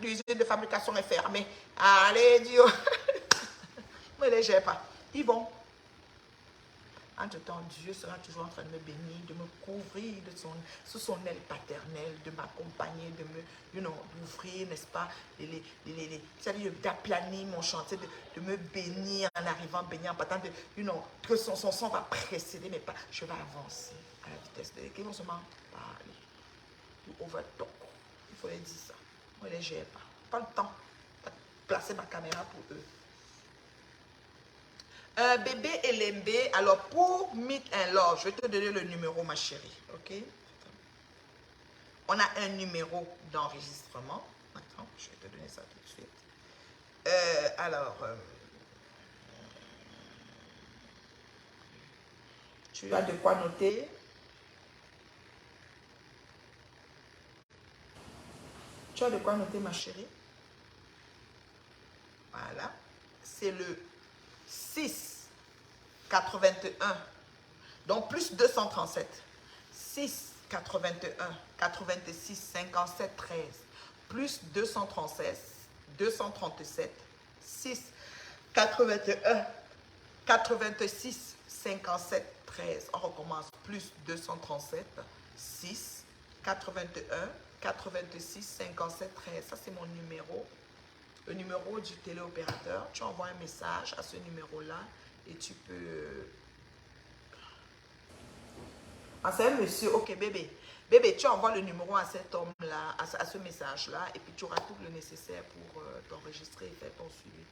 L'usine de fabrication est fermée. Allez Dio. Mais ne les gère pas. Ils vont. Entre-temps, Dieu sera toujours en train de me bénir, de me couvrir sous son aile paternelle, de m'accompagner, de me, d'ouvrir, n'est-ce pas, d'aplanir mon chantier, de me bénir en arrivant, bénir en partant, que son sang va précéder mes pas. Je vais avancer à la vitesse de l'équipe. Ils vont seulement parler. Overtalk. Il faut les dire ça. Moi, je ne les gère pas. Pas le temps de placer ma caméra pour eux. Bébé Elembe, alors pour Meet and Love, je vais te donner le numéro, ma chérie, ok? On a un numéro d'enregistrement. Attends, je vais te donner ça tout de suite. Tu as de quoi noter? Tu as de quoi noter, ma chérie? Voilà. C'est le 6 81, donc plus 237, 6 81 86 57 13, plus 237 6 81 86 57 13. On recommence, plus 237 6 81 86 57 13. Ça c'est mon numéro. Le numéro du téléopérateur, tu envoies un message à ce numéro-là et tu peux... Ah, c'est un monsieur, ok bébé. Bébé, tu envoies le numéro à cet homme-là, à ce message-là, et puis tu auras tout le nécessaire pour t'enregistrer et faire ton suivi.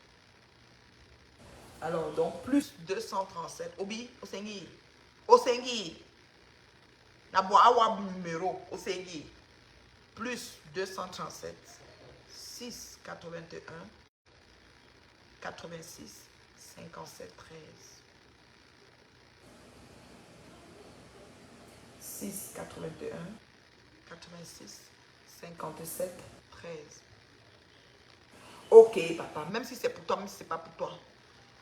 Alors, donc, plus 237. Obi, Osengi. Naboawa numéro, Osengi. Plus 237. 6 81 86 57 13 6 81 86 57 13. Ok papa, même si c'est pour toi, même si c'est pas pour toi,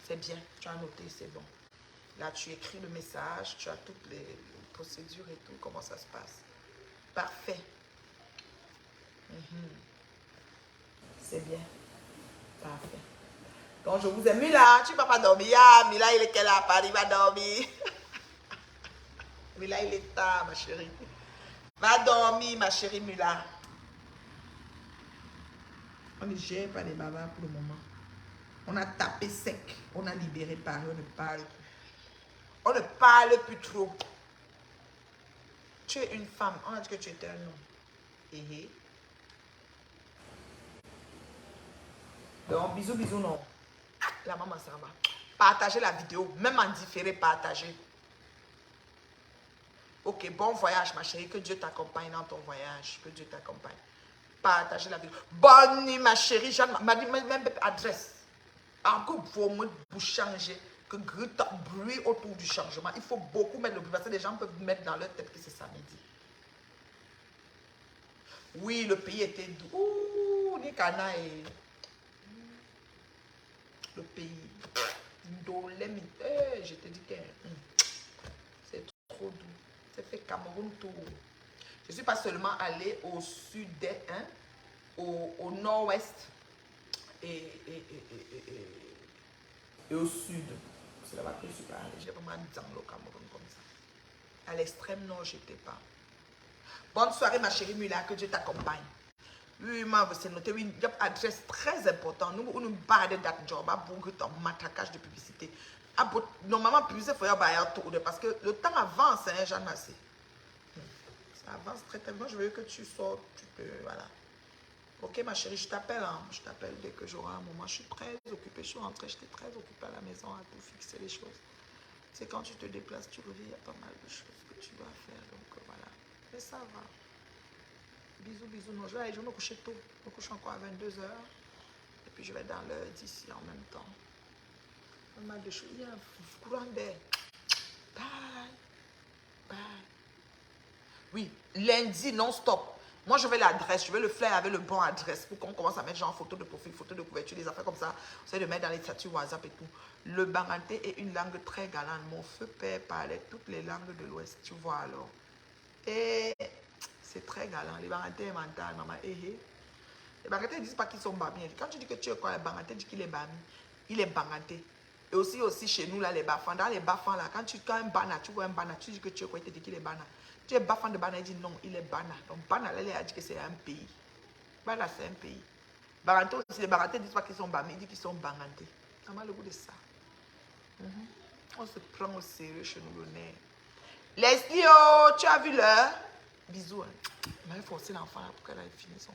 c'est bien, tu as noté, c'est bon. Là tu écris le message, tu as toutes les procédures et tout, comment ça se passe. Parfait. C'est bien. Parfait. Donc, je vous aime. Mila, tu ne vas pas dormir. Ah, Mila, il est quelle heure à Paris? Il va dormir. Mila, il est tard, ma chérie. Va dormir, ma chérie Mila. On ne gère pas les bavards pour le moment. On a tapé sec. On a libéré Paris. On ne parle plus. On ne parle plus trop. Tu es une femme. On a dit que tu étais un homme. Donc, bisous, non. La maman s'en va. Partagez la vidéo, même en différé, partagez. Ok, bon voyage, ma chérie. Que Dieu t'accompagne dans ton voyage. Que Dieu t'accompagne. Partagez la vidéo. Bonne nuit, ma chérie. Jeanne m'a dit même adresse. Encore pour moi, pour changer. Que bruit autour du changement. Il faut beaucoup mettre le bruit. Parce que les gens peuvent mettre dans leur tête que c'est samedi. Oui, le pays était doux. Ouh, Nikana et... Le pays. Je te dis que c'est trop doux. C'est fait Cameroun tout. Je ne suis pas seulement allée au sud-est, hein, au nord-ouest et au sud. C'est là-bas que je suis pas allée. J'ai vraiment dans le Cameroun comme ça. À l'extrême nord, je n'étais pas. Bonne soirée, ma chérie Mula, que Dieu t'accompagne. Oui, c'est noté, oui, une adresse très importante. Nous, on parle de date job, beaucoup de matraquage de publicité. Normalement, publicité, il faut y avoir tout, parce que le temps avance, hein, Jeanne Massé. Ça avance très tellement. Je veux que tu sors, tu peux, voilà. Ok, ma chérie, je t'appelle, hein. Je t'appelle dès que j'aurai un moment. Je suis très occupée, je suis rentrée, j'étais très occupée à la maison à tout fixer les choses. C'est quand tu te déplaces, tu reviens, il y a pas mal de choses que tu dois faire, donc voilà. Mais ça va. Bisous, bisous. Non, je vais me coucher tôt. Je me couche encore à 22h. Et puis je vais dans l'heure d'ici en même temps. Pas mal de choses. Il y a un courant d'air. Bye. Bye. Oui, lundi non-stop. Moi, je veux l'adresse. Je veux le flyer avec le bon adresse pour qu'on commence à mettre genre photo de profil, photo de couverture, des affaires comme ça. Vous savez, de mettre dans les statuts WhatsApp et tout. Le baranté est une langue très galante. Mon feu père parlait toutes les langues de l'Ouest. Tu vois alors. Et c'est très galant. Les barantés mental, maman. Les barantés ne disent pas qu'ils sont bamis. Quand tu dis que tu es quoi, les barantés disent qu'il est bami. Il est baranté. Et aussi chez nous, là, les bafans. Dans les bafans, là, quand un bana, tu vois un bana, tu dis que tu es quoi, il te dit qu'il est bana. Tu es bafan de bana, il dit non, il est bana. Donc, bana, là, il a dit que c'est un pays. Bana, c'est un pays. Baranté aussi, les barantés ne disent pas qu'ils sont bami, ils disent qu'ils sont barantés. Ça m'a le goût de ça. On se prend au sérieux chez nous, le nez. Leslie, oh, tu as vu l'heure? Bisous. Hein. Il m'avait forcé l'enfant là pour qu'elle ait fini son